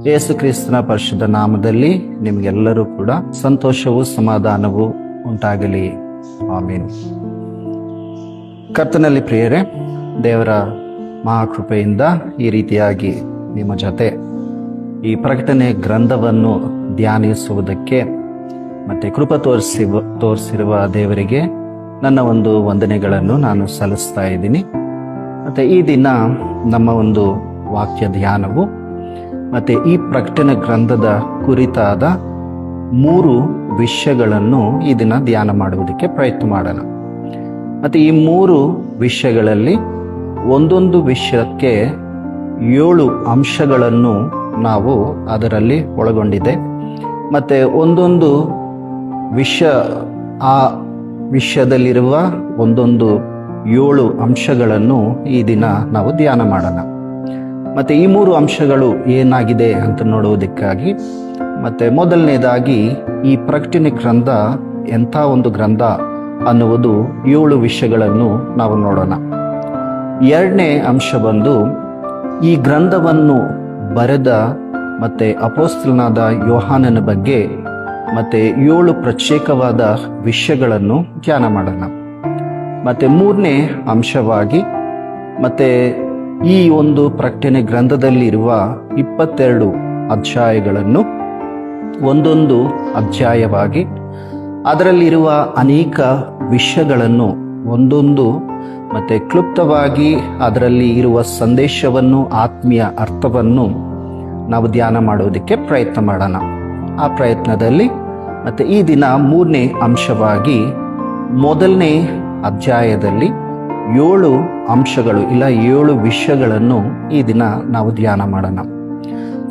ಯೇಸು ಕ್ರಿಸ್ತನ ಪರಿಶುದ್ಧ ನಾಮದಲ್ಲಿ ನಿಮಗೆಲ್ಲರೂ ಕೂಡ ಸಂತೋಷವೂ ಸಮಾಧಾನವೂ ಉಂಟಾಗಲಿ. ಆಮೀನ್. ಕರ್ತನಲ್ಲಿ ಪ್ರಿಯರೇ, ದೇವರ ಮಹಾಕೃಪೆಯಿಂದ ಈ ರೀತಿಯಾಗಿ ನಿಮ್ಮ ಜೊತೆ ಈ ಪ್ರಕಟಣೆ ಗ್ರಂಥವನ್ನು ಧ್ಯಾನಿಸುವುದಕ್ಕೆ ಮತ್ತೆ ಕೃಪೆ ತೋರಿಸಿರುವ ದೇವರಿಗೆ ನನ್ನ ಒಂದು ವಂದನೆಗಳನ್ನು ನಾನು ಸಲ್ಲಿಸ್ತಾ ಇದ್ದೀನಿ. ಮತ್ತೆ ಈ ದಿನ ನಮ್ಮ ಒಂದು ವಾಕ್ಯ ಧ್ಯಾನವು ಮತ್ತೆ ಈ ಪ್ರಕಟಣೆ ಗ್ರಂಥದ ಕುರಿತಾದ 3 ವಿಷಯಗಳನ್ನು ಈ ದಿನ ಧ್ಯಾನ ಮಾಡುವುದಕ್ಕೆ ಪ್ರಯತ್ನ ಮಾಡೋಣ. ಮತ್ತೆ ಈ 3 ವಿಷಯಗಳಲ್ಲಿ ಒಂದೊಂದು ವಿಷಯಕ್ಕೆ 7 ಅಂಶಗಳನ್ನು ನಾವು ಅದರಲ್ಲಿ ಒಳಗೊಂಡಿದೆ. ಮತ್ತೆ ಒಂದೊಂದು ಆ ವಿಷಯದಲ್ಲಿರುವ ಒಂದೊಂದು 7 ಅಂಶಗಳನ್ನು ಈ ದಿನ ನಾವು ಧ್ಯಾನ ಮಾಡೋಣ. ಮತ್ತೆ ಈ 3 ಅಂಶಗಳು ಏನಾಗಿದೆ ಅಂತ ನೋಡುವುದಕ್ಕಾಗಿ ಮತ್ತೆ ಮೊದಲನೇದಾಗಿ ಈ ಪ್ರಕಟಣೆ ಗ್ರಂಥ ಎಂಥ ಒಂದು ಗ್ರಂಥ ಅನ್ನುವುದು 7 ವಿಷಯಗಳನ್ನು ನಾವು ನೋಡೋಣ. ಎರಡನೇ ಅಂಶ ಬಂದು ಈ ಗ್ರಂಥವನ್ನು ಬರೆದ ಮತ್ತೆ ಅಪೊಸ್ತಲನಾದ ಯೋಹಾನನ ಬಗ್ಗೆ ಮತ್ತೆ 7 ಪ್ರತ್ಯೇಕವಾದ ವಿಷಯಗಳನ್ನು ಧ್ಯಾನ ಮಾಡೋಣ. ಮತ್ತೆ ಮೂರನೇ ಅಂಶವಾಗಿ ಮತ್ತೆ ಈ ಒಂದು ಪ್ರಕಟಣೆ ಗ್ರಂಥದಲ್ಲಿರುವ 22 ಅಧ್ಯಾಯಗಳನ್ನು ಒಂದೊಂದು ಅಧ್ಯಾಯವಾಗಿ ಅದರಲ್ಲಿರುವ ಅನೇಕ ವಿಷಯಗಳನ್ನು ಒಂದೊಂದು ಮತ್ತೆ ಕ್ಲುಪ್ತವಾಗಿ ಅದರಲ್ಲಿ ಇರುವ ಸಂದೇಶವನ್ನು, ಆತ್ಮೀಯ ಅರ್ಥವನ್ನು ನಾವು ಧ್ಯಾನ ಮಾಡೋದಕ್ಕೆ ಪ್ರಯತ್ನ ಮಾಡೋಣ. ಆ ಪ್ರಯತ್ನದಲ್ಲಿ ಮತ್ತೆ ಈ ದಿನ ಮೂರನೇ ಅಂಶವಾಗಿ ಮೊದಲನೇ ಅಧ್ಯಾಯದಲ್ಲಿ 7 ಅಂಶಗಳು 7 ವಿಷಯಗಳನ್ನು ಈ ದಿನ ನಾವು ಧ್ಯಾನ ಮಾಡೋಣ.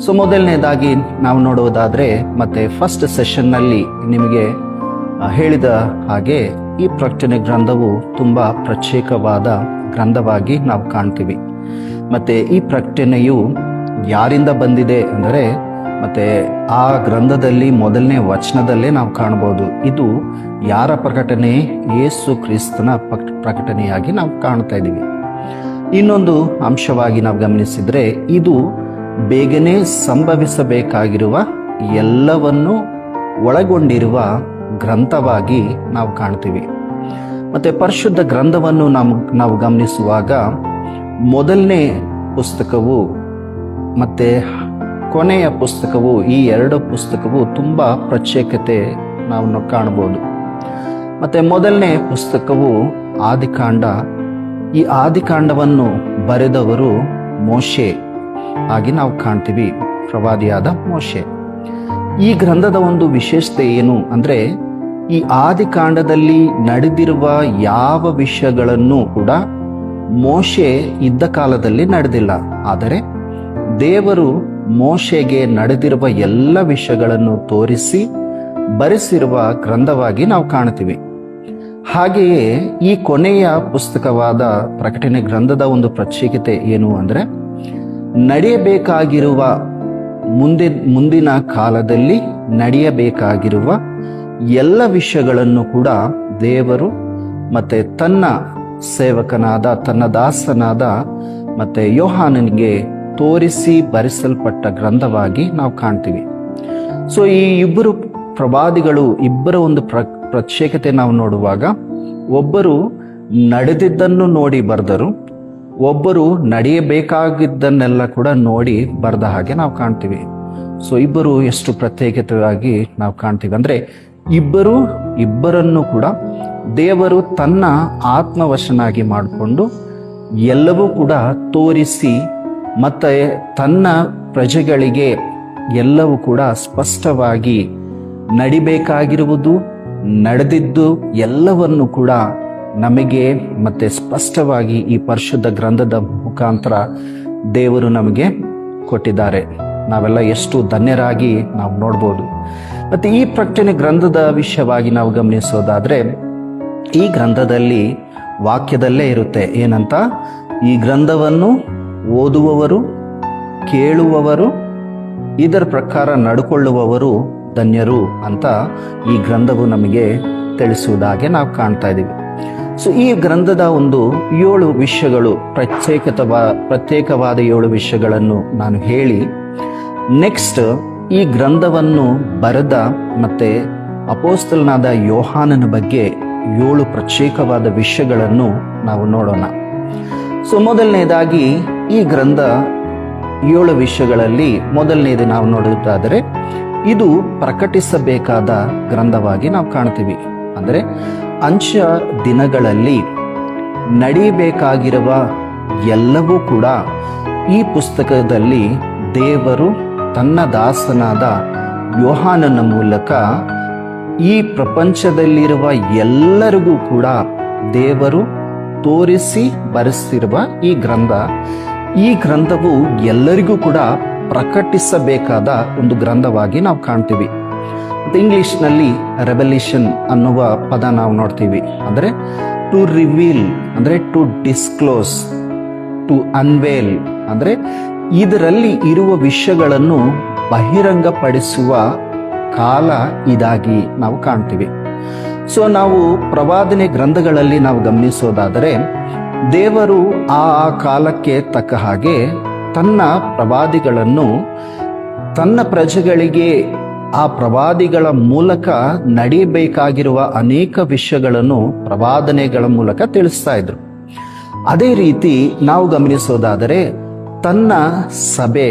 ಸೊ ಮೊದಲನೇದಾಗಿ ನಾವು ನೋಡುವುದಾದ್ರೆ ಮತ್ತೆ ಫಸ್ಟ್ ಸೆಷನ್ನಲ್ಲಿ ನಿಮಗೆ ಹೇಳಿದ ಹಾಗೆ ಈ ಪ್ರಕಟಣೆ ಗ್ರಂಥವು ತುಂಬಾ ಪ್ರತ್ಯೇಕವಾದ ಗ್ರಂಥವಾಗಿ ನಾವು ಕಾಣ್ತೀವಿ. ಮತ್ತೆ ಈ ಪ್ರಕಟಣೆಯು ಯಾರಿಂದ ಬಂದಿದೆ ಅಂದರೆ ಮತ್ತೆ ಆ ಗ್ರಂಥದಲ್ಲಿ ಮೊದಲನೇ ವಚನದಲ್ಲೇ ನಾವು ಕಾಣಬಹುದು. ಇದು ಯಾರ ಪ್ರಕಟಣೆ? ಯೇಸು ಕ್ರಿಸ್ತನ ಪ್ರಕಟಣೆಯಾಗಿ ನಾವು ಕಾಣ್ತಾ ಇದ್ದೀವಿ. ಇನ್ನೊಂದು ಅಂಶವಾಗಿ ನಾವು ಗಮನಿಸಿದ್ರೆ ಇದು ಬೇಗನೆ ಸಂಭವಿಸಬೇಕಾಗಿರುವ ಎಲ್ಲವನ್ನು ಒಳಗೊಂಡಿರುವ ಗ್ರಂಥವಾಗಿ ನಾವು ಕಾಣ್ತೀವಿ. ಮತ್ತೆ ಪರಿಶುದ್ಧ ಗ್ರಂಥವನ್ನು ನಾವು ಗಮನಿಸುವಾಗ ಮೊದಲನೇ ಪುಸ್ತಕವು ಮತ್ತೆ ಕೊನೆಯ ಪುಸ್ತಕವು, ಈ 2 ಪುಸ್ತಕವು ತುಂಬಾ ಪ್ರತ್ಯೇಕತೆ ನಾವು ಕಾಣಬಹುದು. ಮತ್ತೆ ಮೊದಲನೇ ಪುಸ್ತಕವು ಆದಿಕಾಂಡ. ಈ ಆದಿಕಾಂಡವನ್ನು ಬರೆದವರು ಮೋಶೆ ಆಗಿ ನಾವು ಕಾಣ್ತೀವಿ, ಪ್ರವಾದಿಯಾದ ಮೋಶೆ. ಈ ಗ್ರಂಥದ ಒಂದು ವಿಶೇಷತೆ ಏನು ಅಂದ್ರೆ ಈ ಆದಿಕಾಂಡದಲ್ಲಿ ನಡೆದಿರುವ ಯಾವ ವಿಷಯಗಳನ್ನು ಕೂಡ ಮೋಶೆ ಇದ್ದ ಕಾಲದಲ್ಲಿ ನಡೆದಿಲ್ಲ. ಆದರೆ ದೇವರು ಮೋಶೆಗೆ ನಡೆದಿರುವ ಎಲ್ಲ ವಿಷಯಗಳನ್ನು ತೋರಿಸಿ ಬರೆಸಿರುವ ಗ್ರಂಥವಾಗಿ ನಾವು ಕಾಣ್ತೀವಿ. ಹಾಗೆಯೇ ಈ ಕೊನೆಯ ಪುಸ್ತಕವಾದ ಪ್ರಕಟಣೆ ಗ್ರಂಥದ ಒಂದು ಪ್ರತ್ಯೇಕತೆ ಏನು ಅಂದ್ರೆ ನಡೆಯಬೇಕಾಗಿರುವ ಮುಂದಿನ ಕಾಲದಲ್ಲಿ ನಡೆಯಬೇಕಾಗಿರುವ ಎಲ್ಲ ವಿಷಯಗಳನ್ನು ಕೂಡ ದೇವರು ಮತ್ತೆ ತನ್ನ ಸೇವಕನಾದ, ತನ್ನ ದಾಸನಾದ ಮತ್ತೆ ಯೋಹಾನನಿಗೆ ತೋರಿಸಿ ಬರೆಸಲ್ಪಟ್ಟ ಗ್ರಂಥವಾಗಿ ನಾವು ಕಾಣ್ತೀವಿ. ಸೊ ಈ ಇಬ್ಬರು ಪ್ರವಾದಿಗಳು ಇಬ್ಬರ ಒಂದು ಪ್ರತ್ಯೇಕತೆ ನಾವು ನೋಡುವಾಗ ಒಬ್ಬರು ನಡೆದಿದ್ದನ್ನು ನೋಡಿ ಬರೆದರು, ಒಬ್ಬರು ನಡೆಯಬೇಕಾಗಿದ್ದನ್ನೆಲ್ಲ ಕೂಡ ನೋಡಿ ಬರೆದ ಹಾಗೆ ನಾವು ಕಾಣ್ತೀವಿ. ಸೊ ಇಬ್ಬರು ಎಷ್ಟು ಪ್ರತ್ಯೇಕತೆಯಾಗಿ ನಾವು ಕಾಣ್ತೀವಿ ಅಂದ್ರೆ ಇಬ್ಬರನ್ನು ಕೂಡ ದೇವರು ತನ್ನ ಆತ್ಮವಶನಾಗಿ ಮಾಡಿಕೊಂಡು ಎಲ್ಲವೂ ಕೂಡ ತೋರಿಸಿ ಮತ್ತೆ ತನ್ನ ಪ್ರಜೆಗಳಿಗೆ ಎಲ್ಲವೂ ಕೂಡ ಸ್ಪಷ್ಟವಾಗಿ ನಡಿಬೇಕಾಗಿರುವುದು, ನಡೆದಿದ್ದು ಎಲ್ಲವನ್ನು ಕೂಡ ನಮಗೆ ಮತ್ತೆ ಸ್ಪಷ್ಟವಾಗಿ ಈ ಪರಿಶುದ್ಧ ಗ್ರಂಥದ ಮುಖಾಂತರ ದೇವರು ನಮಗೆ ಕೊಟ್ಟಿದ್ದಾರೆ. ನಾವೆಲ್ಲ ಎಷ್ಟು ಧನ್ಯರಾಗಿ ನಾವು ನೋಡ್ಬೋದು. ಮತ್ತೆ ಈ ಪ್ರಕಟಣೆ ಗ್ರಂಥದ ವಿಷಯವಾಗಿ ನಾವು ಗಮನಿಸೋದಾದ್ರೆ ಈ ಗ್ರಂಥದಲ್ಲಿ ವಾಕ್ಯದಲ್ಲೇ ಇರುತ್ತೆ ಏನಂತ, ಈ ಗ್ರಂಥವನ್ನು ಓದುವವರು, ಕೇಳುವವರು, ಇದರ ಪ್ರಕಾರ ನಡ್ಕೊಳ್ಳುವವರು ಧನ್ಯರು ಅಂತ ಈ ಗ್ರಂಥವು ನಮಗೆ ತಿಳಿಸುವುದಾಗೆ ನಾವು ಕಾಣ್ತಾ ಇದ್ದೀವಿ. ಸೊ ಈ ಗ್ರಂಥದ ಒಂದು 7 ವಿಷಯಗಳು ಪ್ರತ್ಯೇಕವಾದ 7 ವಿಷಯಗಳನ್ನು ನಾನು ಹೇಳಿ ನೆಕ್ಸ್ಟ್ ಈ ಗ್ರಂಥವನ್ನು ಬರೆದ ಮತ್ತೆ ಅಪೋಸ್ತಲನಾದ ಯೋಹಾನನ ಬಗ್ಗೆ 7 ಪ್ರತ್ಯೇಕವಾದ ವಿಷಯಗಳನ್ನು ನಾವು ನೋಡೋಣ. ಸೊ ಮೊದಲನೇದಾಗಿ ಈ ಗ್ರಂಥ 7 ವಿಷಯಗಳಲ್ಲಿ ಮೊದಲನೇದು ನಾವು ನೋಡುವುದಾದರೆ ಇದು ಪ್ರಕಟಿಸಬೇಕಾದ ಗ್ರಂಥವಾಗಿ ನಾವು ಕಾಣ್ತೀವಿ. ಅಂದರೆ ಅಂತ್ಯ ದಿನಗಳಲ್ಲಿ ನಡೆಯಬೇಕಾಗಿರುವ ಎಲ್ಲವೂ ಕೂಡ ಈ ಪುಸ್ತಕದಲ್ಲಿ ದೇವರು ತನ್ನ ದಾಸನಾದ ಯೋಹಾನನ ಮೂಲಕ ಈ ಪ್ರಪಂಚದಲ್ಲಿರುವ ಎಲ್ಲರಿಗೂ ಕೂಡ ದೇವರು ತೋರಿಸಿ ಬರೆಸಿರುವ ಈ ಗ್ರಂಥವು ಎಲ್ಲರಿಗೂ ಕೂಡ ಪ್ರಕಟಿಸಬೇಕಾದ ಒಂದು ಗ್ರಂಥವಾಗಿ ನಾವು ಕಾಣ್ತೀವಿ. ಇಂಗ್ಲಿಷ್ನಲ್ಲಿ ರೆವಲ್ಯೂಷನ್ ಅನ್ನುವ ಪದ ನಾವು ನೋಡ್ತೀವಿ. ಅಂದರೆ ಟು ರಿವೀಲ್, ಅಂದರೆ ಟು ಡಿಸ್ಕ್ಲೋಸ್, ಟು ಅನ್ವೇಲ್, ಅಂದರೆ ಇದರಲ್ಲಿ ಇರುವ ವಿಷಯಗಳನ್ನು ಬಹಿರಂಗಪಡಿಸುವ ಕಾಲ ಇದಾಗಿ ನಾವು ಕಾಣ್ತೀವಿ. ಸೊ ನಾವು ಪ್ರವಾದನೆ ಗ್ರಂಥಗಳಲ್ಲಿ ನಾವು ಗಮನಿಸೋದಾದರೆ ದೇವರು ಆ ಕಾಲಕ್ಕೆ ತಕ್ಕ ಹಾಗೆ ತನ್ನ ಪ್ರವಾದಿಗಳನ್ನು ತನ್ನ ಪ್ರಜೆಗಳಿಗೆ ಆ ಪ್ರವಾದಿಗಳ ಮೂಲಕ ನಡೆಯಬೇಕಾಗಿರುವ ಅನೇಕ ವಿಷಯಗಳನ್ನು ಪ್ರವಾದನೆಗಳ ಮೂಲಕ ತಿಳಿಸ್ತಾ ಇದ್ರು. ಅದೇ ರೀತಿ ನಾವು ಗಮನಿಸೋದಾದರೆ ತನ್ನ ಸಭೆ,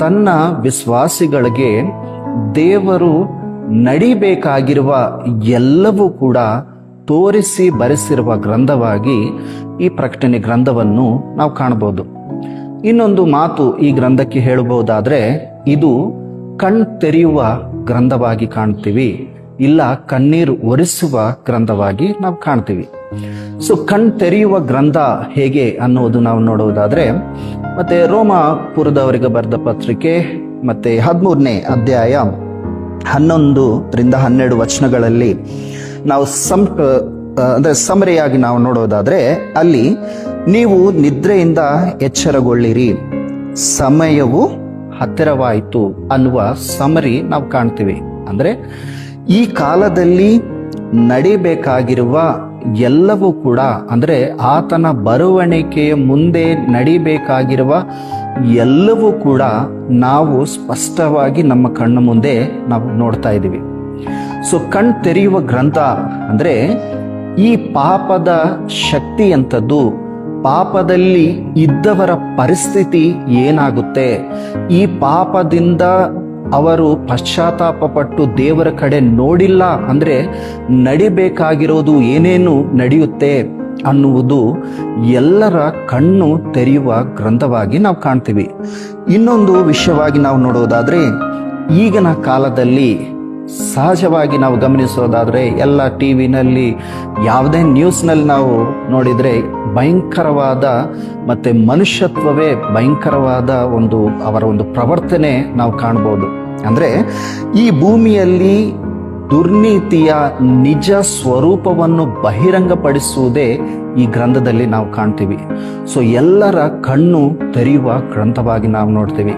ತನ್ನ ವಿಶ್ವಾಸಿಗಳಿಗೆ ದೇವರು ನಡಿಬೇಕಾಗಿರುವ ಎಲ್ಲವೂ ಕೂಡ ತೋರಿಸಿ ಬರೆಸಿರುವ ಗ್ರಂಥವಾಗಿ ಈ ಪ್ರಕಟಣೆ ಗ್ರಂಥವನ್ನು ನಾವು ಕಾಣಬಹುದು. ಇನ್ನೊಂದು ಮಾತು ಈ ಗ್ರಂಥಕ್ಕೆ ಹೇಳಬಹುದಾದ್ರೆ ಇದು ಕಣ್ ತೆರೆಯುವ ಗ್ರಂಥವಾಗಿ ಕಾಣ್ತೀವಿ, ಇಲ್ಲ ಕಣ್ಣೀರು ಒರೆಸುವ ಗ್ರಂಥವಾಗಿ ನಾವು ಕಾಣ್ತೀವಿ. ಸೊ ಕಣ್ ತೆರೆಯುವ ಗ್ರಂಥ ಹೇಗೆ ಅನ್ನೋದು ನಾವು ನೋಡುವುದಾದ್ರೆ ಮತ್ತೆ ರೋಮಾಪುರದವರಿಗೆ ಬರೆದ ಪತ್ರಿಕೆ ಮತ್ತೆ 13ನೇ ಅಧ್ಯಾಯ 11-12 ವಚನಗಳಲ್ಲಿ ನಾವು ಅಂದ್ರೆ ಸಮರಿಯಾಗಿ ನಾವು ನೋಡೋದಾದ್ರೆ ಅಲ್ಲಿ ನೀವು ನಿದ್ರೆಯಿಂದ ಎಚ್ಚರಗೊಳ್ಳಿರಿ, ಸಮಯವು ಹತ್ತಿರವಾಯಿತು ಅನ್ನುವ ಸಮರಿ ನಾವು ಕಾಣ್ತೀವಿ. ಅಂದ್ರೆ ಈ ಕಾಲದಲ್ಲಿ ನಡಿಬೇಕಾಗಿರುವ ಎಲ್ಲವೂ ಕೂಡ, ಅಂದ್ರೆ ಆತನ ಬರುವಣಿಕೆಯ ಮುಂದೆ ನಡಿಬೇಕಾಗಿರುವ ಎಲ್ಲವೂ ಕೂಡ ನಾವು ಸ್ಪಷ್ಟವಾಗಿ ನಮ್ಮ ಕಣ್ಣು ಮುಂದೆ ನಾವು ನೋಡ್ತಾ ಇದ್ದೀವಿ. ಸೊ ಕಣ್ ತೆರೆಯುವ ಗ್ರಂಥ ಅಂದ್ರೆ ಈ ಪಾಪದ ಶಕ್ತಿ ಅಂತದ್ದು, ಪಾಪದಲ್ಲಿ ಇದ್ದವರ ಪರಿಸ್ಥಿತಿ ಏನಾಗುತ್ತೆ, ಈ ಪಾಪದಿಂದ ಅವರು ಪಶ್ಚಾತ್ತಾಪ ಪಟ್ಟು ದೇವರ ಕಡೆ ನೋಡಿಲ್ಲ ಅಂದ್ರೆ ನಡಿಬೇಕಾಗಿರೋದು ಏನೇನು ನಡೆಯುತ್ತೆ ಅನ್ನುವುದು ಎಲ್ಲರ ಕಣ್ಣು ತೆರೆಯುವ ಗ್ರಂಥವಾಗಿ ನಾವು ಕಾಣ್ತೀವಿ. ಇನ್ನೊಂದು ವಿಷಯವಾಗಿ ನಾವು ನೋಡೋದಾದ್ರೆ ಈಗಿನ ಕಾಲದಲ್ಲಿ ಸಹಜವಾಗಿ ನಾವು ಗಮನಿಸೋದಾದ್ರೆ ಎಲ್ಲ ಟಿವಿನಲ್ಲಿ ಯಾವುದೇ ನ್ಯೂಸ್ನಲ್ಲಿ ನಾವು ನೋಡಿದ್ರೆ ಭಯಂಕರವಾದ ಮತ್ತೆ ಮನುಷ್ಯತ್ವವೇ ಭಯಂಕರವಾದ ಅವರ ಒಂದು ಪ್ರವರ್ತನೆ ನಾವು ಕಾಣಬಹುದು. ಅಂದ್ರೆ ಈ ಭೂಮಿಯಲ್ಲಿ ದುರ್ನೀತಿಯ ನಿಜ ಸ್ವರೂಪವನ್ನು ಬಹಿರಂಗಪಡಿಸುವುದೇ ಈ ಗ್ರಂಥದಲ್ಲಿ ನಾವು ಕಾಣ್ತೀವಿ. ಸೊ ಎಲ್ಲರ ಕಣ್ಣು ತೆರೆಯುವ ಗ್ರಂಥವಾಗಿ ನಾವು ನೋಡ್ತೀವಿ.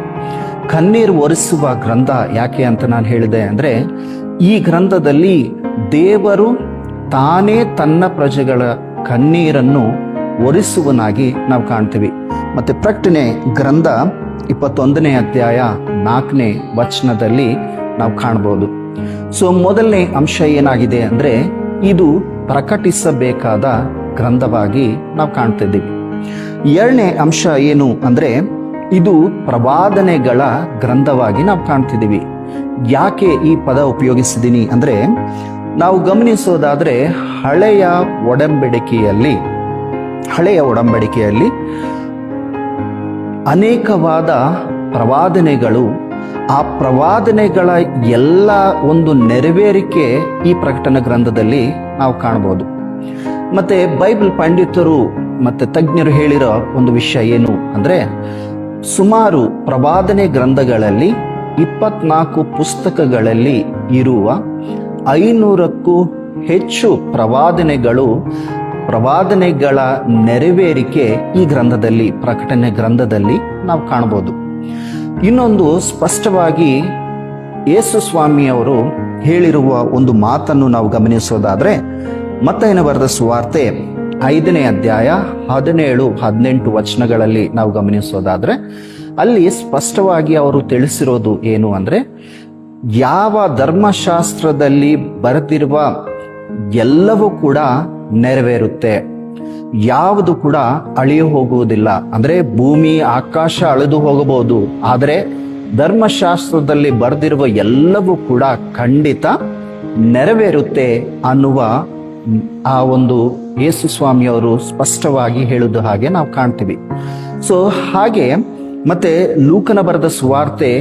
ಕಣ್ಣೀರು ಒರೆಸುವ ಗ್ರಂಥ ಯಾಕೆ ಅಂತ ನಾನು ಹೇಳಿದೆ ಅಂದ್ರೆ ಈ ಗ್ರಂಥದಲ್ಲಿ ದೇವರು ತಾನೇ ತನ್ನ ಪ್ರಜೆಗಳ ಕಣ್ಣೀರನ್ನು ಒರೆಸುವನಾಗಿ ನಾವು ಕಾಣ್ತೀವಿ. ಮತ್ತೆ ಪ್ರಕಟಣೆ ಗ್ರಂಥ 21ನೇ ಅಧ್ಯಾಯ 4ನೇ ವಚನದಲ್ಲಿ ನಾವು ಕಾಣಬಹುದು. ಸೊ ಮೊದಲನೇ ಅಂಶ ಏನಾಗಿದೆ ಅಂದ್ರೆ ಇದು ಪ್ರಕಟಿಸಬೇಕಾದ ಗ್ರಂಥವಾಗಿ ನಾವು ಕಾಣ್ತಿದ್ದೀವಿ. ಎರಡನೇ ಅಂಶ ಏನು ಅಂದ್ರೆ ಇದು ಪ್ರವಾದನೆಗಳ ಗ್ರಂಥವಾಗಿ ನಾವು ಕಾಣ್ತಿದ್ದೀವಿ. ಯಾಕೆ ಈ ಪದ ಉಪಯೋಗಿಸಿದ್ದೀನಿ ಅಂದ್ರೆ ನಾವು ಗಮನಿಸೋದಾದ್ರೆ ಹಳೆಯ ಒಡಂಬಡಿಕೆಯಲ್ಲಿ ಅನೇಕವಾದ ಪ್ರವಾದನೆಗಳು, ಆ ಪ್ರವಾದನೆಗಳ ಎಲ್ಲ ಒಂದು ನೆರವೇರಿಕೆ ಈ ಪ್ರಕಟಣಾ ಗ್ರಂಥದಲ್ಲಿ ನಾವು ಕಾಣಬಹುದು. ಮತ್ತೆ ಬೈಬಲ್ ಪಂಡಿತರು ಮತ್ತೆ ತಜ್ಞರು ಹೇಳಿರೋ ಒಂದು ವಿಷಯ ಏನು ಅಂದ್ರೆ ಸುಮಾರು ಪ್ರವಾದನೆ ಗ್ರಂಥಗಳಲ್ಲಿ 24 ಪುಸ್ತಕಗಳಲ್ಲಿ ಇರುವ 500ಕ್ಕೂ ಹೆಚ್ಚು ಪ್ರವಾದನೆಗಳ ನೆರವೇರಿಕೆ ಈ ಗ್ರಂಥದಲ್ಲಿ, ಪ್ರಕಟಣೆ ಗ್ರಂಥದಲ್ಲಿ ನಾವು ಕಾಣಬಹುದು. ಇನ್ನೊಂದು ಸ್ಪಷ್ಟವಾಗಿ ಯೇಸು ಸ್ವಾಮಿಯವರು ಹೇಳಿರುವ ಒಂದು ಮಾತನ್ನು ನಾವು ಗಮನಿಸೋದಾದ್ರೆ ಮತ್ತಾಯನ ಬರೆದ ಸುವಾರ್ತೆ 5ನೇ ಅಧ್ಯಾಯ 17-18 ವಚನಗಳಲ್ಲಿ ನಾವು ಗಮನಿಸೋದಾದ್ರೆ ಅಲ್ಲಿ ಸ್ಪಷ್ಟವಾಗಿ ಅವರು ತಿಳಿಸಿರೋದು ಏನು ಅಂದ್ರೆ, ಯಾವ ಧರ್ಮಶಾಸ್ತ್ರದಲ್ಲಿ ಬರೆದಿರುವ ಎಲ್ಲವೂ ಕೂಡ ನೆರವೇರುತ್ತೆ, ಯಾವುದು ಕೂಡ ಅಳಿದು ಹೋಗುವುದಿಲ್ಲ. ಅಂದ್ರೆ ಭೂಮಿ ಆಕಾಶ ಅಳೆದು ಹೋಗಬಹುದು, ಆದರೆ ಧರ್ಮಶಾಸ್ತ್ರದಲ್ಲಿ ಬರೆದಿರುವ ಎಲ್ಲವೂ ಕೂಡ ಖಂಡಿತ ನೆರವೇರುತ್ತೆ ಅನ್ನುವ ಆ ಒಂದು ಯೇಸು ಸ್ವಾಮಿಯವರು ಸ್ಪಷ್ಟವಾಗಿ ಹೇಳುವುದು ಹಾಗೆ ನಾವು ಕಾಣ್ತೀವಿ. ಸೊ ಹಾಗೆ ಮತ್ತೆ ಲೂಕನ ಬರೆದ ಸುವಾರ್ತೆ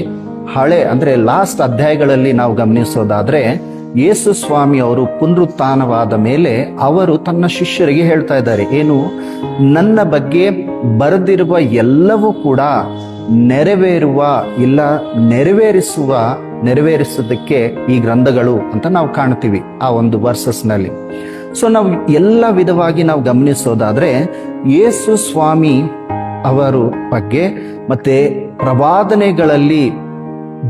ಅಂದ್ರೆ ಲಾಸ್ಟ್ ಅಧ್ಯಾಯಗಳಲ್ಲಿ ನಾವು ಗಮನಿಸೋದಾದ್ರೆ, ಯೇಸು ಸ್ವಾಮಿ ಅವರು ಪುನರುತ್ಥಾನವಾದ ಮೇಲೆ ಅವರು ತನ್ನ ಶಿಷ್ಯರಿಗೆ ಹೇಳ್ತಾ ಇದ್ದಾರೆ, ಏನು, ನನ್ನ ಬಗ್ಗೆ ಬರೆದಿರುವ ಎಲ್ಲವೂ ಕೂಡ ನೆರವೇರಿಸೋದಕ್ಕೆ ಈ ಗ್ರಂಥಗಳು ಅಂತ ನಾವು ಕಾಣ್ತೀವಿ ಆ ಒಂದು ವರ್ಸಸ್ ನಲ್ಲಿ. ಸೊ ನಾವು ಎಲ್ಲ ವಿಧವಾಗಿ ನಾವು ಗಮನಿಸೋದಾದ್ರೆ, ಯೇಸು ಸ್ವಾಮಿ ಅವರು ಬಗ್ಗೆ ಮತ್ತೆ ಪ್ರವಾದನೆಗಳಲ್ಲಿ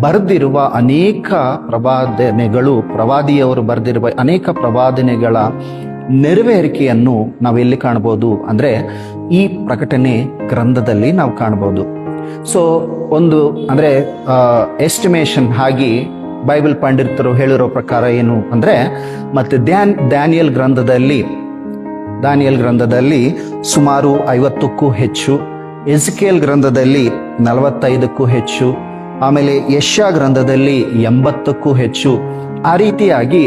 ಬರೆದಿರುವ ಅನೇಕ ಪ್ರವಾದಿಯವರು ಬರೆದಿರುವ ಅನೇಕ ಪ್ರವಾದನೆಗಳ ನೆರವೇರಿಕೆಯನ್ನು ನಾವೆಲ್ಲಿ ಕಾಣಬಹುದು ಅಂದ್ರೆ ಈ ಪ್ರಕಟಣೆ ಗ್ರಂಥದಲ್ಲಿ ನಾವು ಕಾಣಬಹುದು. ಸೊ ಒಂದು ಅಂದ್ರೆ ಎಸ್ಟಿಮೇಷನ್ ಆಗಿ ಬೈಬಲ್ ಪಂಡಿತರು ಹೇಳಿರೋ ಪ್ರಕಾರ ಏನು ಅಂದ್ರೆ, ಮತ್ತೆ ದಾನಿಯಲ್ ಗ್ರಂಥದಲ್ಲಿ ಸುಮಾರು 50ಕ್ಕೂ ಹೆಚ್ಚು, ಎಜ್ಕೇಲ್ ಗ್ರಂಥದಲ್ಲಿ 45ಕ್ಕೂ ಹೆಚ್ಚು, ಆಮೇಲೆ ಯೆಶಯ ಗ್ರಂಥದಲ್ಲಿ 80ಕ್ಕೂ ಹೆಚ್ಚು, ಆ ರೀತಿಯಾಗಿ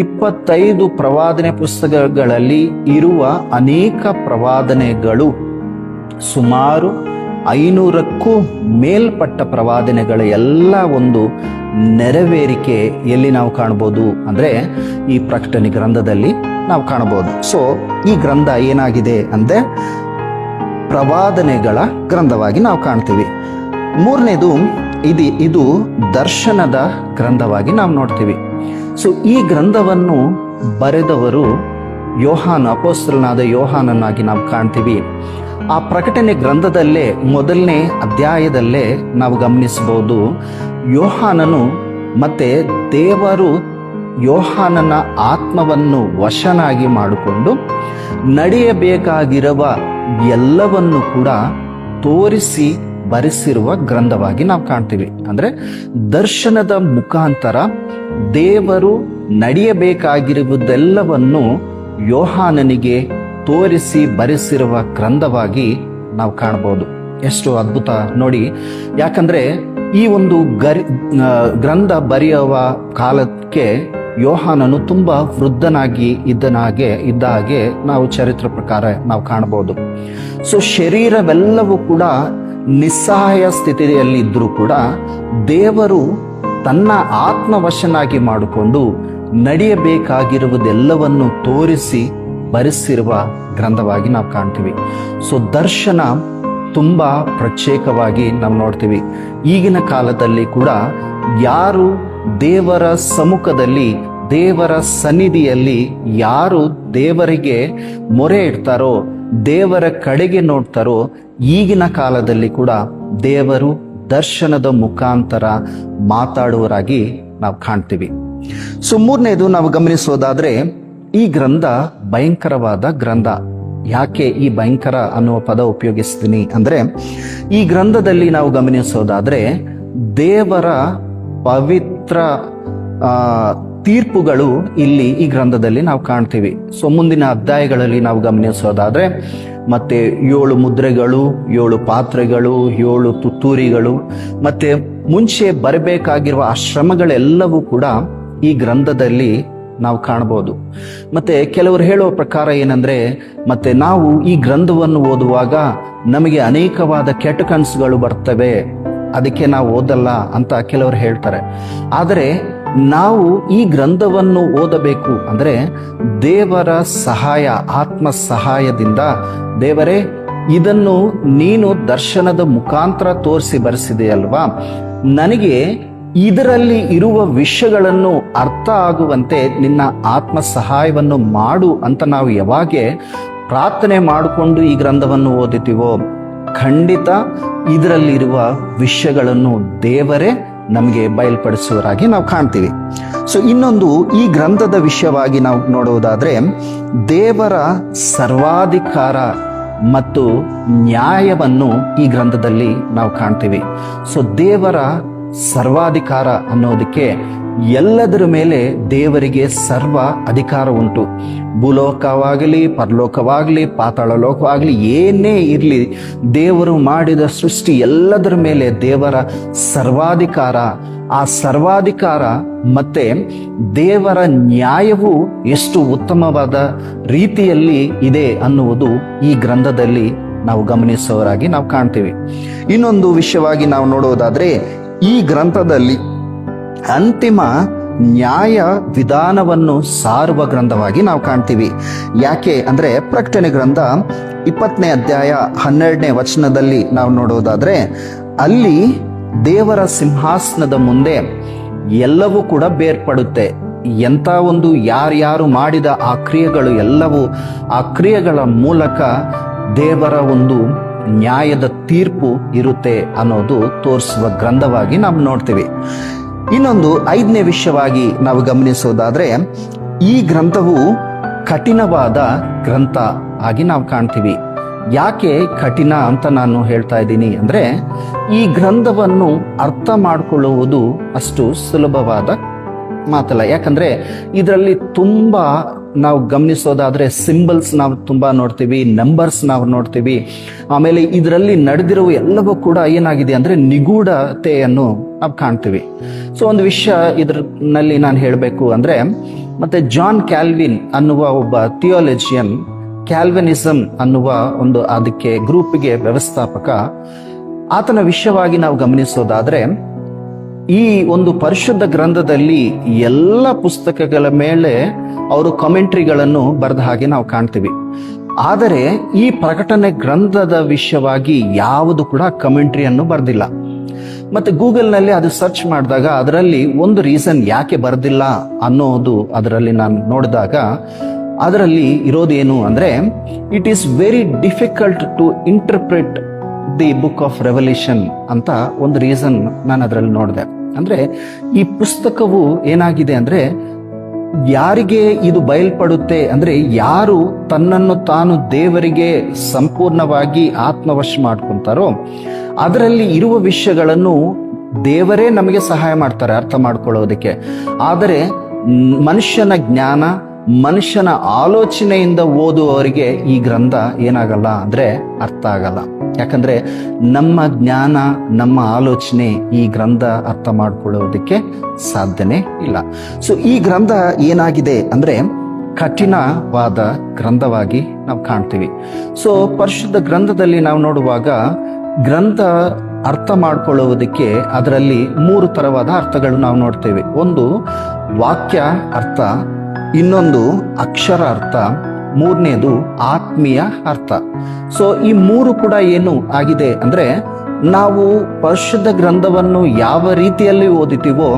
25 ಪ್ರವಾದನೆ ಪುಸ್ತಕಗಳಲ್ಲಿ ಇರುವ ಅನೇಕ ಪ್ರವಾದನೆಗಳು, ಸುಮಾರು 500ಕ್ಕೂ ಮೇಲ್ಪಟ್ಟ ಪ್ರವಾದನೆಗಳ ಎಲ್ಲ ಒಂದು ನೆರವೇರಿಕೆ ಎಲ್ಲಿ ನಾವು ಕಾಣಬಹುದು ಅಂದ್ರೆ ಈ ಪ್ರಕಟಣೆ ಗ್ರಂಥದಲ್ಲಿ ನಾವು ಕಾಣಬಹುದು. ಸೊ ಈ ಗ್ರಂಥ ಏನಾಗಿದೆ ಅಂದ್ರೆ ಪ್ರವಾದನೆಗಳ ಗ್ರಂಥವಾಗಿ ನಾವು ಕಾಣ್ತೀವಿ. ಮೂರನೇದು ಇದು ದರ್ಶನದ ಗ್ರಂಥವಾಗಿ ನಾವು ನೋಡ್ತೀವಿ. ಸೊ ಈ ಗ್ರಂಥವನ್ನು ಬರೆದವರು ಅಪೊಸ್ತಲನಾದ ಯೋಹಾನನಾಗಿ ನಾವು ಕಾಣ್ತೀವಿ. ಆ ಪ್ರಕಟಣೆ ಗ್ರಂಥದಲ್ಲೇ ಮೊದಲನೇ ಅಧ್ಯಾಯದಲ್ಲೇ ನಾವು ಗಮನಿಸಬಹುದು, ಯೋಹಾನನು ಮತ್ತೆ ದೇವರು ಯೋಹಾನನ ಆತ್ಮವನ್ನು ವಶನಾಗಿ ಮಾಡಿಕೊಂಡು ನಡೆಯಬೇಕಾಗಿರುವ ಎಲ್ಲವನ್ನು ಕೂಡ ತೋರಿಸಿ ಬರೆಸಿರುವ ಗ್ರಂಥವಾಗಿ ನಾವು ಕಾಣ್ತೀವಿ. ಅಂದ್ರೆ ದರ್ಶನದ ಮುಖಾಂತರ ದೇವರು ನಡೆಯಬೇಕಾಗಿರುವುದೆಲ್ಲವನ್ನು ಯೋಹಾನನಿಗೆ ತೋರಿಸಿ ಬರೆಸಿರುವ ಗ್ರಂಥವಾಗಿ ನಾವು ಕಾಣಬಹುದು. ಎಷ್ಟು ಅದ್ಭುತ ನೋಡಿ. ಯಾಕಂದ್ರೆ ಈ ಒಂದು ಗ್ರಂಥ ಬರೆಯುವ ಕಾಲಕ್ಕೆ ಯೋಹಾನನು ತುಂಬಾ ವೃದ್ಧನಾಗಿ ಇದ್ದ ಹಾಗೆ ನಾವು ಚರಿತ್ರೆ ಪ್ರಕಾರ ನಾವು ಕಾಣಬಹುದು. ಸೊ ಶರೀರವೆಲ್ಲವೂ ಕೂಡ ನಿಸ್ಸಹಾಯ ಸ್ಥಿತಿಯಲ್ಲಿ ಇದ್ರೂ ಕೂಡ ದೇವರು ತನ್ನ ಆತ್ಮವಶನಾಗಿ ಮಾಡಿಕೊಂಡು ನಡೆಯಬೇಕಾಗಿರುವುದೆಲ್ಲವನ್ನು ತೋರಿಸಿ ಬರೆಸಿರುವ ಗ್ರಂಥವಾಗಿ ನಾವು ಕಾಣ್ತೀವಿ. ಸೊ ದರ್ಶನ ತುಂಬಾ ಪ್ರತ್ಯೇಕವಾಗಿ ನಾವು ನೋಡ್ತೀವಿ. ಈಗಿನ ಕಾಲದಲ್ಲಿ ಕೂಡ ಯಾರು ದೇವರ ಸಮ್ಮುಖದಲ್ಲಿ, ದೇವರ ಸನ್ನಿಧಿಯಲ್ಲಿ ಯಾರು ದೇವರಿಗೆ ಮೊರೆ ಇಡ್ತಾರೋ, ದೇವರ ಕಡೆಗೆ ನೋಡ್ತಾರೋ, ಈಗಿನ ಕಾಲದಲ್ಲಿ ಕೂಡ ದೇವರು ದರ್ಶನದ ಮುಖಾಂತರ ಮಾತಾಡುವರಾಗಿ ನಾವು ಕಾಣ್ತೀವಿ. ಸೊ ಮೂರನೇದು ನಾವು ಗಮನಿಸೋದಾದ್ರೆ, ಈ ಗ್ರಂಥ ಭಯಂಕರವಾದ ಗ್ರಂಥ. ಯಾಕೆ ಈ ಭಯಂಕರ ಅನ್ನುವ ಪದ ಉಪಯೋಗಿಸ್ತೀನಿ ಅಂದ್ರೆ, ಈ ಗ್ರಂಥದಲ್ಲಿ ನಾವು ಗಮನಿಸೋದಾದ್ರೆ ದೇವರ ಪವಿತ್ರ ತೀರ್ಪುಗಳು ಇಲ್ಲಿ ಈ ಗ್ರಂಥದಲ್ಲಿ ನಾವು ಕಾಣ್ತೀವಿ. ಸೊ ಮುಂದಿನ ಅಧ್ಯಾಯಗಳಲ್ಲಿ ನಾವು ಗಮನಿಸೋದಾದ್ರೆ ಮತ್ತೆ 7 ಮುದ್ರೆಗಳು, 7 ಪಾತ್ರೆಗಳು, 7 ತುತ್ತೂರಿಗಳು, ಮತ್ತೆ ಮುಂಚೆ ಬರಬೇಕಾಗಿರುವ ಆ ಶ್ರಮಗಳೆಲ್ಲವೂ ಕೂಡ ಈ ಗ್ರಂಥದಲ್ಲಿ ನಾವು ಕಾಣಬಹುದು. ಮತ್ತೆ ಕೆಲವರು ಹೇಳುವ ಪ್ರಕಾರ ಏನಂದ್ರೆ, ಮತ್ತೆ ನಾವು ಈ ಗ್ರಂಥವನ್ನು ಓದುವಾಗ ನಮಗೆ ಅನೇಕವಾದ ಕೆಟ್ಟ ಕನಸುಗಳು ಬರ್ತವೆ, ಅದಕ್ಕೆ ನಾವು ಓದಲ್ಲ ಅಂತ ಕೆಲವರು ಹೇಳ್ತಾರೆ. ಆದರೆ ನಾವು ಈ ಗ್ರಂಥವನ್ನು ಓದಬೇಕು ಅಂದ್ರೆ ದೇವರ ಸಹಾಯ, ಆತ್ಮ ಸಹಾಯದಿಂದ, ದೇವರೇ ಇದನ್ನು ನೀನು ದರ್ಶನದ ಮುಖಾಂತರ ತೋರಿಸಿ ಬರೆಸಿದೆಯಲ್ವಾ, ನನಗೆ ಇದರಲ್ಲಿ ಇರುವ ವಿಷಯಗಳನ್ನು ಅರ್ಥ ಆಗುವಂತೆ ನಿನ್ನ ಆತ್ಮ ಸಹಾಯವನ್ನು ಮಾಡು ಅಂತ ನಾವು ಯಾವಾಗ ಪ್ರಾರ್ಥನೆ ಮಾಡಿಕೊಂಡು ಈ ಗ್ರಂಥವನ್ನು ಓದುತ್ತೀವೋ, ಖಂಡಿತ ಇದರಲ್ಲಿರುವ ವಿಷಯಗಳನ್ನು ದೇವರೇ ನಮಗೆ ಬಯಲ್ಪಡಿಸುವರಾಗಿ ನಾವು ಕಾಣ್ತೀವಿ. ಸೊ ಇನ್ನೊಂದು, ಈ ಗ್ರಂಥದ ವಿಷಯವಾಗಿ ನಾವು ನೋಡುವುದಾದ್ರೆ ದೇವರ ಸರ್ವಾಧಿಕಾರ ಮತ್ತು ನ್ಯಾಯವನ್ನು ಈ ಗ್ರಂಥದಲ್ಲಿ ನಾವು ಕಾಣ್ತೀವಿ. ಸೊ ದೇವರ ಸರ್ವಾಧಿಕಾರ ಅನ್ನೋದಕ್ಕೆ ಎಲ್ಲದರ ಮೇಲೆ ದೇವರಿಗೆ ಸರ್ವ ಅಧಿಕಾರ ಉಂಟು. ಭೂಲೋಕವಾಗಲಿ, ಪರಲೋಕವಾಗಲಿ, ಪಾತಾಳ ಲೋಕವಾಗಲಿ, ಏನೇ ಇರಲಿ, ದೇವರು ಮಾಡಿದ ಸೃಷ್ಟಿ ಎಲ್ಲದರ ಮೇಲೆ ದೇವರ ಸರ್ವಾಧಿಕಾರ. ಆ ಸರ್ವಾಧಿಕಾರ ಮತ್ತೆ ದೇವರ ನ್ಯಾಯವು ಎಷ್ಟು ಉತ್ತಮವಾದ ರೀತಿಯಲ್ಲಿ ಇದೆ ಅನ್ನುವುದು ಈ ಗ್ರಂಥದಲ್ಲಿ ನಾವು ಗಮನಿಸುವವರಾಗಿ ನಾವು ಕಾಣ್ತೀವಿ. ಇನ್ನೊಂದು ವಿಷಯವಾಗಿ ನಾವು ನೋಡುವುದಾದ್ರೆ, ಈ ಗ್ರಂಥದಲ್ಲಿ ಅಂತಿಮ ನ್ಯಾಯ ವಿಧಾನವನ್ನು ಸಾರುವ ಗ್ರಂಥವಾಗಿ ನಾವು ಕಾಣ್ತೀವಿ. ಯಾಕೆ ಅಂದ್ರೆ, ಪ್ರಕಟಣೆ ಗ್ರಂಥ 20ನೇ ಅಧ್ಯಾಯ 12ನೇ ವಚನದಲ್ಲಿ ನಾವು ನೋಡುವುದಾದ್ರೆ, ಅಲ್ಲಿ ದೇವರ ಸಿಂಹಾಸನದ ಮುಂದೆ ಎಲ್ಲವೂ ಕೂಡ ಬೇರ್ಪಡುತ್ತೆ. ಎಂಥ ಒಂದು ಯಾರ್ಯಾರು ಮಾಡಿದ ಆ ಕ್ರಿಯೆಗಳು ಎಲ್ಲವೂ, ಆ ಕ್ರಿಯೆಗಳ ಮೂಲಕ ದೇವರ ಒಂದು ನ್ಯಾಯದ ತೀರ್ಪು ಇರುತ್ತೆ ಅನ್ನೋದು ತೋರಿಸುವ ಗ್ರಂಥವಾಗಿ ನಾವು ನೋಡ್ತೀವಿ. ಇನ್ನೊಂದು 5ನೇ ವಿಷಯವಾಗಿ ನಾವು ಗಮನಿಸೋದಾದ್ರೆ, ಈ ಗ್ರಂಥವು ಕಠಿಣವಾದ ಗ್ರಂಥ ಆಗಿ ನಾವು ಕಾಣ್ತೀವಿ. ಯಾಕೆ ಕಠಿಣ ಅಂತ ನಾನು ಹೇಳ್ತಾ ಇದ್ದೀನಿ ಅಂದ್ರೆ, ಈ ಗ್ರಂಥವನ್ನು ಅರ್ಥ ಮಾಡಿಕೊಳ್ಳುವುದು ಅಷ್ಟು ಸುಲಭವಾದ ಮಾತಲ್ಲ. ಯಾಕಂದ್ರೆ ಇದರಲ್ಲಿ ತುಂಬಾ ನಾವು ಗಮನಿಸೋದಾದ್ರೆ ಸಿಂಬಲ್ಸ್ ನಾವು ತುಂಬಾ ನೋಡ್ತೀವಿ, ನಂಬರ್ಸ್ ನಾವು ನೋಡ್ತೀವಿ. ಆಮೇಲೆ ಇದರಲ್ಲಿ ನಡೆದಿರುವ ಎಲ್ಲವೂ ಕೂಡ ಏನಾಗಿದೆ ಅಂದ್ರೆ ನಿಗೂಢತೆಯನ್ನು ನಾವು ಕಾಣ್ತೀವಿ. ಸೊ ಒಂದು ವಿಷಯ ಇದರಲ್ಲಿ ನಾನು ಹೇಳಬೇಕು ಅಂದ್ರೆ, ಮತ್ತೆ ಜಾನ್ ಕ್ಯಾಲ್ವಿನ್ ಅನ್ನುವ ಒಬ್ಬ ಥಿಯಾಲಜಿಯನ್, ಕ್ಯಾಲ್ವಿನಿಸಂ ಅನ್ನುವ ಒಂದು ಅದಕ್ಕೆ ಗ್ರೂಪ್ಗೆ ವ್ಯವಸ್ಥಾಪಕ, ಆತನ ವಿಷಯವಾಗಿ ನಾವು ಗಮನಿಸೋದಾದ್ರೆ, ಈ ಒಂದು ಪರಿಶುದ್ಧ ಗ್ರಂಥದಲ್ಲಿ ಎಲ್ಲ ಪುಸ್ತಕಗಳ ಮೇಲೆ ಅವರು ಕಮೆಂಟ್ರಿಗಳನ್ನು ಬರೆದ ಹಾಗೆ ನಾವು ಕಾಣ್ತೀವಿ. ಆದರೆ ಈ ಪ್ರಕಟಣೆ ಗ್ರಂಥದ ವಿಷಯವಾಗಿ ಯಾವುದು ಕೂಡ ಕಮೆಂಟ್ರಿಯನ್ನು ಬರೆದಿಲ್ಲ. ಮತ್ತೆ ಗೂಗಲ್ನಲ್ಲಿ ಅದು ಸರ್ಚ್ ಮಾಡಿದಾಗ ಅದರಲ್ಲಿ ಒಂದು ರೀಸನ್ ಯಾಕೆ ಬರೆದಿಲ್ಲ ಅನ್ನೋದು ಅದರಲ್ಲಿ ನಾನು ನೋಡಿದಾಗ ಅದರಲ್ಲಿ ಇರೋದೇನು ಅಂದ್ರೆ, it is very difficult to interpret the book of revolution ಅಂತ ಒಂದು ರೀಸನ್ ನಾನು ಅದರಲ್ಲಿ ನೋಡಿದೆ. ಅಂದ್ರೆ ಈ ಪುಸ್ತಕವು ಏನಾಗಿದೆ ಅಂದ್ರೆ, ಯಾರಿಗೆ ಇದು ಬಯಲ್ಪಡುತ್ತೆ ಅಂದ್ರೆ, ಯಾರು ತನ್ನನ್ನು ತಾನು ದೇವರಿಗೆ ಸಂಪೂರ್ಣವಾಗಿ ಆತ್ಮವಶ ಮಾಡ್ಕೊಂತಾರೋ ಅದರಲ್ಲಿ ಇರುವ ವಿಷಯಗಳನ್ನು ದೇವರೇ ನಮಗೆ ಸಹಾಯ ಮಾಡ್ತಾರೆ ಅರ್ಥ ಮಾಡ್ಕೊಳ್ಳೋದಕ್ಕೆ. ಆದರೆ ಮನುಷ್ಯನ ಜ್ಞಾನ, ಮನುಷ್ಯನ ಆಲೋಚನೆಯಿಂದ ಓದುವವರಿಗೆ ಈ ಗ್ರಂಥ ಏನಾಗಲ್ಲ ಅಂದ್ರೆ ಅರ್ಥ ಆಗಲ್ಲ. ಯಾಕಂದ್ರೆ ನಮ್ಮ ಜ್ಞಾನ, ನಮ್ಮ ಆಲೋಚನೆ ಈ ಗ್ರಂಥ ಅರ್ಥ ಮಾಡ್ಕೊಳ್ಳೋದಕ್ಕೆ ಸಾಧ್ಯನೇ ಇಲ್ಲ. ಸೊ ಈ ಗ್ರಂಥ ಏನಾಗಿದೆ ಅಂದ್ರೆ ಕಠಿಣವಾದ ಗ್ರಂಥವಾಗಿ ನಾವು ಕಾಣ್ತೀವಿ. ಸೊ ಪರಿಶುದ್ಧ ಗ್ರಂಥದಲ್ಲಿ ನಾವು ನೋಡುವಾಗ ಗ್ರಂಥ ಅರ್ಥ ಮಾಡ್ಕೊಳ್ಳುವುದಕ್ಕೆ ಅದರಲ್ಲಿ 3 ತರವಾದ ಅರ್ಥಗಳು ನಾವು ನೋಡ್ತೇವೆ. ಒಂದು ವಾಕ್ಯ ಅರ್ಥ, ಇನ್ನೊಂದು ಅಕ್ಷರ ಅರ್ಥ, ಮೂರನೇದು ಆತ್ಮೀಯ ಅರ್ಥ. ಸೊ ಈ 3 ಕೂಡ ಏನು ಆಗಿದೆ ಅಂದ್ರೆ, ನಾವು ಪರಿಶುದ್ಧ ಗ್ರಂಥವನ್ನು ಯಾವ ರೀತಿಯಲ್ಲಿ ಓದಿತೀವೋ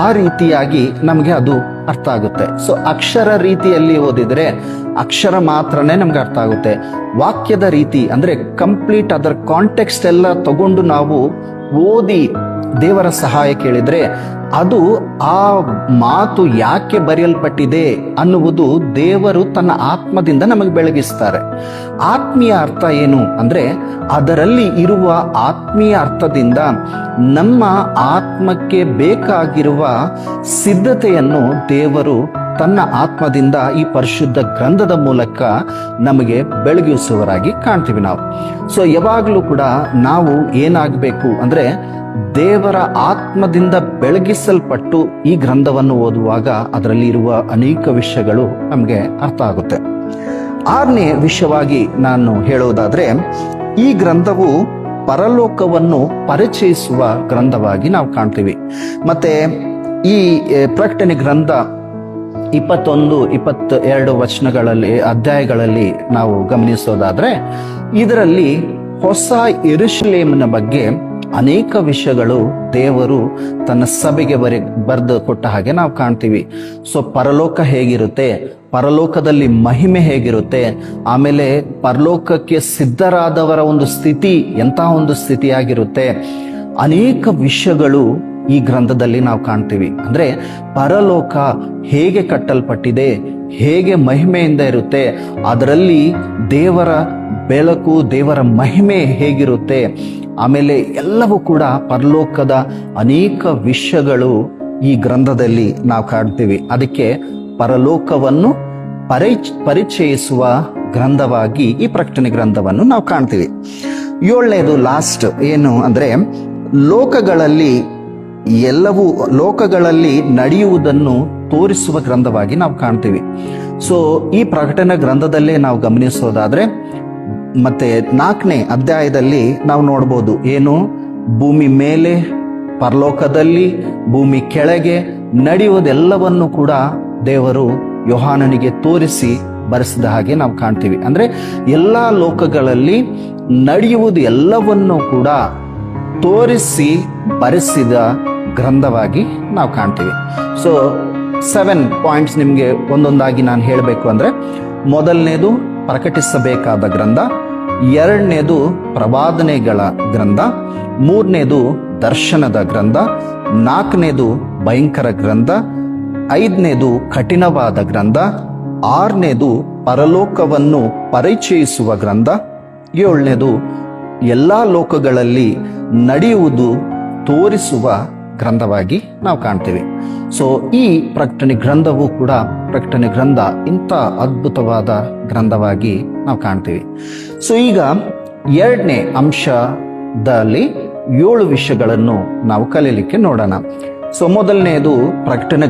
ಆ ರೀತಿಯಾಗಿ ನಮಗೆ ಅದು ಅರ್ಥ ಆಗುತ್ತೆ. ಸೊ ಅಕ್ಷರ ರೀತಿಯಲ್ಲಿ ಓದಿದ್ರೆ ಅಕ್ಷರ ಮಾತ್ರನೇ ನಮ್ಗೆ ಅರ್ಥ ಆಗುತ್ತೆ. ವಾಕ್ಯದ ರೀತಿ ಅಂದ್ರೆ ಕಂಪ್ಲೀಟ್ ಅದರ ಕಾಂಟೆಕ್ಸ್ಟ್ ಎಲ್ಲ ತಗೊಂಡು ನಾವು ಓದಿ ದೇವರ ಸಹಾಯ ಕೇಳಿದ್ರೆ ಅದು ಆ ಮಾತು ಯಾಕೆ ಬರೆಯಲ್ಪಟ್ಟಿದೆ ಅನ್ನುವುದು ದೇವರು ತನ್ನ ಆತ್ಮದಿಂದ ನಮಗೆ ಬೆಳಗಿಸ್ತಾರೆ. ಆತ್ಮೀಯ ಅರ್ಥ ಏನು ಅಂದ್ರೆ, ಅದರಲ್ಲಿ ಇರುವ ಆತ್ಮೀಯ ಅರ್ಥದಿಂದ ನಮ್ಮ ಆತ್ಮಕ್ಕೆ ಬೇಕಾಗಿರುವ ಸಿದ್ಧತೆಯನ್ನು ದೇವರು ತನ್ನ ಆತ್ಮದಿಂದ ಈ ಪರಿಶುದ್ಧ ಗ್ರಂಥದ ಮೂಲಕ ನಮಗೆ ಬೆಳಗಿಸುವವರಾಗಿ ಕಾಣ್ತೀವಿ ನಾವು. ಸೊ ಯಾವಾಗಲೂ ಕೂಡ ನಾವು ಏನಾಗಬೇಕು ಅಂದ್ರೆ, ದೇವರ ಆತ್ಮದಿಂದ ಬೆಳಗಿಸಲ್ಪಟ್ಟು ಈ ಗ್ರಂಥವನ್ನು ಓದುವಾಗ ಅದರಲ್ಲಿ ಇರುವ ಅನೇಕ ವಿಷಯಗಳು ನಮಗೆ ಅರ್ಥ ಆಗುತ್ತೆ. 6ನೇ ವಿಷಯವಾಗಿ ನಾನು ಹೇಳೋದಾದ್ರೆ, ಈ ಗ್ರಂಥವು ಪರಲೋಕವನ್ನು ಪರಿಚಯಿಸುವ ಗ್ರಂಥವಾಗಿ ನಾವು ಕಾಣ್ತೀವಿ. ಮತ್ತೆ ಈ ಪ್ರಕಟಣೆ ಗ್ರಂಥ 21, 22 ವಚನಗಳಲ್ಲಿ, ಅಧ್ಯಾಯಗಳಲ್ಲಿ ನಾವು ಗಮನಿಸೋದಾದ್ರೆ, ಇದರಲ್ಲಿ ಹೊಸ ಯೆರೂಸಲೇಮಿನ ಬಗ್ಗೆ ಅನೇಕ ವಿಷಯಗಳು ದೇವರು ತನ್ನ ಸಭೆಗೆ ಬರೆದು ಕೊಟ್ಟ ಹಾಗೆ ನಾವು ಕಾಣ್ತೀವಿ. ಸೊ ಪರಲೋಕ ಹೇಗಿರುತ್ತೆ, ಪರಲೋಕದಲ್ಲಿ ಮಹಿಮೆ ಹೇಗಿರುತ್ತೆ, ಆಮೇಲೆ ಪರಲೋಕಕ್ಕೆ ಸಿದ್ಧರಾದವರ ಒಂದು ಸ್ಥಿತಿ ಎಂತಹ ಒಂದು ಸ್ಥಿತಿಯಾಗಿರುತ್ತೆ, ಅನೇಕ ವಿಷಯಗಳು ಈ ಗ್ರಂಥದಲ್ಲಿ ನಾವು ಕಾಣ್ತೀವಿ. ಅಂದ್ರೆ ಪರಲೋಕ ಹೇಗೆ ಕಟ್ಟಲ್ಪಟ್ಟಿದೆ, ಹೇಗೆ ಮಹಿಮೆಯಿಂದ ಇರುತ್ತೆ, ಅದರಲ್ಲಿ ದೇವರ ಬೆಳಕು, ದೇವರ ಮಹಿಮೆ ಹೇಗಿರುತ್ತೆ, ಆಮೇಲೆ ಎಲ್ಲವೂ ಕೂಡ ಪರಲೋಕದ ಅನೇಕ ವಿಷಯಗಳು ಈ ಗ್ರಂಥದಲ್ಲಿ ನಾವು ಕಾಣ್ತೀವಿ. ಅದಕ್ಕೆ ಪರಲೋಕವನ್ನು ಪರಿಚಯಿಸುವ ಗ್ರಂಥವಾಗಿ ಈ ಪ್ರಕಟಣೆ ಗ್ರಂಥವನ್ನು ನಾವು ಕಾಣ್ತೀವಿ. 7ನೇದು ಲಾಸ್ಟ್ ಏನು ಅಂದ್ರೆ, ಲೋಕಗಳಲ್ಲಿ ನಡೆಯುವುದನ್ನು ತೋರಿಸುವ ಗ್ರಂಥವಾಗಿ ನಾವು ಕಾಣ್ತೀವಿ. ಸೊ ಈ ಪ್ರಕಟಣೆ ಗ್ರಂಥದಲ್ಲೇ ನಾವು ಗಮನಿಸೋದಾದ್ರೆ, ಮತ್ತೆ 4ನೇ ಅಧ್ಯಾಯದಲ್ಲಿ ನಾವು ನೋಡ್ಬೋದು ಏನು, ಭೂಮಿ ಮೇಲೆ, ಪರಲೋಕದಲ್ಲಿ, ಭೂಮಿ ಕೆಳಗೆ ನಡೆಯುವುದೆಲ್ಲವನ್ನು ಕೂಡ ದೇವರು ಯೋಹಾನನಿಗೆ ತೋರಿಸಿ ಬರೆಸಿದ ಹಾಗೆ ನಾವು ಕಾಣ್ತೀವಿ. ಅಂದ್ರೆ ಎಲ್ಲಾ ಲೋಕಗಳಲ್ಲಿ ನಡೆಯುವುದು ಎಲ್ಲವನ್ನು ಕೂಡ ತೋರಿಸಿ ಬರೆಸಿದ ಗ್ರಂಥವಾಗಿ ನಾವು ಕಾಣ್ತೀವಿ. ಸೊ 7 ಪಾಯಿಂಟ್ಸ್ ನಿಮಗೆ ಒಂದೊಂದಾಗಿ ನಾನು ಹೇಳಬೇಕು ಅಂದ್ರೆ, ಮೊದಲನೇದು ಪ್ರಕಟಿಸಬೇಕಾದ ಗ್ರಂಥ, 2ನೇದು ಪ್ರವಾದನೆಗಳ ಗ್ರಂಥ, 3ನೇದು ದರ್ಶನದ ಗ್ರಂಥ, 4ನೇದು ಭಯಂಕರ ಗ್ರಂಥ, 5ನೇದು ಕಠಿಣವಾದ ಗ್ರಂಥ, 6ನೇದು ಪರಲೋಕವನ್ನು ಪರಿಚಯಿಸುವ ಗ್ರಂಥ, 7ನೇದು ಎಲ್ಲಾ ಲೋಕಗಳಲ್ಲಿ ನಡೆಯುವುದು ತೋರಿಸುವ ಗ್ರಂಥವಾಗಿ ನಾವು ಕಾಣ್ತೀವಿ. ಸೊ ಈ ಪ್ರಕಟಣೆ ಗ್ರಂಥವು ಕೂಡ ಪ್ರಕಟಣೆ ಗ್ರಂಥ ಇಂಥ ಅದ್ಭುತವಾದ ಗ್ರಂಥವಾಗಿ ನಾವು ಕಾಣ್ತೀವಿ. ಸೊ ಈಗ 2ನೇ ಅಂಶದಲ್ಲಿ 7 ವಿಷಯಗಳನ್ನು ನಾವು ಕಲೀಲಿಕ್ಕೆ ನೋಡೋಣ. ಸೊ ಮೊದಲನೆಯದು ಪ್ರಕಟಣೆ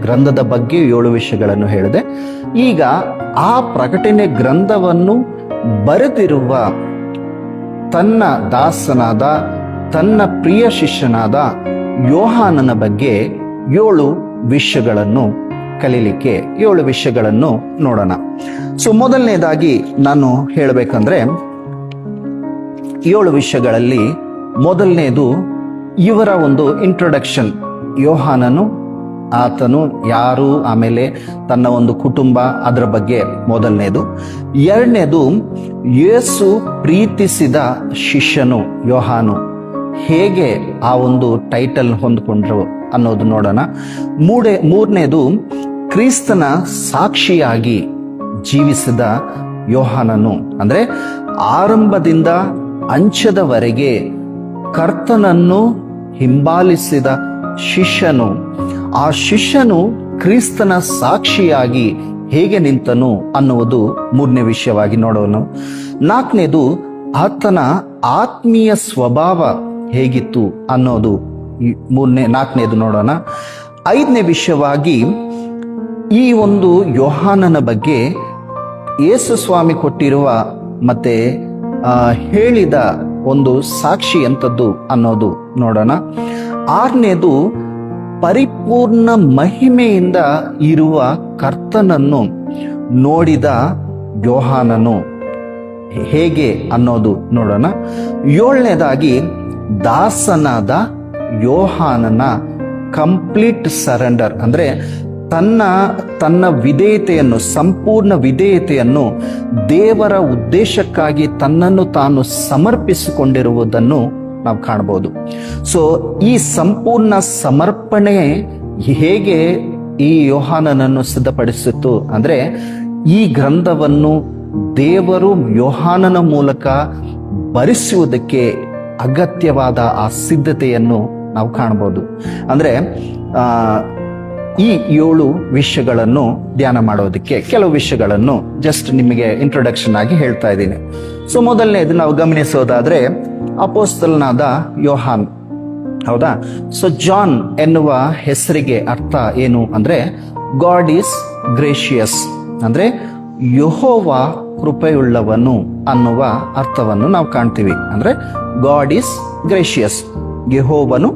ಗ್ರಂಥದ ಬಗ್ಗೆ 7 ವಿಷಯಗಳನ್ನು ಹೇಳಿದೆ. ಈಗ ಆ ಪ್ರಕಟಣೆ ಗ್ರಂಥವನ್ನು ಬರೆದಿರುವ ತನ್ನ ದಾಸನಾದ, ತನ್ನ ಪ್ರಿಯ ಶಿಷ್ಯನಾದ ಯೋಹಾನನ ಬಗ್ಗೆ 7 ವಿಷಯಗಳನ್ನು ಕಲೀಲಿಕ್ಕೆ 7 ವಿಷಯಗಳನ್ನು ನೋಡೋಣ. ಸೊ ಮೊದಲನೇದಾಗಿ ನಾನು ಹೇಳಬೇಕಂದ್ರೆ, 7 ವಿಷಯಗಳಲ್ಲಿ ಮೊದಲನೇದು ಇವರ ಒಂದು ಇಂಟ್ರೊಡಕ್ಷನ್. ಯೋಹಾನನು, ಆತನು ಯಾರು, ಆಮೇಲೆ ತನ್ನ ಒಂದು ಕುಟುಂಬ, ಅದರ ಬಗ್ಗೆ ಮೊದಲನೇದು. 2ನೇದು ಯೇಸು ಪ್ರೀತಿಸಿದ ಶಿಷ್ಯನು ಯೋಹಾನು ಹೇಗೆ ಆ ಒಂದು ಟೈಟಲ್ ಹೊಂದಿಕೊಂಡ್ರು ಅನ್ನೋದು ನೋಡೋಣ. 3ನೇದು ಕ್ರಿಸ್ತನ ಸಾಕ್ಷಿಯಾಗಿ ಜೀವಿಸಿದ ಯೋಹಾನನು, ಅಂದ್ರೆ ಆರಂಭದಿಂದ ಅಂತ್ಯದವರೆಗೆ ಕರ್ತನನ್ನು ಹಿಂಬಾಲಿಸಿದ ಶಿಷ್ಯನು. ಆ ಶಿಷ್ಯನು ಕ್ರಿಸ್ತನ ಸಾಕ್ಷಿಯಾಗಿ ಹೇಗೆ ನಿಂತನು ಅನ್ನುವುದು 3ನೇ ವಿಷಯವಾಗಿ ನೋಡೋಣ. 4ನೇದು ಆತನ ಆತ್ಮೀಯ ಸ್ವಭಾವ ಹೇಗಿತ್ತು ಅನ್ನೋದು 4ನೇದು ನೋಡೋಣ. 5ನೇ ವಿಷಯವಾಗಿ ಈ ಒಂದು ಯೋಹಾನನ ಬಗ್ಗೆ ಯೇಸು ಸ್ವಾಮಿ ಕೊಟ್ಟಿರುವ ಮತ್ತೆ ಹೇಳಿದ ಒಂದು ಸಾಕ್ಷಿ ಎಂಥದ್ದು ಅನ್ನೋದು ನೋಡೋಣ. 6ನೇದು ಪರಿಪೂರ್ಣ ಮಹಿಮೆಯಿಂದ ಇರುವ ಕರ್ತನನ್ನು ನೋಡಿದ ಯೋಹಾನನು ಹೇಗೆ ಅನ್ನೋದು ನೋಡೋಣ. 7ನೇದಾಗಿ ದಾಸನಾದ ಯೋಹಾನನ ಕಂಪ್ಲೀಟ್ ಸರೆಂಡರ್, ಅಂದ್ರೆ ತನ್ನ ವಿಧೇಯತೆಯನ್ನು, ಸಂಪೂರ್ಣ ವಿಧೇಯತೆಯನ್ನು ದೇವರ ಉದ್ದೇಶಕ್ಕಾಗಿ ತನ್ನನ್ನು ತಾನು ಸಮರ್ಪಿಸಿಕೊಂಡಿರುವುದನ್ನು ನಾವು ಕಾಣಬಹುದು. ಸೊ ಈ ಸಂಪೂರ್ಣ ಸಮರ್ಪಣೆ ಹೇಗೆ ಈ ಯೋಹಾನನನ್ನು ಸಿದ್ಧಪಡಿಸಿತು ಅಂದ್ರೆ, ಈ ಗ್ರಂಥವನ್ನು ದೇವರು ಯೋಹಾನನ ಮೂಲಕ ಬರೆಸುವುದಕ್ಕೆ ಅಗತ್ಯವಾದ ಆ ಸಿದ್ಧತೆಯನ್ನು ನಾವು ಕಾಣಬಹುದು. ಅಂದ್ರೆ ಈ 7 ವಿಷಯಗಳನ್ನು ಧ್ಯಾನ ಮಾಡೋದಕ್ಕೆ ಕೆಲವು ವಿಷಯಗಳನ್ನು ಜಸ್ಟ್ ನಿಮಗೆ ಇಂಟ್ರೊಡಕ್ಷನ್ ಆಗಿ ಹೇಳ್ತಾ ಇದ್ದೀನಿ. ಸೊ ಮೊದಲನೇದು ನಾವು ಗಮನಿಸೋದಾದ್ರೆ, ಅಪೊಸ್ತಲನಾದ ಯೋಹಾನ್, ಹೌದಾ? ಸೊ ಜಾನ್ ಎನ್ನುವ ಹೆಸರಿಗೆ ಅರ್ಥ ಏನು ಅಂದ್ರೆ, ಗಾಡ್ ಈಸ್ ಗ್ರೇಷಿಯಸ್, ಅಂದ್ರೆ ಯೆಹೋವ ಕೃಪೆಯುಳ್ಳವನು ಅನ್ನುವ ಅರ್ಥವನ್ನು ನಾವು ಕಾಣ್ತೀವಿ. ಅಂದ್ರೆ ಗಾಡ್ ಈಸ್ ಗ್ರೇಷಿಯಸ್, ಯೆಹೋವನು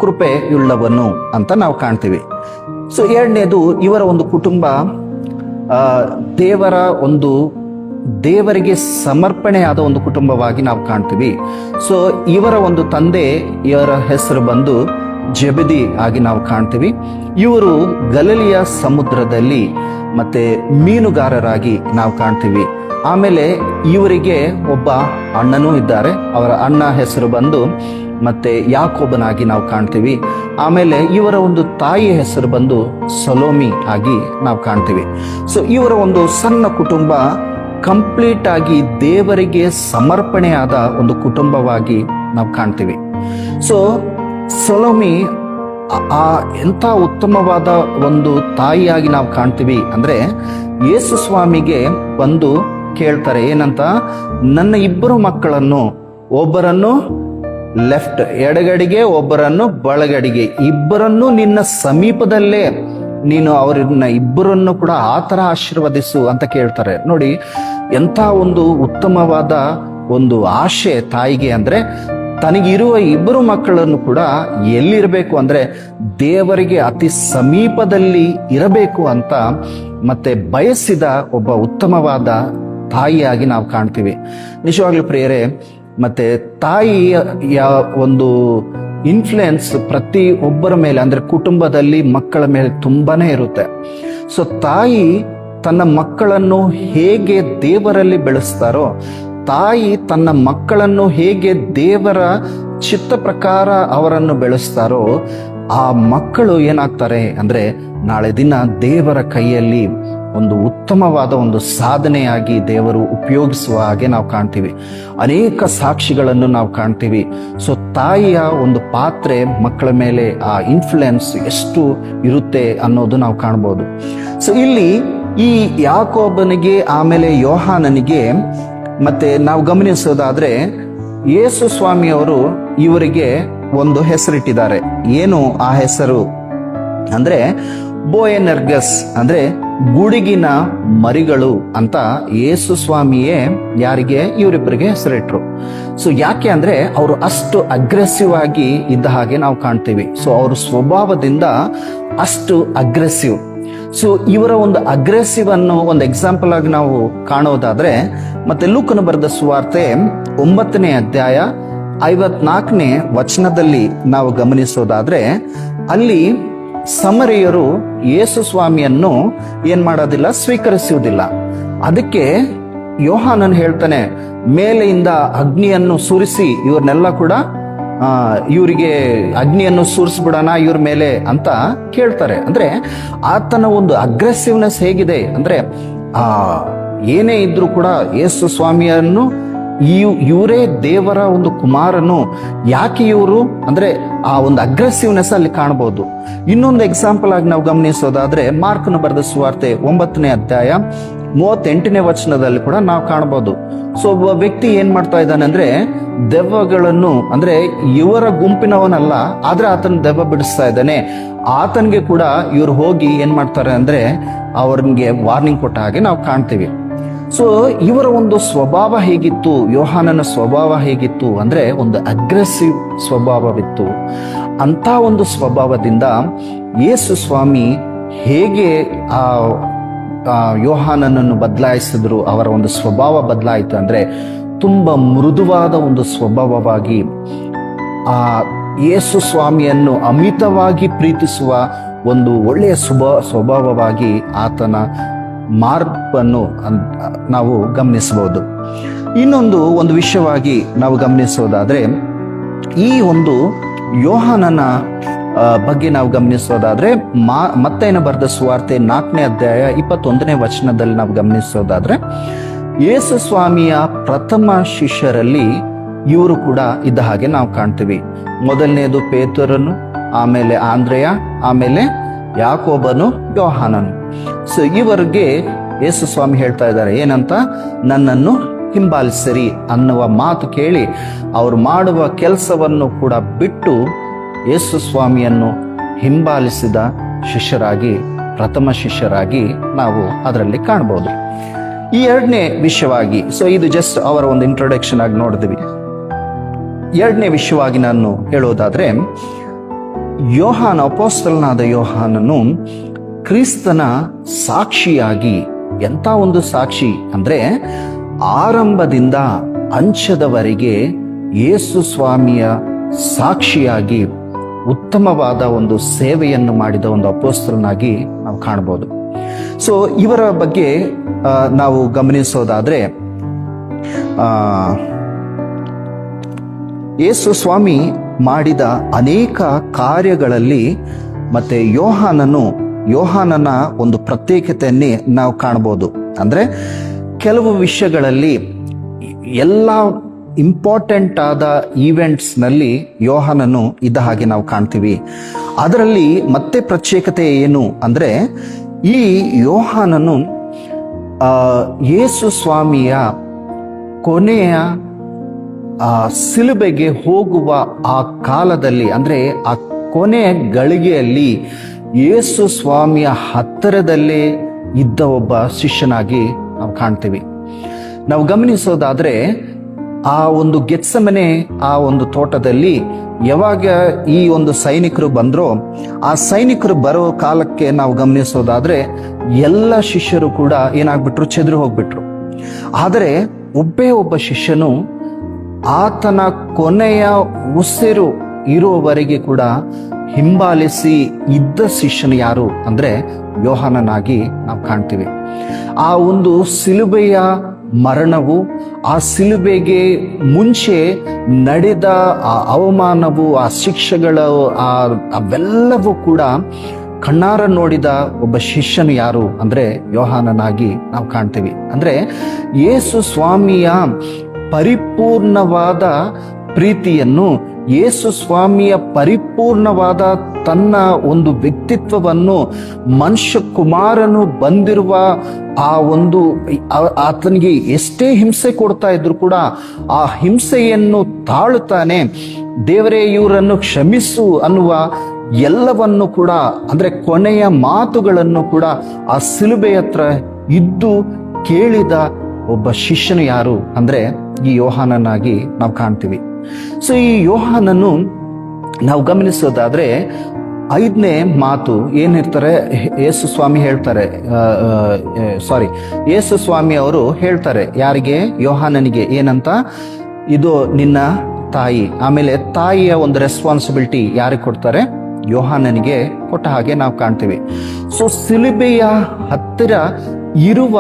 ಕೃಪೆಯುಳ್ಳವನು ಅಂತ ನಾವು ಕಾಣ್ತೀವಿ. ಸೊ 2ನೇದು ಇವರ ಒಂದು ಕುಟುಂಬ ದೇವರಿಗೆ ಸಮರ್ಪಣೆಯಾದ ಒಂದು ಕುಟುಂಬವಾಗಿ ನಾವು ಕಾಣ್ತೀವಿ. ಸೊ ಇವರ ಒಂದು ತಂದೆ, ಇವರ ಹೆಸರು ಬಂದು ಜೆಬೆದಿ ಆಗಿ ನಾವು ಕಾಣ್ತೀವಿ. ಇವರು ಗಲಿಲಿಯ ಸಮುದ್ರದಲ್ಲಿ ಮತ್ತೆ ಮೀನುಗಾರರಾಗಿ ನಾವು ಕಾಣ್ತೀವಿ. ಆಮೇಲೆ ಇವರಿಗೆ ಒಬ್ಬ ಅಣ್ಣನೂ ಇದ್ದಾರೆ. ಅವರ ಅಣ್ಣ ಹೆಸರು ಬಂದು ಮತ್ತೆ ಯಾಕೋಬನಾಗಿ ನಾವು ಕಾಣ್ತೀವಿ. ಆಮೇಲೆ ಇವರ ಒಂದು ತಾಯಿಯ ಹೆಸರು ಬಂದು ಸಲೋಮಿ ಆಗಿ ನಾವು ಕಾಣ್ತೀವಿ. ಸೊ ಇವರ ಒಂದು ಸಣ್ಣ ಕುಟುಂಬ ಕಂಪ್ಲೀಟ್ ಆಗಿ ದೇವರಿಗೆ ಸಮರ್ಪಣೆಯಾದ ಒಂದು ಕುಟುಂಬವಾಗಿ ನಾವು ಕಾಣ್ತೀವಿ. ಸೊ ಸಲೋಮಿ ಎಂಥ ಉತ್ತಮವಾದ ಒಂದು ತಾಯಿಯಾಗಿ ನಾವು ಕಾಣ್ತೀವಿ ಅಂದ್ರೆ, ಯೇಸು ಸ್ವಾಮಿಗೆ ಬಂದು ಕೇಳ್ತಾರೆ ಏನಂತ, ನನ್ನ ಇಬ್ಬರು ಮಕ್ಕಳನ್ನು, ಒಬ್ಬರನ್ನು ಲೆಫ್ಟ್ ಎಡಗಡೆಗೆ, ಒಬ್ಬರನ್ನು ಬಲಗಡೆಗೆ, ಇಬ್ಬರನ್ನು ನಿನ್ನ ಸಮೀಪದಲ್ಲೇ ನೀನು ಅವರನ್ನ ಇಬ್ಬರನ್ನು ಕೂಡ ಆ ತರ ಆಶೀರ್ವದಿಸು ಅಂತ ಕೇಳ್ತಾರೆ. ನೋಡಿ ಎಂಥ ಒಂದು ಉತ್ತಮವಾದ ಒಂದು ಆಶೆ ತಾಯಿಗೆ ಅಂದ್ರೆ, ತನಗಿರುವ ಇಬ್ಬರು ಮಕ್ಕಳನ್ನು ಕೂಡ ಎಲ್ಲಿರಬೇಕು ಅಂದ್ರೆ ದೇವರಿಗೆ ಅತಿ ಸಮೀಪದಲ್ಲಿ ಇರಬೇಕು ಅಂತ ಮತ್ತೆ ಬಯಸಿದ ಒಬ್ಬ ಉತ್ತಮವಾದ ತಾಯಿಯಾಗಿ ನಾವು ಕಾಣ್ತೀವಿ. ನಿಜವಾಗ್ಲೂ ಪ್ರಿಯರೇ, ಮತ್ತೆ ತಾಯಿಯ ಒಂದು ಇನ್ಫ್ಲುಯೆನ್ಸ್ ಪ್ರತಿ ಒಬ್ಬರ ಮೇಲೆ ಅಂದ್ರೆ ಕುಟುಂಬದಲ್ಲಿ ಮಕ್ಕಳ ಮೇಲೆ ತುಂಬಾನೇ ಇರುತ್ತೆ. ಸೊ ತಾಯಿ ತನ್ನ ಮಕ್ಕಳನ್ನು ಹೇಗೆ ದೇವರಲ್ಲಿ ಬೆಳೆಸ್ತಾರೋ, ತಾಯಿ ತನ್ನ ಮಕ್ಕಳನ್ನು ಹೇಗೆ ದೇವರ ಚಿತ್ತ ಪ್ರಕಾರ ಅವರನ್ನು ಬೆಳೆಸ್ತಾರೋ, ಆ ಮಕ್ಕಳು ಏನಾಗ್ತಾರೆ ಅಂದ್ರೆ ನಾಳೆ ದಿನ ದೇವರ ಕೈಯಲ್ಲಿ ಒಂದು ಉತ್ತಮವಾದ ಒಂದು ಸಾಧನೆಯಾಗಿ ದೇವರು ಉಪಯೋಗಿಸುವ ಹಾಗೆ ನಾವು ಕಾಣ್ತೀವಿ. ಅನೇಕ ಸಾಕ್ಷಿಗಳನ್ನು ನಾವು ಕಾಣ್ತೀವಿ. ಸೊ ತಾಯಿಯ ಒಂದು ಪಾತ್ರೆ ಮಕ್ಕಳ ಮೇಲೆ ಆ ಇನ್ಫ್ಲುಯೆನ್ಸ್ ಎಷ್ಟು ಇರುತ್ತೆ ಅನ್ನೋದು ನಾವು ಕಾಣ್ಬೋದು. ಸೊ ಇಲ್ಲಿ ಈ ಯಾಕೋಬನಿಗೆ ಆಮೇಲೆ ಯೋಹಾನನಿಗೆ ಮತ್ತೆ ನಾವು ಗಮನಿಸೋದಾದ್ರೆ, ಯೇಸು ಸ್ವಾಮಿಯವರು ಇವರಿಗೆ ಒಂದು ಹೆಸರಿಟ್ಟಿದ್ದಾರೆ. ಏನು ಆ ಹೆಸರು ಅಂದ್ರೆ ಬೋಯನೆರ್ಗಸ್, ಅಂದ್ರೆ ಗುಡುಗಿನ ಮರಿಗಳು ಅಂತ ಯೇಸು ಸ್ವಾಮಿಯೇ ಯಾರಿಗೆ, ಇವರಿಬ್ಬರಿಗೆ ಹೆಸರಿಟ್ರು. ಸೊ ಯಾಕೆ ಅಂದ್ರೆ ಅವರು ಅಷ್ಟು ಅಗ್ರೆಸಿವ್ ಆಗಿ ಇದ್ದ ಹಾಗೆ ನಾವು ಕಾಣ್ತೀವಿ. ಸೊ ಅವ್ರ ಸ್ವಭಾವದಿಂದ ಅಷ್ಟು ಅಗ್ರೆಸಿವ್. ಸೊ ಇವರ ಒಂದು ಅಗ್ರೆಸಿವ್ ಅನ್ನು ಒಂದು ಎಕ್ಸಾಂಪಲ್ ಆಗಿ ನಾವು ಕಾಣೋದಾದ್ರೆ, ಮತ್ತೆ ಲೂಕನು ಬರೆದ ಸುವಾರ್ತೆ 9ನೇ ಅಧ್ಯಾಯ 54ನೇ ವಚನದಲ್ಲಿ ನಾವು ಗಮನಿಸೋದಾದ್ರೆ, ಅಲ್ಲಿ ಸಮರಿಯರು ಯೇಸು ಸ್ವಾಮಿಯನ್ನು ಏನ್ ಮಾಡೋದಿಲ್ಲ, ಸ್ವೀಕರಿಸುವುದಿಲ್ಲ. ಅದಕ್ಕೆ ಯೋಹಾನನ್ ಹೇಳ್ತಾನೆ, ಮೇಲೆಯಿಂದ ಅಗ್ನಿಯನ್ನು ಸುರಿಸಿ ಇವ್ರನ್ನೆಲ್ಲ ಕೂಡ ಇವರಿಗೆ ಅಗ್ನಿಯನ್ನು ಸುರಿಸ್ಬಿಡೋಣ ಇವ್ರ ಮೇಲೆ ಅಂತ ಕೇಳ್ತಾರೆ. ಅಂದ್ರೆ ಆತನ ಒಂದು ಅಗ್ರೆಸಿವ್ನೆಸ್ ಹೇಗಿದೆ ಅಂದ್ರೆ, ಏನೇ ಇದ್ರೂ ಕೂಡ ಯೇಸು ಸ್ವಾಮಿಯನ್ನು ಇವರೇ ದೇವರ ಒಂದು ಕುಮಾರನು, ಯಾಕೆ ಇವರು ಅಂದ್ರೆ ಆ ಒಂದು ಅಗ್ರೆಸಿವ್ನೆಸ್ ಅಲ್ಲಿ ಕಾಣಬಹುದು. ಇನ್ನೊಂದು ಎಕ್ಸಾಂಪಲ್ ಆಗಿ ನಾವು ಗಮನಿಸೋದಾದ್ರೆ, ಮಾರ್ಕನು ಬರೆದ ಸುವಾರ್ತೆ 9ನೇ ಅಧ್ಯಾಯ 38ನೇ ವಚನದಲ್ಲಿ ಕೂಡ ನಾವು ಕಾಣಬಹುದು. ಸೊ ಒಬ್ಬ ವ್ಯಕ್ತಿ ಏನ್ ಮಾಡ್ತಾ ಇದ್ದಾನೆ ಅಂದ್ರೆ, ದೆವ್ವಗಳನ್ನು ಅಂದ್ರೆ ಇವರ ಗುಂಪಿನವನಲ್ಲ, ಆದ್ರೆ ಆತನ ದೆವ್ವ ಬಿಡಿಸ್ತಾ ಇದ್ದಾನೆ. ಆತನಿಗೆ ಕೂಡ ಇವ್ರು ಹೋಗಿ ಏನ್ ಮಾಡ್ತಾರೆ ಅಂದ್ರೆ ಅವ್ರಿಗೆ ವಾರ್ನಿಂಗ್ ಕೊಟ್ಟ ಹಾಗೆ ನಾವು ಕಾಣ್ತೀವಿ. ಸೊ ಇವರ ಒಂದು ಸ್ವಭಾವ ಹೇಗಿತ್ತು, ಯೋಹಾನನ ಸ್ವಭಾವ ಹೇಗಿತ್ತು ಅಂದ್ರೆ ಒಂದು ಅಗ್ರೆಸಿವ್ ಸ್ವಭಾವವಿತ್ತು. ಅಂತ ಒಂದು ಸ್ವಭಾವದಿಂದ ಯೇಸು ಸ್ವಾಮಿ ಹೇಗೆ ಆ ಯೋಹಾನನನ್ನು ಬದಲಾಯಿಸಿದ್ರು, ಅವರ ಒಂದು ಸ್ವಭಾವ ಬದಲಾಯಿತು ಅಂದ್ರೆ ತುಂಬಾ ಮೃದುವಾದ ಒಂದು ಸ್ವಭಾವವಾಗಿ, ಆ ಯೇಸು ಸ್ವಾಮಿಯನ್ನು ಅಮಿತವಾಗಿ ಪ್ರೀತಿಸುವ ಒಂದು ಒಳ್ಳೆಯ ಸ್ವಭಾವವಾಗಿ ಆತನ ಮಾರ್ಪನ್ನು ನಾವು ಗಮನಿಸಬಹುದು. ಇನ್ನೊಂದು ವಿಷಯವಾಗಿ ನಾವು ಗಮನಿಸೋದಾದ್ರೆ, ಈ ಒಂದು ಯೋಹಾನನ ಬಗ್ಗೆ ನಾವು ಗಮನಿಸೋದಾದ್ರೆ, ಮತ್ತೇನ ಬರೆದ ಸುವಾರ್ತೆ 4ನೇ ಅಧ್ಯಾಯ 21ನೇ ವಚನದಲ್ಲಿ ನಾವು ಗಮನಿಸೋದಾದ್ರೆ, ಯೇಸು ಸ್ವಾಮಿಯ ಪ್ರಥಮ ಶಿಷ್ಯರಲ್ಲಿ ಇವರು ಕೂಡ ಇದ್ದ ಹಾಗೆ ನಾವು ಕಾಣ್ತೀವಿ. ಮೊದಲನೇದು ಪೇತ್ರನು, ಆಮೇಲೆ ಆಂದ್ರೆಯ, ಆಮೇಲೆ ಯಾಕೋಬನು, ಯೋಹಾನನು. ಸೊ ಇವರಿಗೆ ಯೇಸು ಸ್ವಾಮಿ ಹೇಳ್ತಾ ಇದ್ದಾರೆ ಏನಂತ, ನನ್ನನ್ನು ಹಿಂಬಾಲಿಸಿರಿ ಅನ್ನುವ ಮಾತು ಕೇಳಿ ಅವರು ಮಾಡುವ ಕೆಲಸವನ್ನು ಕೂಡ ಬಿಟ್ಟು ಯೇಸು ಸ್ವಾಮಿಯನ್ನು ಹಿಂಬಾಲಿಸಿದ ಶಿಷ್ಯರಾಗಿ, ಪ್ರಥಮ ಶಿಷ್ಯರಾಗಿ ನಾವು ಅದರಲ್ಲಿ ಕಾಣಬಹುದು. ಈ ಎರಡನೇ ವಿಷಯವಾಗಿ, ಸೊ ಇದು ಜಸ್ಟ್ ಅವರ ಒಂದು ಇಂಟ್ರೊಡಕ್ಷನ್ ಆಗಿ ನೋಡಿದ್ವಿ. ಎರಡನೇ ವಿಷಯವಾಗಿ ನಾನು ಹೇಳೋದಾದ್ರೆ, ಯೋಹಾನ, ಅಪೊಸ್ತಲನಾದ ಯೋಹಾನನು ಕ್ರಿಸ್ತನ ಸಾಕ್ಷಿಯಾಗಿ, ಎಂಥ ಒಂದು ಸಾಕ್ಷಿ ಅಂದ್ರೆ ಆರಂಭದಿಂದ ಅಂತ್ಯದವರೆಗೆ ಯೇಸು ಸ್ವಾಮಿಯ ಸಾಕ್ಷಿಯಾಗಿ ಉತ್ತಮವಾದ ಒಂದು ಸೇವೆಯನ್ನು ಮಾಡಿದ ಒಂದು ಅಪೊಸ್ತಲನಾಗಿ ನಾವು ಕಾಣಬಹುದು. ಸೊ ಇವರ ಬಗ್ಗೆ ನಾವು ಗಮನಿಸೋದಾದ್ರೆ, ಯೇಸು ಸ್ವಾಮಿ ಮಾಡಿದ ಅನೇಕ ಕಾರ್ಯಗಳಲ್ಲಿ ಮತ್ತೆ ಯೋಹಾನನ ಒಂದು ಪ್ರತ್ಯೇಕತೆಯನ್ನೇ ನಾವು ಕಾಣಬಹುದು. ಅಂದ್ರೆ ಕೆಲವು ವಿಷಯಗಳಲ್ಲಿ ಎಲ್ಲ ಇಂಪಾರ್ಟೆಂಟ್ ಆದ ಈವೆಂಟ್ಸ್ನಲ್ಲಿ ಯೋಹಾನನು ಇದ್ದ ಹಾಗೆ ನಾವು ಕಾಣ್ತೀವಿ. ಅದರಲ್ಲಿ ಮತ್ತೆ ಪ್ರತ್ಯೇಕತೆ ಏನು ಅಂದ್ರೆ, ಈ ಯೋಹಾನನು ಯೇಸು ಸ್ವಾಮಿಯ ಕೊನೆಯ ಸಿಲುಬೆಗೆ ಹೋಗುವ ಆ ಕಾಲದಲ್ಲಿ, ಅಂದ್ರೆ ಆ ಕೊನೆಯ ಗಳಿಗೆಯಲ್ಲಿ ಯೇಸು ಸ್ವಾಮಿಯ ಹತ್ತಿರದಲ್ಲೇ ಇದ್ದ ಒಬ್ಬ ಶಿಷ್ಯನಾಗಿ ನಾವು ಕಾಣ್ತೀವಿ. ನಾವು ಗಮನಿಸೋದಾದ್ರೆ, ಆ ಒಂದು ಗೆತ್ಸೆಮನೆ ಆ ಒಂದು ತೋಟದಲ್ಲಿ ಯಾವಾಗ ಈ ಒಂದು ಸೈನಿಕರು ಬಂದ್ರೋ, ಆ ಸೈನಿಕರು ಬರೋ ಕಾಲಕ್ಕೆ ನಾವು ಗಮನಿಸೋದಾದ್ರೆ ಎಲ್ಲ ಶಿಷ್ಯರು ಕೂಡ ಏನಾಗ್ಬಿಟ್ರು, ಚೆದ್ರು ಹೋಗ್ಬಿಟ್ರು. ಆದರೆ ಒಬ್ಬ ಶಿಷ್ಯನು ಆತನ ಕೊನೆಯ ಉಸಿರು ಇರುವವರೆಗೆ ಕೂಡ ಹಿಂಬಾಲಿಸಿ ಇದ್ದ ಶಿಷ್ಯನು ಯಾರು ಅಂದ್ರೆ ಯೋಹಾನನಾಗಿ ನಾವು ಕಾಣ್ತೀವಿ. ಆ ಒಂದು ಸಿಲುಬೆಯ ಮರಣವು, ಆ ಸಿಲುಬೆಗೆ ಮುಂಚೆ ನಡೆದ ಆ ಅವಮಾನವು, ಆ ಶಿಕ್ಷೆಗಳು, ಅವೆಲ್ಲವೂ ಕೂಡ ಕಣ್ಣಾರ ನೋಡಿದ ಒಬ್ಬ ಶಿಷ್ಯನು ಯಾರು ಅಂದ್ರೆ ಯೋಹಾನನಾಗಿ ನಾವು ಕಾಣ್ತೀವಿ. ಅಂದ್ರೆ ಯೇಸು ಸ್ವಾಮಿಯ ಪರಿಪೂರ್ಣವಾದ ಪ್ರೀತಿಯನ್ನು, ಯೇಸು ಸ್ವಾಮಿಯ ಪರಿಪೂರ್ಣವಾದ ತನ್ನ ಒಂದು ವ್ಯಕ್ತಿತ್ವವನ್ನು, ಮನುಷ್ಯ ಕುಮಾರನು ಬಂದಿರುವ ಆ ಒಂದು ಆತನಿಗೆ ಎಷ್ಟೇ ಹಿಂಸೆ ಕೊಡ್ತಾ ಇದ್ರು ಕೂಡ ಆ ಹಿಂಸೆಯನ್ನು ತಾಳುತ್ತಾನೆ, ದೇವರೇ ಇವರನ್ನು ಕ್ಷಮಿಸು ಅನ್ನುವ ಎಲ್ಲವನ್ನು ಕೂಡ, ಅಂದ್ರೆ ಕೊನೆಯ ಮಾತುಗಳನ್ನು ಕೂಡ ಆ ಸಿಲುಬೆ ಹತ್ರ ಇದ್ದು ಕೇಳಿದ ಒಬ್ಬ ಶಿಷ್ಯನು ಯಾರು ಅಂದ್ರೆ ಈ ಯೋಹಾನನಾಗಿ ನಾವು ಕಾಣ್ತೀವಿ. ಸೊ ಈ ಯೋಹಾನನು ನಾವು ಗಮನಿಸೋದಾದ್ರೆ 5ನೇ ಮಾತು ಏನಿರ್ತಾರೆ, ಯೇಸು ಸ್ವಾಮಿ ಹೇಳ್ತಾರೆ, ಯೇಸು ಸ್ವಾಮಿ ಅವರು ಹೇಳ್ತಾರೆ ಯಾರಿಗೆ, ಯೋಹಾನನಿಗೆ ಏನಂತ, ಇದು ನಿನ್ನ ತಾಯಿ. ಆಮೇಲೆ ತಾಯಿಯ ಒಂದು ರೆಸ್ಪಾನ್ಸಿಬಿಲಿಟಿ ಯಾರಿಗೆ ಕೊಡ್ತಾರೆ, ಯೋಹಾನನಿಗೆ ಕೊಟ್ಟ ಹಾಗೆ ನಾವು ಕಾಣ್ತೀವಿ. ಸೊ ಸಿಲುಬೆಯ ಹತ್ತಿರ ಇರುವ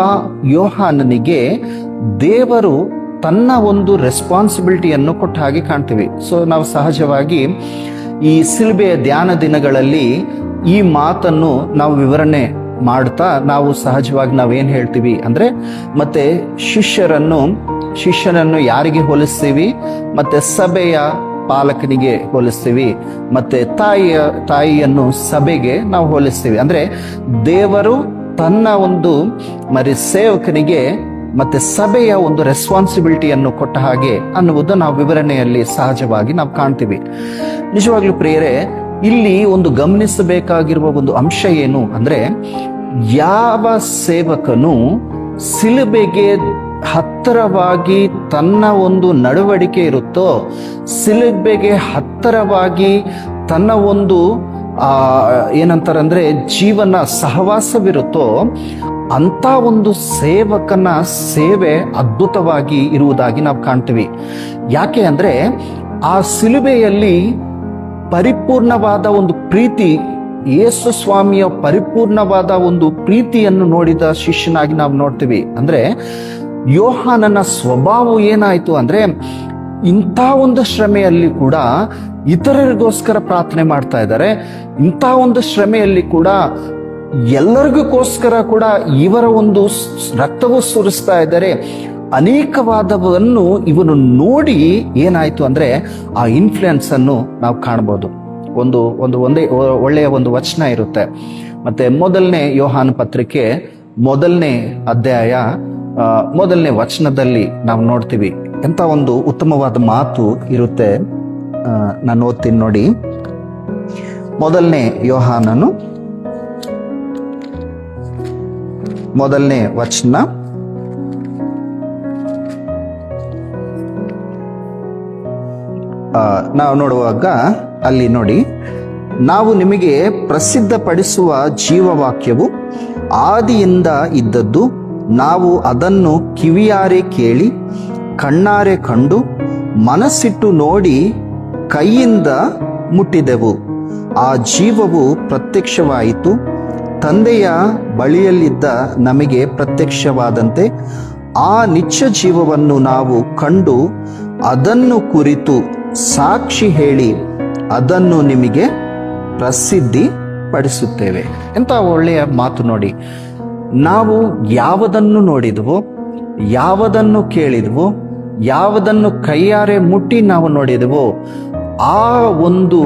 ಯೋಹಾನನಿಗೆ ದೇವರು ತನ್ನ ಒಂದು ರೆಸ್ಪಾನ್ಸಿಬಿಲಿಟಿಯನ್ನು ಕೊಟ್ಟ ಹಾಗೆ ಕಾಣ್ತೀವಿ. ಸೊ ನಾವು ಸಹಜವಾಗಿ ಈ ಸಿಲುಬೆಯ ಧ್ಯಾನ ದಿನಗಳಲ್ಲಿ ಈ ಮಾತನ್ನು ನಾವು ವಿವರಣೆ ಮಾಡ್ತಾ ನಾವು ಸಹಜವಾಗಿ ನಾವೇನ್ ಹೇಳ್ತೀವಿ ಅಂದ್ರೆ, ಮತ್ತೆ ಶಿಷ್ಯನನ್ನು ಯಾರಿಗೆ ಹೋಲಿಸ್ತೀವಿ, ಮತ್ತೆ ಸಭೆಯ ಪಾಲಕನಿಗೆ ಹೋಲಿಸ್ತೀವಿ, ಮತ್ತೆ ತಾಯಿಯನ್ನು ಸಭೆಗೆ ನಾವು ಹೋಲಿಸ್ತೀವಿ. ಅಂದ್ರೆ ದೇವರು ತನ್ನ ಒಂದು ಸೇವಕನಿಗೆ ಮತ್ತೆ ಸಭೆಯ ಒಂದು ರೆಸ್ಪಾನ್ಸಿಬಿಲಿಟಿಯನ್ನು ಕೊಟ್ಟ ಹಾಗೆ ಅನ್ನುವುದು ನಾವು ವಿವರಣೆಯಲ್ಲಿ ಸಹಜವಾಗಿ ನಾವು ಕಾಣ್ತೀವಿ. ನಿಜವಾಗ್ಲೂ ಪ್ರಿಯರೇ, ಇಲ್ಲಿ ಒಂದು ಗಮನಿಸಬೇಕಾಗಿರುವ ಒಂದು ಅಂಶ ಏನು ಅಂದ್ರೆ, ಯಾವ ಸೇವಕನು ಸಿಲುಬೆಗೆ ಹತ್ತಿರವಾಗಿ ತನ್ನ ಒಂದು ನಡವಳಿಕೆ ಇರುತ್ತೋ, ಸಿಲುಬೆಗೆ ಹತ್ತಿರವಾಗಿ ತನ್ನ ಒಂದು ಏನಂತಾರಂದ್ರೆ ಜೀವನ ಸಹವಾಸವಿರುತ್ತೋ, ಅಂತ ಒಂದು ಸೇವಕನ ಸೇವೆ ಅದ್ಭುತವಾಗಿ ಇರುವುದಾಗಿ ನಾವು ಕಾಣ್ತೀವಿ. ಯಾಕೆ ಅಂದ್ರೆ ಆ ಸಿಲುಬೆಯಲ್ಲಿ ಪರಿಪೂರ್ಣವಾದ ಒಂದು ಪ್ರೀತಿ, ಯೇಸು ಸ್ವಾಮಿಯ ಪರಿಪೂರ್ಣವಾದ ಒಂದು ಪ್ರೀತಿಯನ್ನು ನೋಡಿದ ಶಿಷ್ಯನಾಗಿ ನಾವು ನೋಡ್ತೀವಿ. ಅಂದ್ರೆ ಯೋಹಾನನ ಸ್ವಭಾವ ಏನಾಯ್ತು ಅಂದ್ರೆ, ಇಂಥ ಒಂದು ಶ್ರಮೆಯಲ್ಲಿ ಕೂಡ ಇತರರಿಗೋಸ್ಕರ ಪ್ರಾರ್ಥನೆ ಮಾಡ್ತಾ ಇದ್ದಾರೆ, ಇಂಥ ಒಂದು ಶ್ರಮೆಯಲ್ಲಿ ಕೂಡ ಎಲ್ಲರಿಗೋಸ್ಕರ ಕೂಡ ಇವರ ಒಂದು ರಕ್ತವು ಸುರಿಸ್ತಾ ಇದ್ದಾರೆ. ಅನೇಕವಾದವನ್ನು ಇವನು ನೋಡಿ ಏನಾಯ್ತು ಅಂದ್ರೆ ಆ ಇನ್ಫ್ಲುಯೆನ್ಸ್ ಅನ್ನು ನಾವು ಕಾಣಬಹುದು. ಒಂದೇ ಒಳ್ಳೆಯ ಒಂದು ವಚನ ಇರುತ್ತೆ. ಮತ್ತೆ ಮೊದಲನೇ ಯೋಹಾನ ಪತ್ರಿಕೆ 1ನೇ ಅಧ್ಯಾಯ 1ನೇ ವಚನದಲ್ಲಿ ನಾವು ನೋಡ್ತೀವಿ, ಎಂತ ಒಂದು ಉತ್ತಮವಾದ ಮಾತು ಇರುತ್ತೆ. ನಾನು ಓದ್ತೀನಿ ನೋಡಿ. 1ನೇ ಯೋಹಾನನು 1ನೇ ವಚನ, ನಾವು ನೋಡುವಾಗ ಅಲ್ಲಿ ನೋಡಿ, ನಾವು ನಿಮಗೆ ಪ್ರಸಿದ್ಧಪಡಿಸುವ ಜೀವವಾಕ್ಯವು ಆದಿಯಿಂದ ಇದ್ದದ್ದು, ನಾವು ಅದನ್ನು ಕಿವಿಯಾರೆ ಕೇಳಿ, ಕಣ್ಣಾರೆ ಕಂಡು, ಮನಸ್ಸಿಟ್ಟು ನೋಡಿ, ಕೈಯಿಂದ ಮುಟ್ಟಿದೆವು. ಆ ಜೀವವು ಪ್ರತ್ಯಕ್ಷವಾಯಿತು, ತಂದೆಯ ಬಳಿಯಲ್ಲಿದ್ದ ನಮಗೆ ಪ್ರತ್ಯಕ್ಷವಾದಂತೆ ಆ ನಿತ್ಯ ಜೀವವನ್ನು ನಾವು ಕಂಡು ಅದನ್ನು ಕುರಿತು ಸಾಕ್ಷಿ ಹೇಳಿ ಅದನ್ನು ನಿಮಗೆ ಪ್ರಸಿದ್ಧಿ ಪಡಿಸುತ್ತೇವೆ. ಎಂತ ಒಳ್ಳೆಯ ಮಾತು ನೋಡಿ. ನಾವು ಯಾವುದನ್ನು ನೋಡಿದ್ವೋ, ಯಾವುದನ್ನು ಕೇಳಿದ್ವೋ, ಯಾವುದನ್ನು ಕೈಯಾರೆ ಮುಟ್ಟಿ ನಾವು ನೋಡಿದ್ವೋ, ಆ ಒಂದು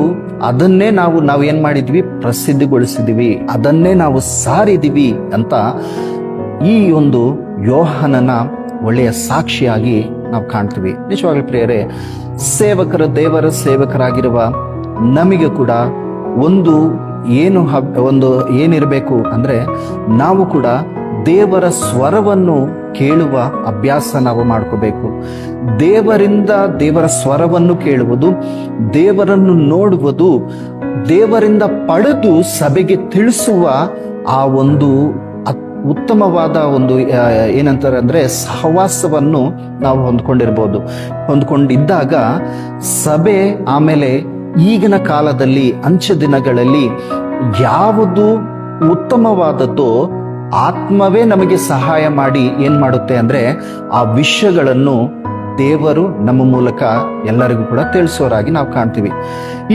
ಅದನ್ನೇ ನಾವು ಏನ್ ಮಾಡಿದ್ವಿ, ಪ್ರಸಿದ್ಧಿಗೊಳಿಸಿದ್ವಿ, ಅದನ್ನೇ ನಾವು ಸಾರಿದ್ವಿ ಅಂತ ಈ ಒಂದು ಯೋಹಾನನ ಒಳ್ಳೆಯ ಸಾಕ್ಷಿಯಾಗಿ ನಾವು ಕಾಣ್ತೀವಿ. ನಿಜವಾಗ್ಲೂ ಪ್ರಿಯರೇ, ದೇವರ ಸೇವಕರಾಗಿರುವ ನಮಗೆ ಕೂಡ ಏನಿರಬೇಕು ಅಂದ್ರೆ, ನಾವು ಕೂಡ ದೇವರ ಸ್ವರವನ್ನು ಕೇಳುವ ಅಭ್ಯಾಸ ನಾವು ಮಾಡ್ಕೋಬೇಕು. ದೇವರ ಸ್ವರವನ್ನು ಕೇಳುವುದು, ದೇವರನ್ನು ನೋಡುವುದು, ದೇವರಿಂದ ಪಡೆದು ಸಭೆಗೆ ತಿಳಿಸುವ ಆ ಒಂದು ಉತ್ತಮವಾದ ಒಂದು ಏನಂತಾರೆ ಅಂದ್ರೆ ಸಹವಾಸವನ್ನು ನಾವು ಹೊಂದ್ಕೊಂಡಿದ್ದಾಗ ಸಭೆ ಆಮೇಲೆ ಈಗಿನ ಕಾಲದಲ್ಲಿ ಅಂತ್ಯ ದಿನಗಳಲ್ಲಿ ಯಾವುದು ಉತ್ತಮವಾದದ್ದೋ ಆತ್ಮವೇ ನಮಗೆ ಸಹಾಯ ಮಾಡಿ ಏನ್ ಮಾಡುತ್ತೆ ಅಂದ್ರೆ ಆ ವಿಷಯಗಳನ್ನು ದೇವರು ನಮ್ಮ ಮೂಲಕ ಎಲ್ಲರಿಗೂ ಕೂಡ ತಿಳಿಸೋರಾಗಿ ನಾವು ಕಾಣ್ತೀವಿ.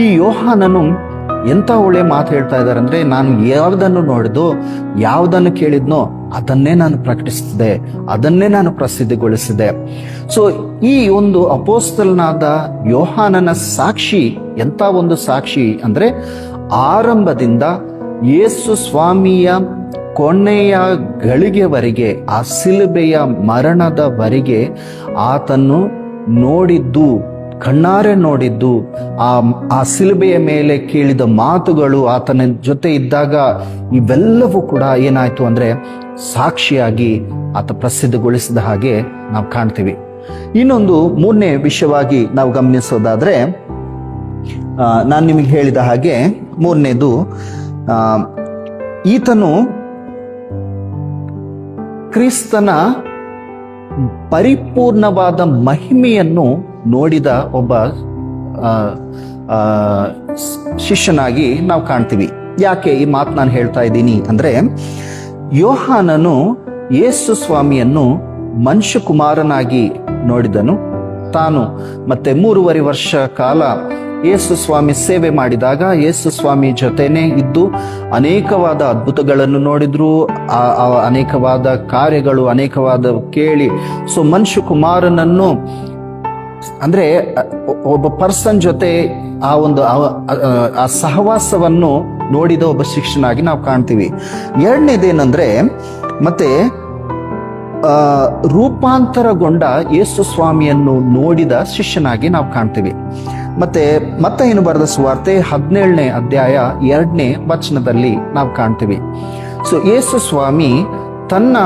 ಈ ಯೋಹಾನನು ಎಂತ ಒಳ್ಳೆ ಮಾತು ಹೇಳ್ತಾ ಇದ್ದಾರೆ ಅಂದ್ರೆ, ನಾನು ಯಾವುದನ್ನು ನೋಡಿದೋ, ಯಾವುದನ್ನು ಕೇಳಿದ್ನೋ ಅದನ್ನೇ ನಾನು ಪ್ರಕಟಿಸಿದೆ, ಅದನ್ನೇ ನಾನು ಪ್ರಸಿದ್ಧಿಗೊಳಿಸಿದೆ. ಸೊ ಈ ಒಂದು ಅಪೋಸ್ತಲನಾದ ಯೋಹಾನನ ಸಾಕ್ಷಿ ಎಂತ ಒಂದು ಸಾಕ್ಷಿ ಅಂದ್ರೆ, ಆರಂಭದಿಂದ ಯೇಸು ಸ್ವಾಮಿಯ ಕೊನೆಯ ಗಳಿಗೆವರೆಗೆ, ಆ ಶಿಲುಬೆಯ ಮರಣದವರೆಗೆ ಆತನು ನೋಡಿದ್ದು, ಕಣ್ಣಾರೆ ನೋಡಿದ್ದು, ಆ ಶಿಲುಬೆಯ ಮೇಲೆ ಕೇಳಿದ ಮಾತುಗಳು, ಆತನ ಜೊತೆ ಇದ್ದಾಗ ಇವೆಲ್ಲವೂ ಕೂಡ ಏನಾಯ್ತು ಅಂದ್ರೆ ಸಾಕ್ಷಿಯಾಗಿ ಆತ ಪ್ರಸಿದ್ಧಗೊಳಿಸಿದ ಹಾಗೆ ನಾವು ಕಾಣ್ತೀವಿ. ಇನ್ನೊಂದು ಮೂರನೇ ವಿಷಯವಾಗಿ ನಾವು ಗಮನಿಸೋದಾದ್ರೆ, ನಾನು ನಿಮಗೆ ಹೇಳಿದ ಹಾಗೆ ಮೂರನೇದು, ಈತನು ಕ್ರಿಸ್ತನ ಪರಿಪೂರ್ಣವಾದ ಮಹಿಮೆಯನ್ನು ನೋಡಿದ ಒಬ್ಬ ಶಿಷ್ಯನಾಗಿ ನಾವು ಕಾಣ್ತೀವಿ. ಯಾಕೆ ಈ ಮಾತು ನಾನು ಹೇಳ್ತಾ ಇದ್ದೀನಿ ಅಂದ್ರೆ, ಯೋಹಾನನು ಯೇಸು ಸ್ವಾಮಿಯನ್ನು ಮನುಷ್ಯ ಕುಮಾರನಾಗಿ ನೋಡಿದನು. ತಾನು ಮತ್ತೆ 3.5 ವರ್ಷ ಕಾಲ ಯೇಸು ಸ್ವಾಮಿ ಸೇವೆ ಮಾಡಿದಾಗ ಯೇಸು ಸ್ವಾಮಿ ಜೊತೆನೆ ಇದ್ದು ಅನೇಕವಾದ ಅದ್ಭುತಗಳನ್ನು ನೋಡಿದ್ರು, ಅನೇಕವಾದ ಕಾರ್ಯಗಳು, ಅನೇಕವಾದ ಕೇಳಿ. ಸೊ ಮನುಷ್ಯ ಕುಮಾರನನ್ನು ಅಂದ್ರೆ ಒಬ್ಬ ಪರ್ಸನ್ ಜೊತೆ ಆ ಸಹವಾಸವನ್ನು ನೋಡಿದ ಒಬ್ಬ ಶಿಷ್ಯನಾಗಿ ನಾವು ಕಾಣ್ತೀವಿ. ಎರಡನೇದೇನಂದ್ರೆ, ಮತ್ತೆ ರೂಪಾಂತರಗೊಂಡ ಯೇಸು ಸ್ವಾಮಿಯನ್ನು ನೋಡಿದ ಶಿಷ್ಯನಾಗಿ ನಾವು ಕಾಣ್ತೀವಿ. ಮತ್ತೆ ಏನು ಬರೆದ ಸುವಾರ್ತೆ 17ನೇ ಅಧ್ಯಾಯ 2ನೇ ವಚನದಲ್ಲಿ ನಾವು ಕಾಣ್ತೀವಿ. ಸೊ ಯೇಸು ಸ್ವಾಮಿ ತನ್ನ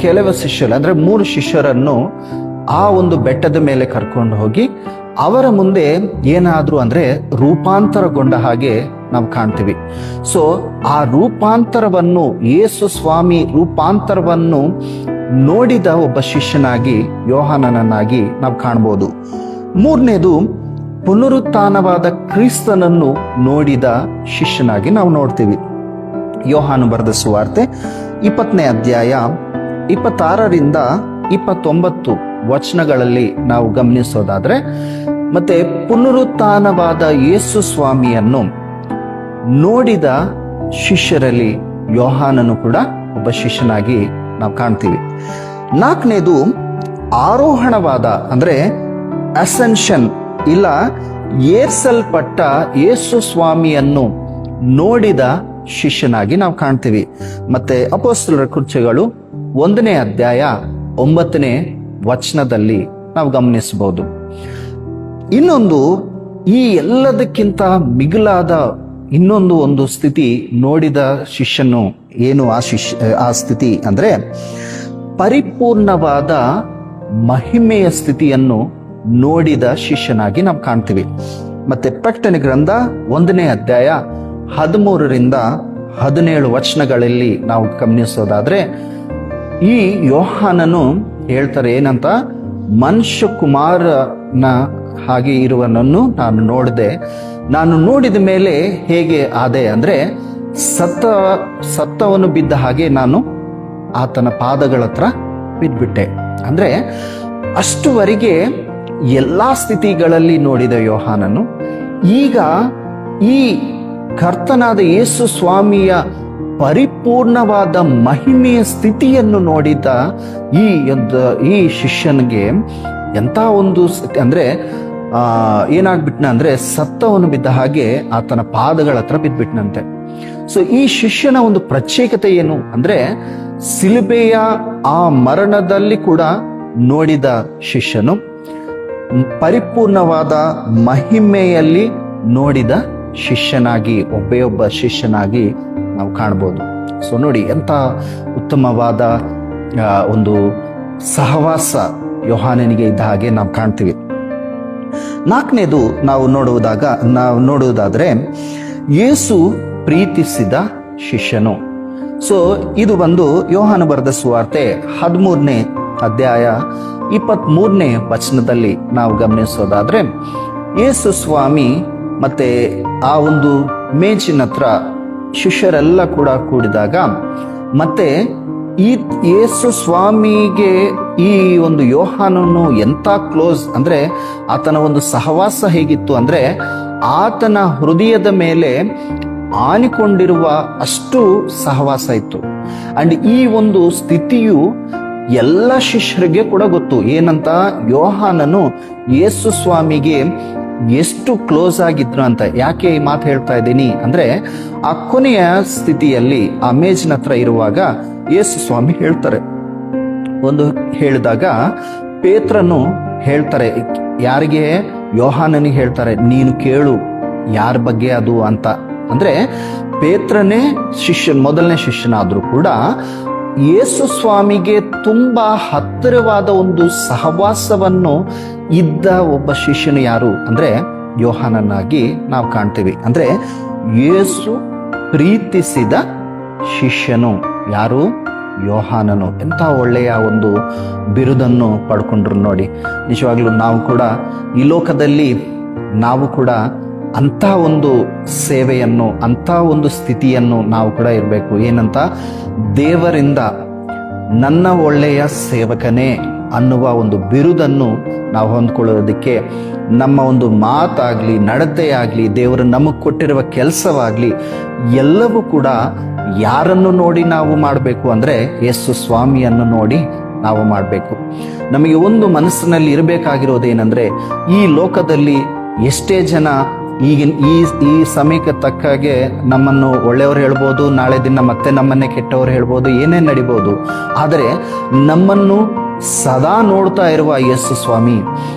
ಕೆಲವು ಶಿಷ್ಯರು ಅಂದ್ರೆ 3 ಶಿಷ್ಯರನ್ನು ಆ ಒಂದು ಬೆಟ್ಟದ ಮೇಲೆ ಕರ್ಕೊಂಡು ಹೋಗಿ ಅವರ ಮುಂದೆ ಏನಾದ್ರು ಅಂದ್ರೆ ರೂಪಾಂತರಗೊಂಡ ಹಾಗೆ ನಾವು ಕಾಣ್ತೀವಿ. ಸೊ ಆ ರೂಪಾಂತರವನ್ನು, ಯೇಸು ಸ್ವಾಮಿ ರೂಪಾಂತರವನ್ನು ನೋಡಿದ ಒಬ್ಬ ಶಿಷ್ಯನಾಗಿ ಯೋಹಾನನನ್ನಾಗಿ ನಾವು ಕಾಣ್ಬೋದು. ಮೂರನೇದು, ಪುನರುತ್ಥಾನವಾದ ಕ್ರಿಸ್ತನನ್ನು ನೋಡಿದ ಶಿಷ್ಯನಾಗಿ ನಾವು ನೋಡ್ತೀವಿ. ಯೋಹಾನು ಬರೆದ ಸುವಾರ್ತೆ 20ನೇ ಅಧ್ಯಾಯ 26ರಿಂದ 29 ವಚನಗಳಲ್ಲಿ ನಾವು ಗಮನಿಸೋದಾದ್ರೆ, ಮತ್ತೆ ಪುನರುತ್ಥಾನವಾದ ಯೇಸು ಸ್ವಾಮಿಯನ್ನು ನೋಡಿದ ಶಿಷ್ಯರಲ್ಲಿ ಯೋಹಾನನು ಕೂಡ ಒಬ್ಬ ಶಿಷ್ಯನಾಗಿ ನಾವು ಕಾಣ್ತೀವಿ. 4ನೇದು, ಆರೋಹಣವಾದ ಅಂದ್ರೆ ಅಸೆನ್ಷನ್ ಇಲ್ಲ ಏರ್ಸಲ್ಪಟ್ಟ ಯೇಸು ಸ್ವಾಮಿಯನ್ನು ನೋಡಿದ ಶಿಷ್ಯನಾಗಿ ನಾವು ಕಾಣ್ತೀವಿ. ಮತ್ತೆ ಅಪೊಸ್ತಲರ ಕೃತ್ಯಗಳು 1ನೇ ಅಧ್ಯಾಯ 9ನೇ ವಚನದಲ್ಲಿ ನಾವು ಗಮನಿಸಬಹುದು. ಇನ್ನೊಂದು, ಈ ಎಲ್ಲದಕ್ಕಿಂತ ಮಿಗಿಲಾದ ಒಂದು ಸ್ಥಿತಿ ನೋಡಿದ ಶಿಷ್ಯನು ಏನು ಆ ಸ್ಥಿತಿ ಅಂದ್ರೆ ಪರಿಪೂರ್ಣವಾದ ಮಹಿಮೆಯ ಸ್ಥಿತಿಯನ್ನು ನೋಡಿದ ಶಿಷ್ಯನಾಗಿ ನಾವು ಕಾಣ್ತೀವಿ. ಮತ್ತೆ ಪ್ರಕಟಣೆ ಗ್ರಂಥ 1ನೇ ಅಧ್ಯಾಯ 13ರಿಂದ 17 ವಚನಗಳಲ್ಲಿ ನಾವು ಗಮನಿಸೋದಾದ್ರೆ, ಈ ಯೋಹಾನನು ಹೇಳ್ತಾರೆ ಏನಂತ, ಮನುಷ್ಯ ಕುಮಾರನ ಹಾಗೆ ಇರುವನನ್ನು ನಾನು ನೋಡಿದೆ. ನಾನು ನೋಡಿದ ಮೇಲೆ ಹೇಗೆ ಆದೆ ಅಂದ್ರೆ, ಸತ್ತವನು ಬಿದ್ದ ಹಾಗೆ ನಾನು ಆತನ ಪಾದಗಳ ಹತ್ರ ಬಿದ್ಬಿಟ್ಟೆ. ಅಂದ್ರೆ ಅಷ್ಟುವರೆಗೆ ಎಲ್ಲಾ ಸ್ಥಿತಿಗಳಲ್ಲಿ ನೋಡಿದ ಯೋಹಾನನು ಈಗ ಈ ಕರ್ತನಾದ ಯೇಸು ಸ್ವಾಮಿಯ ಪರಿಪೂರ್ಣವಾದ ಮಹಿಮೆಯ ಸ್ಥಿತಿಯನ್ನು ನೋಡಿದ ಈ ಶಿಷ್ಯನಿಗೆ ಎಂಥ ಒಂದು ಅಂದ್ರೆ ಏನಾಗ್ಬಿಟ್ನ ಅಂದ್ರೆ ಸತ್ತವನು ಬಿದ್ದ ಹಾಗೆ ಆತನ ಪಾದಗಳ ಹತ್ರ ಬಿದ್ದ್ಬಿಟ್ನಂತೆ. ಸೊ ಈ ಶಿಷ್ಯನ ಒಂದು ಪ್ರತ್ಯೇಕತೆ ಏನು ಅಂದ್ರೆ ಸಿಲುಬೆಯ ಆ ಮರಣದಲ್ಲಿ ಕೂಡ ನೋಡಿದ ಶಿಷ್ಯನು, ಪರಿಪೂರ್ಣವಾದ ಮಹಿಮೆಯಲ್ಲಿ ನೋಡಿದ ಶಿಷ್ಯನಾಗಿ ಒಬ್ಬ ಶಿಷ್ಯನಾಗಿ ನಾವು ಕಾಣ್ಬೋದು. ಸೊ ನೋಡಿ ಎಂಥ ಉತ್ತಮವಾದ ಒಂದು ಸಹವಾಸ ಯೋಹಾನನಿಗೆ ಇದ್ದ ಹಾಗೆ ನಾವು ಕಾಣ್ತೀವಿ. ನಾಲ್ಕನೇದು ನಾವು ನೋಡುವುದಾದ್ರೆ ಯೇಸು ಪ್ರೀತಿಸಿದ ಶಿಷ್ಯನು. ಸೊ ಇದು ಬಂದು ಯೋಹಾನ ಬರೆದ ಸುವಾರ್ತೆ 13ನೇ ಅಧ್ಯಾಯ 23ನೇ ವಚನದಲ್ಲಿ ನಾವು ಗಮನಿಸೋದಾದ್ರೆ, ಯೇಸು ಸ್ವಾಮಿ ಮತ್ತೆ ಆ ಒಂದು ಮೇಜಿನ ಹತ್ರ ಶಿಷ್ಯರೆಲ್ಲ ಕೂಡ ಕೂಡಿದಾಗ, ಮತ್ತೆ ಈ ಯೇಸು ಸ್ವಾಮಿಗೆ ಈ ಒಂದು ಯೋಹಾನನು ಎಂತ ಕ್ಲೋಸ್ ಅಂದ್ರೆ ಆತನ ಒಂದು ಸಹವಾಸ ಹೇಗಿತ್ತು ಅಂದ್ರೆ ಆತನ ಹೃದಯದ ಮೇಲೆ ಆನಿಕೊಂಡಿರುವ ಅಷ್ಟು ಸಹವಾಸ ಇತ್ತು. ಅಂಡ್ ಈ ಒಂದು ಸ್ಥಿತಿಯು ಎಲ್ಲ ಶಿಷ್ಯರಿಗೆ ಕೂಡ ಗೊತ್ತು. ಏನಂತ, ಯೋಹಾನನು ಯೇಸು ಸ್ವಾಮಿಗೆ ಎಷ್ಟು ಕ್ಲೋಸ್ ಆಗಿದ್ರು ಅಂತ. ಯಾಕೆ ಈ ಮಾತು ಹೇಳ್ತಾ ಇದ್ದೀನಿ ಅಂದ್ರೆ, ಆ ಕೊನೆಯ ಸ್ಥಿತಿಯಲ್ಲಿ ಆ ಮೇಜಿನ ಹತ್ರ ಇರುವಾಗ ಯೇಸು ಸ್ವಾಮಿ ಹೇಳಿದಾಗ ಪೇತ್ರನು ಹೇಳ್ತಾರೆ, ಯಾರಿಗೆ? ಯೋಹಾನನಿಗೆ ಹೇಳ್ತಾರೆ, ನೀನು ಕೇಳು ಯಾರ ಬಗ್ಗೆ ಅದು ಅಂತ. ಅಂದ್ರೆ ಪೇತ್ರನೇ ಮೊದಲನೇ ಶಿಷ್ಯನಾದ್ರೂ ಕೂಡ ಯೇಸು ಸ್ವಾಮಿಗೆ ತುಂಬಾ ಹತ್ತಿರವಾದ ಒಂದು ಸಹವಾಸವನ್ನು ಇದ್ದ ಒಬ್ಬ ಶಿಷ್ಯನು ಯಾರು ಅಂದ್ರೆ ಯೋಹಾನನಾಗಿ ನಾವು ಕಾಣ್ತೀವಿ. ಅಂದ್ರೆ ಯೇಸು ಪ್ರೀತಿಸಿದ ಶಿಷ್ಯನು ಯಾರು? ಯೋಹಾನನು. ಎಂಥ ಒಳ್ಳೆಯ ಒಂದು ಬಿರುದನ್ನು ಪಡ್ಕೊಂಡ್ರು ನೋಡಿ. ನಿಜವಾಗ್ಲೂ ನಾವು ಕೂಡ ಈ ಲೋಕದಲ್ಲಿ ನಾವು ಕೂಡ ಅಂಥ ಒಂದು ಸೇವೆಯನ್ನು, ಅಂಥ ಒಂದು ಸ್ಥಿತಿಯನ್ನು ನಾವು ಕೂಡ ಇರಬೇಕು. ಏನಂತ, ದೇವರಿಂದ ನನ್ನ ಒಳ್ಳೆಯ ಸೇವಕನೇ ಅನ್ನುವ ಒಂದು ಬಿರುದನ್ನು ನಾವು ಹೊಂದ್ಕೊಳ್ಳೋದಕ್ಕೆ ನಮ್ಮ ಒಂದು ಮಾತಾಗ್ಲಿ, ನಡತೆಯಾಗ್ಲಿ, ದೇವರು ನಮಗೆ ಕೊಟ್ಟಿರುವ ಕೆಲಸವಾಗ್ಲಿ ಎಲ್ಲವೂ ಕೂಡ ಯಾರನ್ನು ನೋಡಿ ನಾವು ಮಾಡಬೇಕು ಅಂದ್ರೆ ಯೇಸು ಸ್ವಾಮಿಯನ್ನು ನೋಡಿ ನಾವು ಮಾಡಬೇಕು. ನಮಗೆ ಒಂದು ಮನಸ್ಸಿನಲ್ಲಿ ಇರಬೇಕಾಗಿರೋದೇನೆಂದ್ರೆ, ಈ ಲೋಕದಲ್ಲಿ ಎಷ್ಟೇ ಜನ ಈಗಿನ ಈ ಸಮಯಕ್ಕೆ ತಕ್ಕಾಗೆ ನಮ್ಮನ್ನು ಒಳ್ಳೆಯವರು ಹೇಳ್ಬೋದು, ನಾಳೆ ದಿನ ಮತ್ತೆ ನಮ್ಮನ್ನೇ ಕೆಟ್ಟವರು ಹೇಳ್ಬೋದು, ಏನೇ ನಡಿಬೋದು. ಆದರೆ ನಮ್ಮನ್ನು ಸದಾ ನೋಡ್ತಾ ಇರುವ ಯೇಸು ಸ್ವಾಮಿ,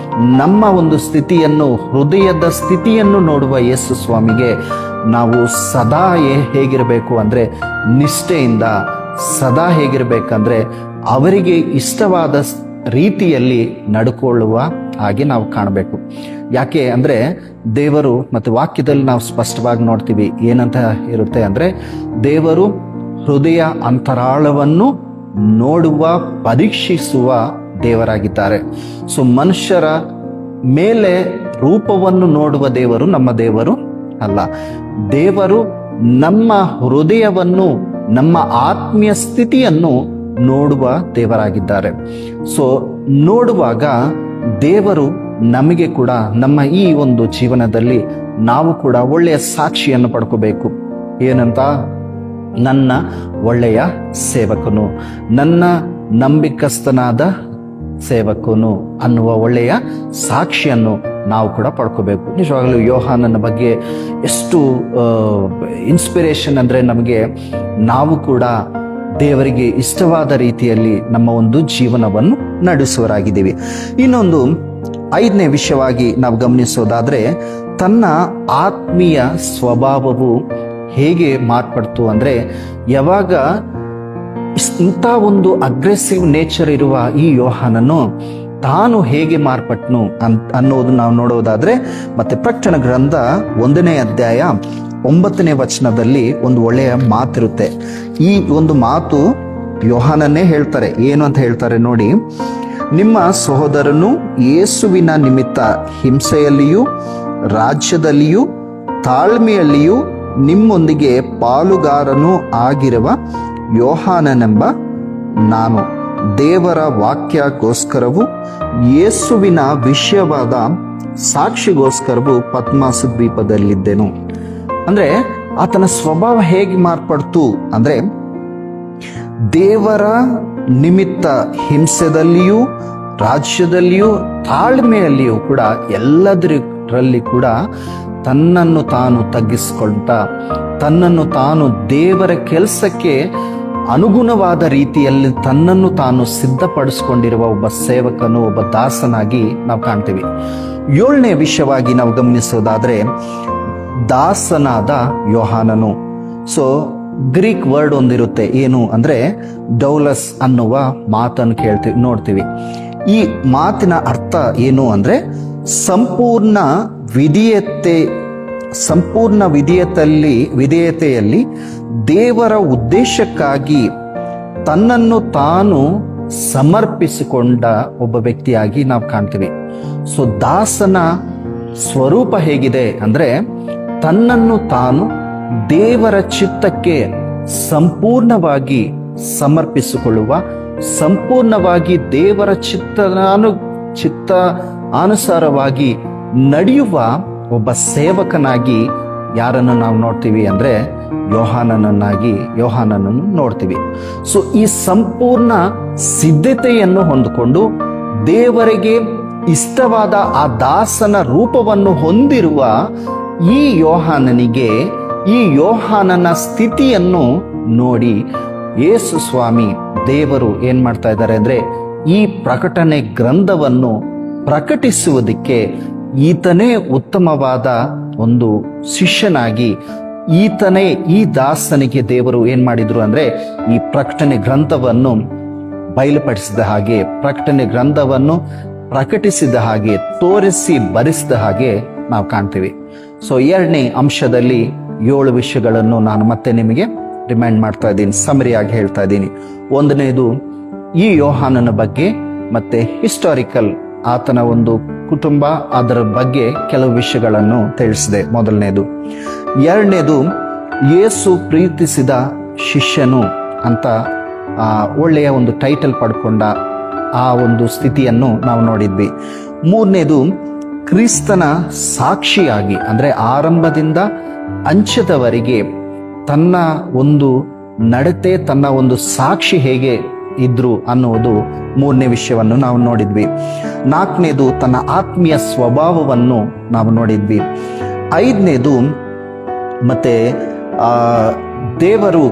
ನಮ್ಮ ಒಂದು ಸ್ಥಿತಿಯನ್ನು, ಹೃದಯದ ಸ್ಥಿತಿಯನ್ನು ನೋಡುವ ಯೇಸು ಸ್ವಾಮಿಗೆ ನಾವು ಸದಾ ಹೇಗಿರಬೇಕು ಅಂದ್ರೆ ನಿಷ್ಠೆಯಿಂದ, ಸದಾ ಹೇಗಿರ್ಬೇಕಂದ್ರೆ ಅವರಿಗೆ ಇಷ್ಟವಾದ ರೀತಿಯಲ್ಲಿ ನಡ್ಕೊಳ್ಳುವ ಹಾಗೆ ನಾವು ಕಾಣಬೇಕು. ಯಾಕೆ ಅಂದ್ರೆ ದೇವರು ಮತ್ತು ವಾಕ್ಯದಲ್ಲಿ ನಾವು ಸ್ಪಷ್ಟವಾಗಿ ನೋಡ್ತೀವಿ. ಏನಂತ ಇರುತ್ತೆ ಅಂದ್ರೆ, ದೇವರು ಹೃದಯ ಅಂತರಾಳವನ್ನು ನೋಡುವ, ಪರೀಕ್ಷಿಸುವ ದೇವರಾಗಿದ್ದಾರೆ. ಸೊ ಮನುಷ್ಯರ ಮೇಲೆ ರೂಪವನ್ನು ನೋಡುವ ದೇವರು ನಮ್ಮ ದೇವರು ಅಲ್ಲ. ದೇವರು ನಮ್ಮ ಹೃದಯವನ್ನು, ನಮ್ಮ ಆತ್ಮೀಯ ಸ್ಥಿತಿಯನ್ನು ನೋಡುವ ದೇವರಾಗಿದ್ದಾರೆ. ಸೊ ನೋಡುವಾಗ ದೇವರು ನಮಗೆ ಕೂಡ ನಮ್ಮ ಈ ಒಂದು ಜೀವನದಲ್ಲಿ ನಾವು ಕೂಡ ಒಳ್ಳೆಯ ಸಾಕ್ಷಿಯನ್ನು ಪಡ್ಕೋಬೇಕು. ಏನಂತ, ನನ್ನ ಒಳ್ಳೆಯ ಸೇವಕನು, ನನ್ನ ನಂಬಿಕಸ್ಥನಾದ ಸೇವಕನು ಅನ್ನುವ ಒಳ್ಳೆಯ ಸಾಕ್ಷಿಯನ್ನು ನಾವು ಕೂಡ ಪಡ್ಕೋಬೇಕು. ನಿಜವಾಗಲೂ ಯೋಹಾನನ ಬಗ್ಗೆ ಎಷ್ಟು ಇನ್ಸ್ಪಿರೇಷನ್ ಅಂದ್ರೆ, ನಮಗೆ ನಾವು ಕೂಡ ದೇವರಿಗೆ ಇಷ್ಟವಾದ ರೀತಿಯಲ್ಲಿ ನಮ್ಮ ಒಂದು ಜೀವನವನ್ನು ನಡೆಸುವರಾಗಿದ್ದೀವಿ. ಇನ್ನೊಂದು 5ನೇ ವಿಷಯವಾಗಿ ನಾವು ಗಮನಿಸೋದಾದ್ರೆ, ತನ್ನ ಆತ್ಮೀಯ ಸ್ವಭಾವವು ಹೇಗೆ ಮಾರ್ಪಡ್ತು ಅಂದ್ರೆ, ಯಾವಾಗ ಇಂಥ ಒಂದು ಅಗ್ರೆಸಿವ್ ನೇಚರ್ ಇರುವ ಈ ಯೋಹಾನನು ತಾನು ಹೇಗೆ ಮಾರ್ಪಟ್ನು ಅನ್ನೋದು ನಾವು ನೋಡೋದಾದ್ರೆ, ಮತ್ತೆ ಪ್ರಕಟಣೆ ಗ್ರಂಥ 1ನೇ ಅಧ್ಯಾಯ 9ನೇ ವಚನದಲ್ಲಿ ಒಂದು ಒಳ್ಳೆಯ ಮಾತಿರುತ್ತೆ. ಈ ಒಂದು ಮಾತು ಯೋಹಾನನ್ನೇ ಹೇಳ್ತಾರೆ. ಏನು ಅಂತ ಹೇಳ್ತಾರೆ ನೋಡಿ, ನಿಮ್ಮ ಸಹೋದರನು ಯೇಸುವಿನ ನಿಮಿತ್ತ ಹಿಂಸೆಯಲ್ಲಿಯೂ ರಾಜ್ಯದಲ್ಲಿಯೂ ತಾಳ್ಮೆಯಲ್ಲಿಯೂ ನಿಮ್ಮೊಂದಿಗೆ ಪಾಲುಗಾರನೂ ಆಗಿರುವ ಯೋಹಾನನೆಂಬ ನಾನು ದೇವರ ವಾಕ್ಯಕ್ಕೋಸ್ಕರವು ಯೇಸುವಿನ ವಿಷಯವಾದ ಸಾಕ್ಷಿಗೋಸ್ಕರವು ಪದ್ಮಾಸ ದ್ವೀಪದಲ್ಲಿದ್ದೆನು. ಅಂದ್ರೆ ಆತನ ಸ್ವಭಾವ ಹೇಗೆ ಮಾರ್ಪಡ್ತು ಅಂದ್ರೆ, ದೇವರ ನಿಮಿತ್ತ ಹಿಂಸೆದಲ್ಲಿಯೂ ರಾಜ್ಯದಲ್ಲಿಯೂ ತಾಳ್ಮೆಯಲ್ಲಿಯೂ ಕೂಡ ಎಲ್ಲದರಲ್ಲಿ ಕೂಡ ತನ್ನನ್ನು ತಾನು ತಗ್ಗಿಸಿಕೊಳ್ತಾ, ತನ್ನನ್ನು ತಾನು ದೇವರ ಕೆಲಸಕ್ಕೆ ಅನುಗುಣವಾದ ರೀತಿಯಲ್ಲಿ ತನ್ನನ್ನು ತಾನು ಸಿದ್ಧಪಡಿಸಿಕೊಂಡಿರುವ ಒಬ್ಬ ಸೇವಕನು, ಒಬ್ಬ ದಾಸನಾಗಿ ನಾವು ಕಾಣ್ತೀವಿ. 7ನೇ ವಿಷಯವಾಗಿ ನಾವು ಗಮನಿಸೋದಾದ್ರೆ, ದಾಸನಾದ ಯೋಹಾನನು. ಸೊ ಗ್ರೀಕ್ ವರ್ಡ್ ಒಂದಿರುತ್ತೆ, ಏನು ಅಂದ್ರೆ ಡೌಲಸ್ ಅನ್ನುವ ಮಾತನ್ನು ನೋಡ್ತೀವಿ. ಈ ಮಾತಿನ ಅರ್ಥ ಏನು ಅಂದ್ರೆ, ಸಂಪೂರ್ಣ ವಿಧೇಯತೆಯಲ್ಲಿ ದೇವರ ಉದ್ದೇಶಕ್ಕಾಗಿ ತನ್ನನ್ನು ತಾನು ಸಮರ್ಪಿಸಿಕೊಂಡ ಒಬ್ಬ ವ್ಯಕ್ತಿಯಾಗಿ ನಾವು ಕಾಣ್ತೀವಿ. ಸೊ ದಾಸನ ಸ್ವರೂಪ ಹೇಗಿದೆ ಅಂದ್ರೆ, ತನ್ನನ್ನು ತಾನು ದೇವರ ಚಿತ್ತಕ್ಕೆ ಸಂಪೂರ್ಣವಾಗಿ ಸಮರ್ಪಿಸಿಕೊಳ್ಳುವ, ಸಂಪೂರ್ಣವಾಗಿ ದೇವರ ಚಿತ್ತ ಅನುಸಾರವಾಗಿ ನಡೆಯುವ ಒಬ್ಬ ಸೇವಕನಾಗಿ ಯಾರನ್ನು ನಾವು ನೋಡ್ತೀವಿ ಅಂದ್ರೆ ಯೋಹಾನನನ್ನು ನೋಡ್ತೀವಿ. ಸೊ ಈ ಸಂಪೂರ್ಣ ಸಿದ್ಧತೆಯನ್ನು ಹೊಂದಿಕೊಂಡು ದೇವರಿಗೆ ಇಷ್ಟವಾದ ಆ ದಾಸನ ರೂಪವನ್ನು ಹೊಂದಿರುವ ಈ ಯೋಹಾನನ ಸ್ಥಿತಿಯನ್ನು ನೋಡಿ ಯೇಸು ಸ್ವಾಮಿ ದೇವರು ಏನ್ ಮಾಡ್ತಾ ಇದ್ದಾರೆ ಅಂದ್ರೆ, ಈ ಪ್ರಕಟಣೆ ಗ್ರಂಥವನ್ನು ಪ್ರಕಟಿಸುವುದಕ್ಕೆ ಈತನೇ ಉತ್ತಮವಾದ ಒಂದು ಶಿಷ್ಯನಾಗಿ, ಈತನೇ ಈ ದಾಸನಿಗೆ ದೇವರು ಏನ್ ಮಾಡಿದ್ರು ಅಂದ್ರೆ, ಈ ಪ್ರಕಟಣೆ ಗ್ರಂಥವನ್ನು ಬಯಲುಪಡಿಸಿದ ಹಾಗೆ, ಪ್ರಕಟಣೆ ಗ್ರಂಥವನ್ನು ಪ್ರಕಟಿಸಿದ ಹಾಗೆ, ತೋರಿಸಿ ಬರೆಸಿದ ಹಾಗೆ ನಾವು ಕಾಣ್ತೀವಿ. ಸೊ 2ನೇ ಅಂಶದಲ್ಲಿ 7 ವಿಷಯಗಳನ್ನು ನಾನು ಮತ್ತೆ ನಿಮಗೆ ರಿಮೈಂಡ್ ಮಾಡ್ತಾ ಇದ್ದೀನಿ, ಸಮರಿಯಾಗಿ ಹೇಳ್ತಾ ಇದ್ದೀನಿ. 1ನೇದು ಈ ಯೋಹಾನನ ಬಗ್ಗೆ ಮತ್ತೆ ಹಿಸ್ಟಾರಿಕಲ್, ಆತನ ಒಂದು ಕುಟುಂಬ, ಅದರ ಬಗ್ಗೆ ಕೆಲವು ವಿಷಯಗಳನ್ನು ತಿಳಿಸಿದೆ 1ನೇದು. 2ನೇದು ಯೇಸು ಪ್ರೀತಿಸಿದ ಶಿಷ್ಯನು ಅಂತ ಒಳ್ಳೆಯ ಒಂದು ಟೈಟಲ್ ಪಡ್ಕೊಂಡ ಆ ಒಂದು ಸ್ಥಿತಿಯನ್ನು ನಾವು ನೋಡಿದ್ವಿ. 3ನೇದು ಕ್ರಿಸ್ತನ ಸಾಕ್ಷಿಯಾಗಿ, ಅಂದ್ರೆ ಆರಂಭದಿಂದ ಅಂತ್ಯದವರೆಗೆ ತನ್ನ ಒಂದು ನಡತೆ, ತನ್ನ ಒಂದು ಸಾಕ್ಷಿ ಹೇಗೆ ಇದ್ರು ಅನ್ನುವುದು 3ನೇ ವಿಷಯವನ್ನು ನಾವು ನೋಡಿದ್ವಿ. 4ನೇದು ತನ್ನ ಆತ್ಮೀಯ ಸ್ವಭಾವವನ್ನು ನಾವು ನೋಡಿದ್ವಿ. 5ನೇದು ಮತ್ತೆ ದೇವರು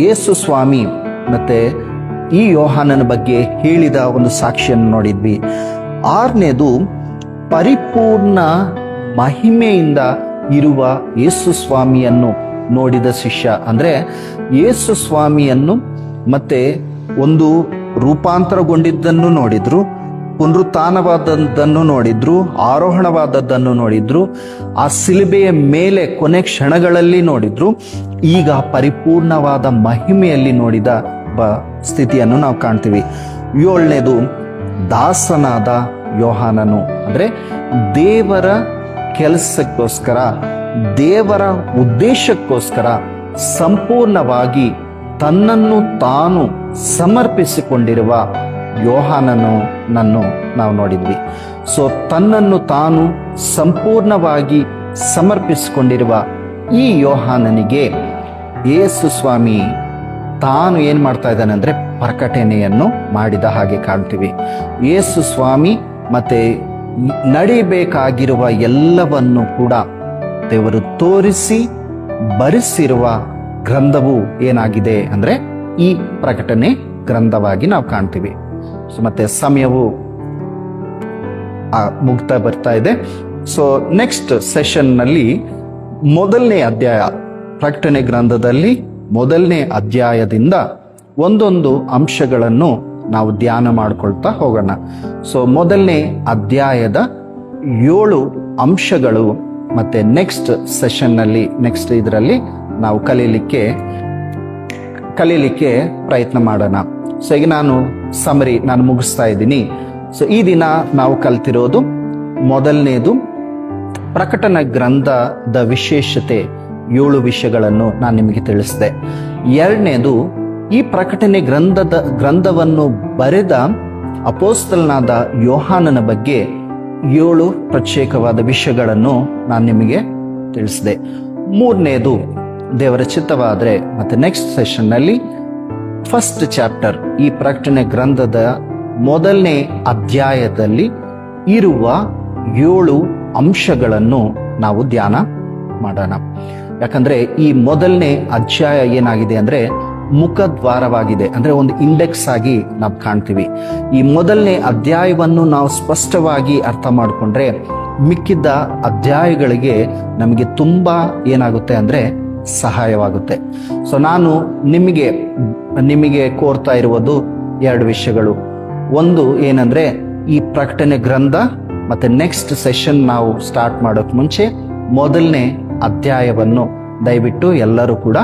ಯೇಸು ಸ್ವಾಮಿ ಮತ್ತೆ ಈ ಯೋಹಾನನ ಬಗ್ಗೆ ಹೇಳಿದ ಒಂದು ಸಾಕ್ಷಿಯನ್ನು ನೋಡಿದ್ವಿ. 6ನೇದು ಪರಿಪೂರ್ಣ ಮಹಿಮೆಯಿಂದ ಇರುವ ಯೇಸು ಸ್ವಾಮಿಯನ್ನು ನೋಡಿದ ಶಿಷ್ಯ, ಅಂದ್ರೆ ಯೇಸು ಸ್ವಾಮಿಯನ್ನು ಮತ್ತೆ ಒಂದು ರೂಪಾಂತರಗೊಂಡಿದ್ದನ್ನು ನೋಡಿದ್ರು, ಪುನರುತ್ಥಾನವಾದದ್ದನ್ನು ನೋಡಿದ್ರು, ಆರೋಹಣವಾದದ್ದನ್ನು ನೋಡಿದ್ರು, ಆ ಶಿಲುಬೆಯ ಮೇಲೆ ಕೊನೆ ಕ್ಷಣಗಳಲ್ಲಿ ನೋಡಿದ್ರು, ಈಗ ಪರಿಪೂರ್ಣವಾದ ಮಹಿಮೆಯಲ್ಲಿ ನೋಡಿದ ಸ್ಥಿತಿಯನ್ನು ನಾವು ಕಾಣ್ತೀವಿ. 7ನೇದು ದಾಸನಾದ ಯೋಹಾನನು, ಅಂದ್ರೆ ದೇವರ ಕೆಲಸಕ್ಕೋಸ್ಕರ, ದೇವರ ಉದ್ದೇಶಕ್ಕೋಸ್ಕರ ಸಂಪೂರ್ಣವಾಗಿ ತನ್ನನ್ನು ತಾನು ಸಮರ್ಪಿಸಿಕೊಂಡಿರುವ ಯೋಹಾನನನ್ನು ನಾವು ನೋಡಿದ್ವಿ. ಸೊ ತನ್ನನ್ನು ತಾನು ಸಂಪೂರ್ಣವಾಗಿ ಸಮರ್ಪಿಸಿಕೊಂಡಿರುವ ಈ ಯೋಹಾನನಿಗೆ ಯೇಸು ಸ್ವಾಮಿ ತಾನು ಏನ್ ಮಾಡ್ತಾ ಇದ್ದಾನೆ ಅಂದ್ರೆ, ಪ್ರಕಟಣೆಯನ್ನು ಮಾಡಿದ ಹಾಗೆ ಕಾಣ್ತೀವಿ. ಯೇಸು ಸ್ವಾಮಿ ಮತ್ತೆ ನಡಿಬೇಕಾಗಿರುವ ಎಲ್ಲವನ್ನು ಕೂಡ ದೇವರು ತೋರಿಸಿ ಬರೆಸಿರುವ ಗ್ರಂಥವು ಏನಾಗಿದೆ ಅಂದ್ರೆ ಈ ಪ್ರಕಟಣೆ ಗ್ರಂಥವಾಗಿ ನಾವು ಕಾಣ್ತೀವಿ. ಮತ್ತೆ ಸಮಯವು ಮುಗ್ತಾ ಬರ್ತಾ ಇದೆ. ಸೊ ನೆಕ್ಸ್ಟ್ ಸೆಷನ್ ನಲ್ಲಿ 1ನೇ ಅಧ್ಯಾಯ, ಪ್ರಕಟಣೆ ಗ್ರಂಥದಲ್ಲಿ 1ನೇ ಅಧ್ಯಾಯದಿಂದ ಒಂದೊಂದು ಅಂಶಗಳನ್ನು ನಾವು ಧ್ಯಾನ ಮಾಡ್ಕೊಳ್ತಾ ಹೋಗೋಣ. ಸೊ 1ನೇ ಅಧ್ಯಾಯದ 7 ಅಂಶಗಳು ಮತ್ತೆ ನೆಕ್ಸ್ಟ್ ಸೆಷನ್ ನಲ್ಲಿ, ನೆಕ್ಸ್ಟ್ ಇದರಲ್ಲಿ ನಾವು ಕಲೀಲಿಕ್ಕೆ ಪ್ರಯತ್ನ ಮಾಡೋಣ. ಸೊ ಈಗ ನಾನು ಮುಗಿಸ್ತಾ ಇದ್ದೀನಿ. ಸೊ ಈ ದಿನ ನಾವು ಕಲ್ತಿರೋದು 1ನೇದು ಪ್ರಕಟಣೆ ಗ್ರಂಥದ ವಿಶೇಷತೆ, 7 ವಿಷಯಗಳನ್ನು ನಾನು ನಿಮಗೆ ತಿಳಿಸಿದೆ. 2ನೇದು ಈ ಪ್ರಕಟಣೆ ಗ್ರಂಥವನ್ನು ಬರೆದ ಅಪೋಸ್ತಲನಾದ ಯೋಹಾನನ ಬಗ್ಗೆ 7 ಪ್ರತ್ಯೇಕವಾದ ವಿಷಯಗಳನ್ನು ನಾನು ನಿಮಗೆ ತಿಳಿಸಿದೆ. ಮೂರನೇದು ದೇವರ ಚಿತ್ತವಾದರೆ ಮತ್ತೆ ನೆಕ್ಸ್ಟ್ ಸೆಷನ್ನಲ್ಲಿ ಫಸ್ಟ್ ಚಾಪ್ಟರ್, ಈ ಪ್ರಕಟಣೆ ಗ್ರಂಥದ ಮೊದಲನೇ ಅಧ್ಯಾಯದಲ್ಲಿ ಇರುವ 7 ಅಂಶಗಳನ್ನು ನಾವು ಧ್ಯಾನ ಮಾಡೋಣ. ಯಾಕಂದ್ರೆ ಈ ಮೊದಲನೇ ಅಧ್ಯಾಯ ಏನಾಗಿದೆ ಅಂದ್ರೆ ಮುಖದ್ವಾರವಾಗಿದೆ, ಅಂದ್ರೆ ಒಂದು ಇಂಡೆಕ್ಸ್ ಆಗಿ ನಾವು ಕಾಣ್ತೀವಿ. ಈ ಮೊದಲನೇ ಅಧ್ಯಾಯವನ್ನು ನಾವು ಸ್ಪಷ್ಟವಾಗಿ ಅರ್ಥ ಮಾಡಿಕೊಂಡ್ರೆ ಮಿಕ್ಕಿದ್ದ ಅಧ್ಯಾಯಗಳಿಗೆ ನಮಗೆ ತುಂಬಾ ಏನಾಗುತ್ತೆ ಅಂದ್ರೆ ಸಹಾಯವಾಗುತ್ತೆ. ಸೊ ನಾನು ನಿಮಗೆ ಕೋರ್ತಾ ಇರುವುದು 2 ವಿಷಯಗಳು. ಒಂದು ಏನಂದ್ರೆ ಈ ಪ್ರಕಟಣೆ ಗ್ರಂಥ ಮತ್ತೆ ನೆಕ್ಸ್ಟ್ ಸೆಷನ್ ನಾವು ಸ್ಟಾರ್ಟ್ ಮಾಡೋಕ್ ಮುಂಚೆ ಮೊದಲನೇ ಅಧ್ಯಾಯವನ್ನು ದಯವಿಟ್ಟು ಎಲ್ಲರೂ ಕೂಡ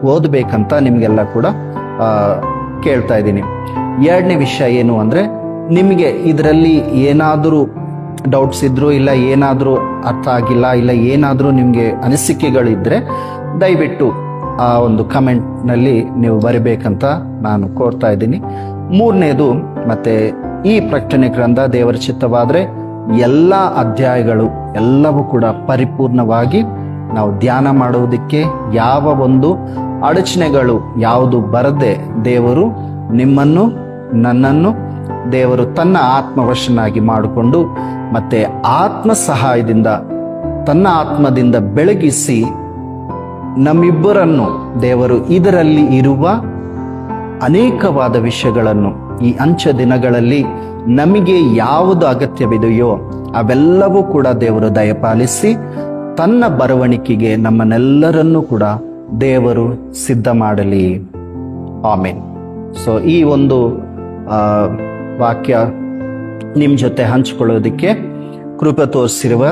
ಓದಬೇಕಂತ ನಿಮಗೆಲ್ಲ ಕೂಡ ಕೇಳ್ತಾ ಇದ್ದೀನಿ. 2ನೇ ವಿಷಯ ಏನು ಅಂದ್ರೆ ನಿಮಗೆ ಇದರಲ್ಲಿ ಏನಾದರೂ ಡೌಟ್ಸ್ ಇದ್ರು, ಇಲ್ಲ ಏನಾದರೂ ಅರ್ಥ ಆಗಿಲ್ಲ, ಇಲ್ಲ ಏನಾದರೂ ನಿಮಗೆ ಅನಿಸಿಕೆಗಳಿದ್ರೆ ದಯವಿಟ್ಟು ಆ ಒಂದು ಕಮೆಂಟ್ನಲ್ಲಿ ನೀವು ಬರಿಬೇಕಂತ ನಾನು ಕೋರ್ತಾ ಇದ್ದೀನಿ. 3ನೇದು ಮತ್ತೆ ಈ ಪ್ರಕಟಣೆ ಗ್ರಂಥ ದೇವರ ಚಿತ್ತವಾದರೆ ಎಲ್ಲ ಅಧ್ಯಾಯಗಳು ಎಲ್ಲವೂ ಕೂಡ ಪರಿಪೂರ್ಣವಾಗಿ ನಾವು ಧ್ಯಾನ ಮಾಡುವುದಕ್ಕೆ ಯಾವ ಒಂದು ಅಡಚಣೆಗಳು ಯಾವುದು ಬರದೆ ದೇವರು ನಿಮ್ಮನ್ನು ನನ್ನನ್ನು ದೇವರು ತನ್ನ ಆತ್ಮವಶನಾಗಿ ಮಾಡಿಕೊಂಡು ಮತ್ತೆ ಆತ್ಮ ಸಹಾಯದಿಂದ ತನ್ನ ಆತ್ಮದಿಂದ ಬೆಳಗಿಸಿ ನಮ್ಮಿಬ್ಬರನ್ನು ದೇವರು ಇದರಲ್ಲಿ ಇರುವ ಅನೇಕವಾದ ವಿಷಯಗಳನ್ನು ಈ ಅಂಚೆ ದಿನಗಳಲ್ಲಿ ನಮಗೆ ಯಾವುದು ಅಗತ್ಯವಿದೆಯೋ ಅವೆಲ್ಲವೂ ಕೂಡ ದೇವರು ದಯಪಾಲಿಸಿ ತನ್ನ ಬರವಣಿಗೆಗೆ ನಮ್ಮನ್ನೆಲ್ಲರನ್ನೂ ಕೂಡ ದೇವರು ಸಿದ್ಧ ಮಾಡಲಿ. ಆಮೇನ್. ಸೊ ಈ ಒಂದು ವಾಕ್ಯ ನಿಮ್ಮ ಜೊತೆ ಹಂಚಿಕೊಳ್ಳೋದಕ್ಕೆ ಕೃಪೆ ತೋರಿಸಿರುವ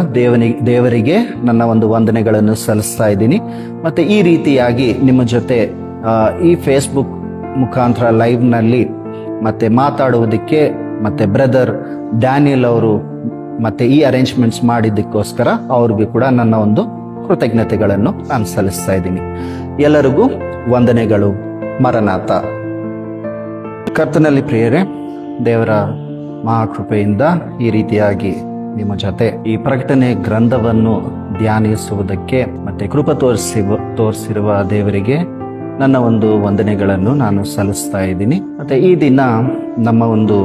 ದೇವರಿಗೆ ನನ್ನ ಒಂದು ವಂದನೆಗಳನ್ನು ಸಲ್ಲಿಸ್ತಾ ಇದ್ದೀನಿ. ಮತ್ತೆ ಈ ರೀತಿಯಾಗಿ ನಿಮ್ಮ ಜೊತೆ ಈ ಫೇಸ್ಬುಕ್ ಮುಖಾಂತರ ಲೈವ್ನಲ್ಲಿ ಮತ್ತೆ ಮಾತಾಡುವುದಕ್ಕೆ ಮತ್ತೆ ಬ್ರದರ್ ಡ್ಯಾನಿಯಲ್ ಅವರು ಮತ್ತೆ ಈ ಅರೇಂಜ್ಮೆಂಟ್ಸ್ ಮಾಡಿದ್ದಕ್ಕೋಸ್ಕರ ಅವ್ರಿಗೂ ಕೂಡ ನನ್ನ ಒಂದು ಕೃತಜ್ಞತೆಗಳನ್ನು ನಾನು ಸಲ್ಲಿಸ್ತಾ ಇದ್ದೀನಿ. ಎಲ್ಲರಿಗೂ ವಂದನೆಗಳು. ಮರನಾಥ. ಕರ್ತನಲ್ಲಿ ಪ್ರಿಯರೇ, ದೇವರ ಮಹಾಕೃಪೆಯಿಂದ ಈ ರೀತಿಯಾಗಿ ನಿಮ್ಮ ಜೊತೆ ಈ ಪ್ರಕಟಣೆ ಗ್ರಂಥವನ್ನು ಧ್ಯಾನಿಸುವುದಕ್ಕೆ ಮತ್ತೆ ಕೃಪೆ ತೋರಿಸಿರುವ ದೇವರಿಗೆ ನನ್ನ ಒಂದು ವಂದನೆಗಳನ್ನು ನಾನು ಸಲ್ಲಿಸ್ತಾ ಇದ್ದೀನಿ. ಮತ್ತೆ ಈ ದಿನ ನಮ್ಮ ಒಂದು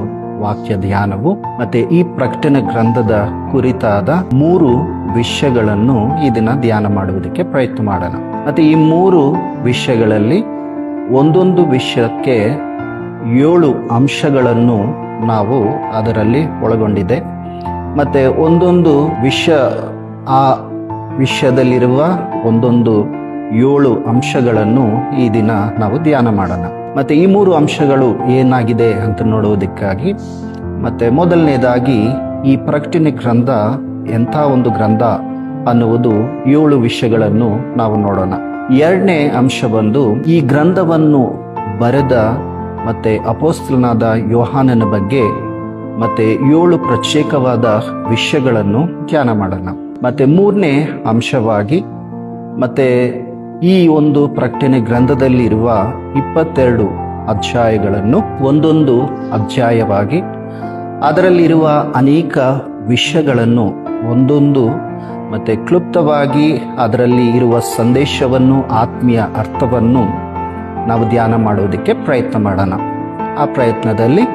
ವಾಕ್ಯ ಧ್ಯಾನವು ಮತ್ತೆ ಈ ಪ್ರಕಟಣೆ ಗ್ರಂಥದ ಕುರಿತಾದ 3 ವಿಷಯಗಳನ್ನು ಈ ದಿನ ಧ್ಯಾನ ಮಾಡುವುದಕ್ಕೆ ಪ್ರಯತ್ನ ಮಾಡೋಣ. ಮತ್ತೆ ಈ 3 ವಿಷಯಗಳಲ್ಲಿ ಒಂದೊಂದು ವಿಷಯಕ್ಕೆ 7 ಅಂಶಗಳನ್ನು ನಾವು ಅದರಲ್ಲಿ ಒಳಗೊಂಡಿದೆ. ಮತ್ತೆ ಒಂದೊಂದು ಆ ವಿಷಯದಲ್ಲಿರುವ ಒಂದೊಂದು 7 ಅಂಶಗಳನ್ನು ಈ ದಿನ ನಾವು ಧ್ಯಾನ ಮಾಡೋಣ. ಮತ್ತೆ ಈ 3 ಅಂಶಗಳು ಏನಾಗಿದೆ ಅಂತ ನೋಡುವುದಕ್ಕಾಗಿ ಮತ್ತೆ ಮೊದಲನೇದಾಗಿ ಈ ಪ್ರಕಟಣೆ ಗ್ರಂಥ ಎಂಥ ಒಂದು ಗ್ರಂಥ ಅನ್ನುವುದು 7 ವಿಷಯಗಳನ್ನು ನಾವು ನೋಡೋಣ. 2ನೇ ಅಂಶ ಬಂದು ಈ ಗ್ರಂಥವನ್ನು ಬರೆದ ಮತ್ತೆ ಅಪೊಸ್ತಲನಾದ ಯೋಹಾನನ ಬಗ್ಗೆ ಮತ್ತೆ 7 ಪ್ರತ್ಯೇಕವಾದ ವಿಷಯಗಳನ್ನು ಧ್ಯಾನ ಮಾಡೋಣ. ಮತ್ತೆ 3ನೇ ಅಂಶವಾಗಿ ಮತ್ತೆ ಈ ಒಂದು ಪ್ರಕಟಣೆ ಗ್ರಂಥದಲ್ಲಿರುವ 22 ಅಧ್ಯಾಯಗಳನ್ನು ಒಂದೊಂದು ಅಧ್ಯಾಯವಾಗಿ ಅದರಲ್ಲಿರುವ ಅನೇಕ ವಿಷಯಗಳನ್ನು ಒಂದೊಂದು ಮತ್ತೆ ಕ್ಲುಪ್ತವಾಗಿ ಅದರಲ್ಲಿ ಇರುವ ಸಂದೇಶವನ್ನು ಆತ್ಮೀಯ ಅರ್ಥವನ್ನು ನಾವು ಧ್ಯಾನ ಮಾಡೋದಕ್ಕೆ ಪ್ರಯತ್ನ ಮಾಡೋಣ. ಆ ಪ್ರಯತ್ನದಲ್ಲಿ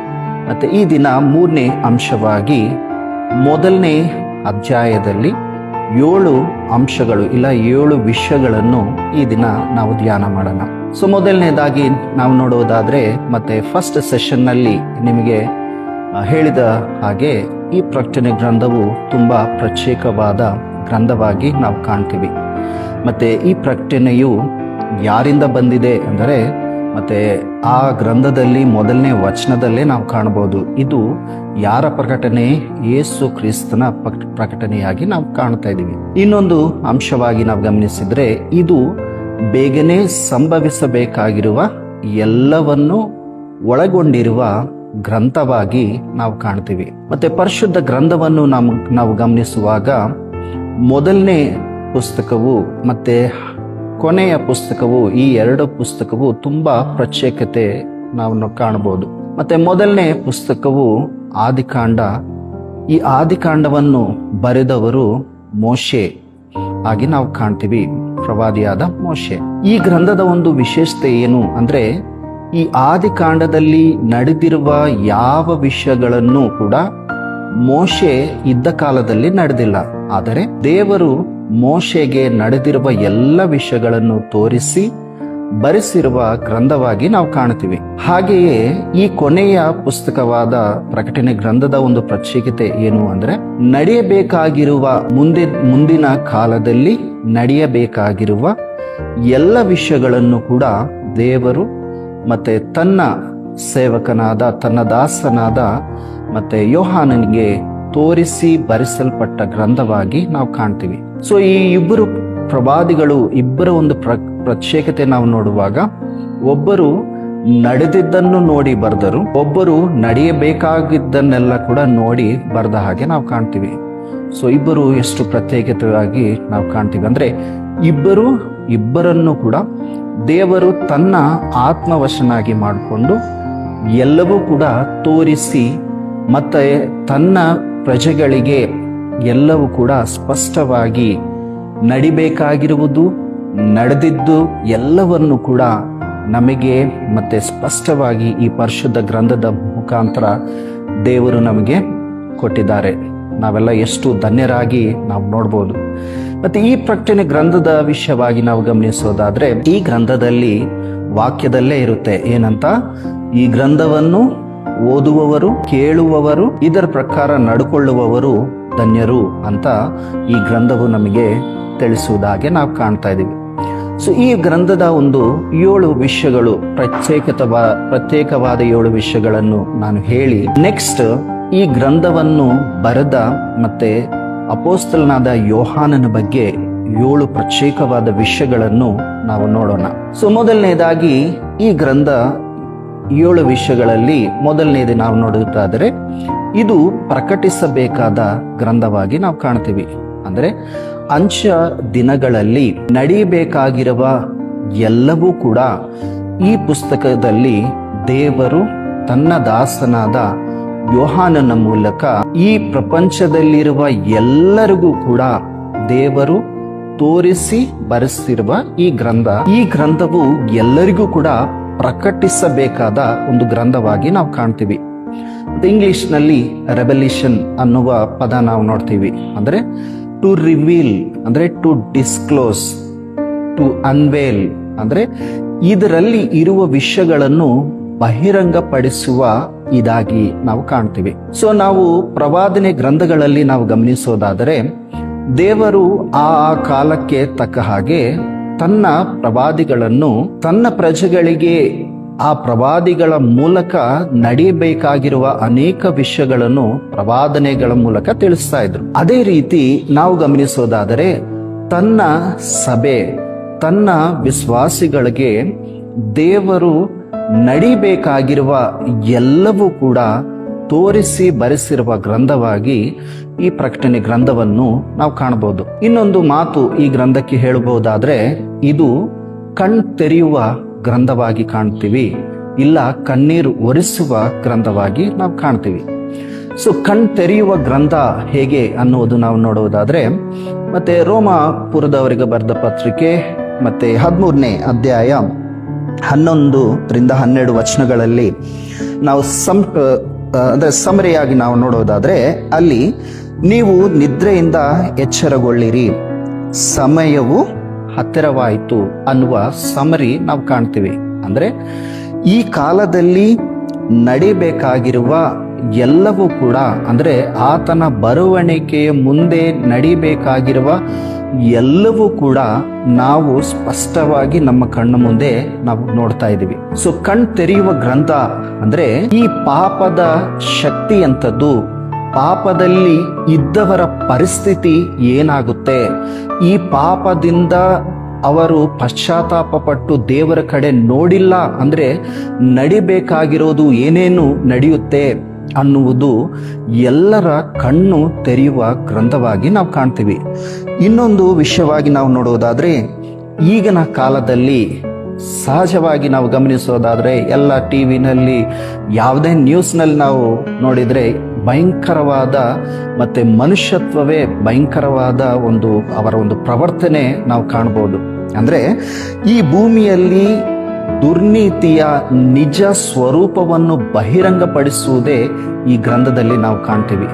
ಮತ್ತೆ ಈ ದಿನ 3ನೇ ಅಂಶವಾಗಿ ಮೊದಲನೇ ಅಧ್ಯಾಯದಲ್ಲಿ 7 ಅಂಶಗಳು ಇಲ್ಲ 7 ವಿಷಯಗಳನ್ನು ಈ ದಿನ ನಾವು ಧ್ಯಾನ ಮಾಡೋಣ. ಸೊ ಮೊದಲನೇದಾಗಿ ನಾವು ನೋಡೋದಾದ್ರೆ ಮತ್ತೆ ಫಸ್ಟ್ ಸೆಷನ್ನಲ್ಲಿ ನಿಮಗೆ ಹೇಳಿದ ಹಾಗೆ ಈ ಪ್ರಕಟಣೆ ಗ್ರಂಥವು ತುಂಬಾ ಪ್ರತ್ಯೇಕವಾದ ಗ್ರಂಥವಾಗಿ ನಾವು ಕಾಣ್ತೀವಿ. ಮತ್ತೆ ಈ ಪ್ರಕಟಣೆಯು ಯಾರಿಂದ ಬಂದಿದೆ ಅಂದರೆ ಮತ್ತೆ ಆ ಗ್ರಂಥದಲ್ಲಿ ಮೊದಲನೇ ವಚನದಲ್ಲೇ ನಾವು ಕಾಣಬಹುದು. ಇದು ಯಾರ ಪ್ರಕಟಣೆ? ಯೇಸು ಕ್ರಿಸ್ತನ ಪ್ರಕಟಣೆಯಾಗಿ ನಾವು ಕಾಣ್ತಾ ಇದ್ದೀವಿ. ಇನ್ನೊಂದು ಅಂಶವಾಗಿ ನಾವು ಗಮನಿಸಿದ್ರೆ ಇದು ಬೇಗನೆ ಸಂಭವಿಸಬೇಕಾಗಿರುವ ಎಲ್ಲವನ್ನು ಒಳಗೊಂಡಿರುವ ಗ್ರಂಥವಾಗಿ ನಾವು ಕಾಣ್ತೀವಿ. ಮತ್ತೆ ಪರಿಶುದ್ಧ ಗ್ರಂಥವನ್ನು ನಾವು ಗಮನಿಸುವಾಗ ಮೊದಲನೇ ಪುಸ್ತಕವು ಮತ್ತೆ ಕೊನೆಯ ಪುಸ್ತಕವು, ಈ 2 ಪುಸ್ತಕವು ತುಂಬಾ ಪ್ರತ್ಯೇಕತೆ ನಾವು ಕಾಣಬಹುದು. ಮತ್ತೆ ಮೊದಲನೇ ಪುಸ್ತಕವು ಆದಿಕಾಂಡ, ಈ ಆದಿಕಾಂಡವನ್ನು ಬರೆದವರು ಮೋಶೆ ಆಗಿ ನಾವು ಕಾಣ್ತೀವಿ, ಪ್ರವಾದಿಯಾದ ಮೋಶೆ. ಈ ಗ್ರಂಥದ ಒಂದು ವಿಶೇಷತೆ ಏನು ಅಂದ್ರೆ, ಈ ಆದಿಕಾಂಡದಲ್ಲಿ ನಡೆದಿರುವ ಯಾವ ವಿಷಯಗಳನ್ನು ಕೂಡ ಮೋಶೆ ಇದ್ದ ಕಾಲದಲ್ಲಿ ನಡೆದಿಲ್ಲ. ಆದರೆ ದೇವರು ಮೋಶೆಗೆ ನಡೆದಿರುವ ಎಲ್ಲ ವಿಷಯಗಳನ್ನು ತೋರಿಸಿ ಬರೆಸಿರುವ ಗ್ರಂಥವಾಗಿ ನಾವು ಕಾಣ್ತೀವಿ. ಹಾಗೆಯೇ ಈ ಕೊನೆಯ ಪುಸ್ತಕವಾದ ಪ್ರಕಟಣೆ ಗ್ರಂಥದ ಒಂದು ಪ್ರತ್ಯೇಕತೆ ಏನು ಅಂದ್ರೆ, ನಡೆಯಬೇಕಾಗಿರುವ ಮುಂದಿನ ಕಾಲದಲ್ಲಿ ನಡೆಯಬೇಕಾಗಿರುವ ಎಲ್ಲ ವಿಷಯಗಳನ್ನು ಕೂಡ ದೇವರು ಮತ್ತೆ ತನ್ನ ಸೇವಕನಾದ, ತನ್ನ ದಾಸನಾದ ಮತ್ತೆ ಯೋಹಾನನಿಗೆ ತೋರಿಸಿ ಬರೆಸಲ್ಪಟ್ಟ ಗ್ರಂಥವಾಗಿ ನಾವು ಕಾಣ್ತೀವಿ. ಸೊ ಈ ಇಬ್ಬರು ಪ್ರವಾದಿಗಳು ಇಬ್ಬರ ಒಂದು ಪ್ರತ್ಯೇಕತೆ ನಾವು ನೋಡುವಾಗ, ಒಬ್ಬರು ನಡೆದಿದ್ದನ್ನು ನೋಡಿ ಬರೆದರು, ಒಬ್ಬರು ನಡೆಯಬೇಕಾಗಿದ್ದನ್ನೆಲ್ಲ ಕೂಡ ನೋಡಿ ಬರೆದ ಹಾಗೆ ನಾವು ಕಾಣ್ತೀವಿ. ಸೊ ಇಬ್ಬರು ಎಷ್ಟು ಪ್ರತ್ಯೇಕತೆಯಾಗಿ ನಾವು ಕಾಣ್ತೀವಿ ಅಂದ್ರೆ, ಇಬ್ಬರನ್ನು ಕೂಡ ದೇವರು ತನ್ನ ಆತ್ಮವಶನಾಗಿ ಮಾಡಿಕೊಂಡು ಎಲ್ಲವೂ ಕೂಡ ತೋರಿಸಿ ಮತ್ತೆ ತನ್ನ ಪ್ರಜೆಗಳಿಗೆ ಎಲ್ಲವೂ ಕೂಡ ಸ್ಪಷ್ಟವಾಗಿ ನಡಿಬೇಕಾಗಿರುವುದು, ನಡೆದಿದ್ದು ಎಲ್ಲವನ್ನು ಕೂಡ ನಮಗೆ ಮತ್ತೆ ಸ್ಪಷ್ಟವಾಗಿ ಈ ಪರಿಶುದ್ಧ ಗ್ರಂಥದ ಮುಖಾಂತರ ದೇವರು ನಮಗೆ ಕೊಟ್ಟಿದ್ದಾರೆ. ನಾವೆಲ್ಲ ಎಷ್ಟು ಧನ್ಯರಾಗಿ ನಾವು ನೋಡ್ಬೋದು. ಮತ್ತೆ ಈ ಪ್ರಕಟಣೆ ಗ್ರಂಥದ ವಿಷಯವಾಗಿ ನಾವು ಗಮನಿಸೋದಾದ್ರೆ, ಈ ಗ್ರಂಥದಲ್ಲಿ ವಾಕ್ಯದಲ್ಲೇ ಇರುತ್ತೆ ಏನಂತ, ಈ ಗ್ರಂಥವನ್ನು ಓದುವವರು, ಕೇಳುವವರು, ಇದರ ಪ್ರಕಾರ ನಡ್ಕೊಳ್ಳುವವರು ಧನ್ಯರು ಅಂತ ಈ ಗ್ರಂಥವು ನಮಗೆ ತಿಳಿಸುವುದಾಗೆ ನಾವು ಕಾಣ್ತಾ ಇದ್ದೀವಿ. ಸೊ ಈ ಗ್ರಂಥದ ಒಂದು 7 ವಿಷಯಗಳು, ಪ್ರತ್ಯೇಕವಾದ 7 ವಿಷಯಗಳನ್ನು ನಾನು ಹೇಳಿ, ನೆಕ್ಸ್ಟ್ ಈ ಗ್ರಂಥವನ್ನು ಬರೆದ ಮತ್ತೆ ಅಪೊಸ್ತಲನಾದ ಯೋಹಾನನ ಬಗ್ಗೆ 7 ಪ್ರತ್ಯೇಕವಾದ ವಿಷಯಗಳನ್ನು ನಾವು ನೋಡೋಣ. ಸೊ ಮೊದಲನೇದಾಗಿ ಈ ಗ್ರಂಥ 7 ವಿಷಯಗಳಲ್ಲಿ ಮೊದಲನೇದು ನಾವು ನೋಡುವುದಾದರೆ, ಇದು ಪ್ರಕಟಿಸಬೇಕಾದ ಗ್ರಂಥವಾಗಿ ನಾವು ಕಾಣ್ತೀವಿ. ಅಂದ್ರೆ ಅಂತ್ಯ ದಿನಗಳಲ್ಲಿ ನಡೆಯಬೇಕಾಗಿರುವ ಎಲ್ಲವೂ ಕೂಡ ಈ ಪುಸ್ತಕದಲ್ಲಿ ದೇವರು ತನ್ನ ದಾಸನಾದ ಯೋಹಾನನ ಮೂಲಕ ಈ ಪ್ರಪಂಚದಲ್ಲಿರುವ ಎಲ್ಲರಿಗೂ ಕೂಡ ದೇವರು ತೋರಿಸಿ ಬರೆಸಿರುವ ಈ ಗ್ರಂಥವು ಎಲ್ಲರಿಗೂ ಕೂಡ ಪ್ರಕಟಿಸಬೇಕಾದ ಒಂದು ಗ್ರಂಥವಾಗಿ ನಾವು ಕಾಣ್ತೀವಿ. ಇಂಗ್ಲಿಷ್ ನಲ್ಲಿ ರೆವಲ್ಯೂಷನ್ ಅನ್ನುವ ಪದ ನಾವು ನೋಡ್ತೀವಿ. ಅಂದ್ರೆ ಟು ರಿವೀಲ್, ಅಂದ್ರೆ ಟು ಡಿಸ್ಕ್ಲೋಸ್, ಟು ಅನ್ವೇಲ್, ಅಂದ್ರೆ ಇದರಲ್ಲಿ ಇರುವ ವಿಷಯಗಳನ್ನು ಬಹಿರಂಗಪಡಿಸುವ ಇದಾಗಿ ನಾವು ಕಾಣ್ತೀವಿ. ಸೊ ನಾವು ಪ್ರವಾದನೆ ಗ್ರಂಥಗಳಲ್ಲಿ ನಾವು ಗಮನಿಸೋದಾದರೆ, ದೇವರು ಆ ಕಾಲಕ್ಕೆ ತಕ್ಕ ಹಾಗೆ ತನ್ನ ಪ್ರವಾದಿಗಳನ್ನು ತನ್ನ ಪ್ರಜೆಗಳಿಗೆ ಆ ಪ್ರವಾದಿಗಳ ಮೂಲಕ ನಡೆಯಬೇಕಾಗಿರುವ ಅನೇಕ ವಿಷಯಗಳನ್ನು ಪ್ರವಾದನೆಗಳ ಮೂಲಕ ತಿಳಿಸ್ತಾ ಇದ್ರು. ಅದೇ ರೀತಿ ನಾವು ಗಮನಿಸೋದಾದರೆ, ತನ್ನ ಸಭೆ, ತನ್ನ ವಿಶ್ವಾಸಿಗಳಿಗೆ ದೇವರು ನಡಿಬೇಕಾಗಿರುವ ಎಲ್ಲವೂ ಕೂಡ ತೋರಿಸಿ ಬರೆಸಿರುವ ಗ್ರಂಥವಾಗಿ ಈ ಪ್ರಕಟಣೆ ಗ್ರಂಥವನ್ನು ನಾವು ಕಾಣಬಹುದು. ಇನ್ನೊಂದು ಮಾತು ಈ ಗ್ರಂಥಕ್ಕೆ ಹೇಳಬಹುದಾದ್ರೆ, ಇದು ಕಣ್ ತೆರೆಯುವ ಗ್ರಂಥವಾಗಿ ಕಾಣ್ತೀವಿ, ಇಲ್ಲ ಕಣ್ಣೀರು ಒರೆಸುವ ಗ್ರಂಥವಾಗಿ ನಾವು ಕಾಣ್ತೀವಿ. ಸೊ ಕಣ್ ತೆರೆಯುವ ಗ್ರಂಥ ಹೇಗೆ ಅನ್ನುವುದು ನಾವು ನೋಡುವುದಾದ್ರೆ, ಮತ್ತೆ ರೋಮಾಪುರದವರಿಗೆ ಬರೆದ ಪತ್ರಿಕೆ ಮತ್ತೆ 13ನೇ ಅಧ್ಯಾಯ 11ರಿಂದ 12 ವಚನಗಳಲ್ಲಿ ನಾವು ಸಮರಿಯಾಗಿ ನಾವು ನೋಡೋದಾದ್ರೆ, ಅಲ್ಲಿ ನೀವು ನಿದ್ರೆಯಿಂದ ಎಚ್ಚರಗೊಳ್ಳಿರಿ, ಸಮಯವು ಹತ್ತಿರವಾಯಿತು ಅನ್ನುವ ಸಮರಿ ನಾವು ಕಾಣ್ತೀವಿ. ಅಂದ್ರೆ ಈ ಕಾಲದಲ್ಲಿ ನಡಿಬೇಕಾಗಿರುವ ಎಲ್ಲವೂ ಕೂಡ, ಅಂದ್ರೆ ಆತನ ಬರುವಣಿಗೆಯ ಮುಂದೆ ನಡಿಬೇಕಾಗಿರುವ ಎಲ್ಲವೂ ಕೂಡ ನಾವು ಸ್ಪಷ್ಟವಾಗಿ ನಮ್ಮ ಕಣ್ಣ ಮುಂದೆ ನಾವು ನೋಡ್ತಾ ಇದ್ದೀವಿ. ಸೊ ಕಣ್ ತೆರೆಯುವ ಗ್ರಂಥ ಅಂದ್ರೆ, ಈ ಪಾಪದ ಶಕ್ತಿ ಅಂತದ್ದು, ಪಾಪದಲ್ಲಿ ಇದ್ದವರ ಪರಿಸ್ಥಿತಿ ಏನಾಗುತ್ತೆ, ಈ ಪಾಪದಿಂದ ಅವರು ಪಶ್ಚಾತ್ತಾಪ ಪಟ್ಟು ದೇವರ ಕಡೆ ನೋಡಿಲ್ಲ ಅಂದ್ರೆ ನಡಿಬೇಕಾಗಿರೋದು ಏನೇನು ನಡೆಯುತ್ತೆ ಅನ್ನುವುದು ಎಲ್ಲರ ಕಣ್ಣು ತೆರೆಯುವ ಗ್ರಂಥವಾಗಿ ನಾವು ಕಾಣ್ತೀವಿ. ಇನ್ನೊಂದು ವಿಷಯವಾಗಿ ನಾವು ನೋಡೋದಾದ್ರೆ, ಈಗಿನ ಕಾಲದಲ್ಲಿ ಸಹಜವಾಗಿ ನಾವು ಗಮನಿಸೋದಾದ್ರೆ, ಎಲ್ಲ ಟಿವಿನಲ್ಲಿ ಯಾವುದೇ ನ್ಯೂಸ್ನಲ್ಲಿ ನಾವು ನೋಡಿದ್ರೆ ಭಯಂಕರವಾದ ಮತ್ತೆ ಮನುಷ್ಯತ್ವವೇ ಭಯಂಕರವಾದ ಅವರ ಒಂದು ಪ್ರವರ್ತನೆ ನಾವು ಕಾಣ್ಬೋದು. ಅಂದ್ರೆ ಈ ಭೂಮಿಯಲ್ಲಿ ದುರ್ನೀತಿಯ ನಿಜ ಸ್ವರೂಪವನ್ನು ಬಹಿರಂಗಪಡಿಸುವುದೇ ಈ ಗ್ರಂಥದಲ್ಲಿ ನಾವು ಕಾಣ್ತೀವಿ.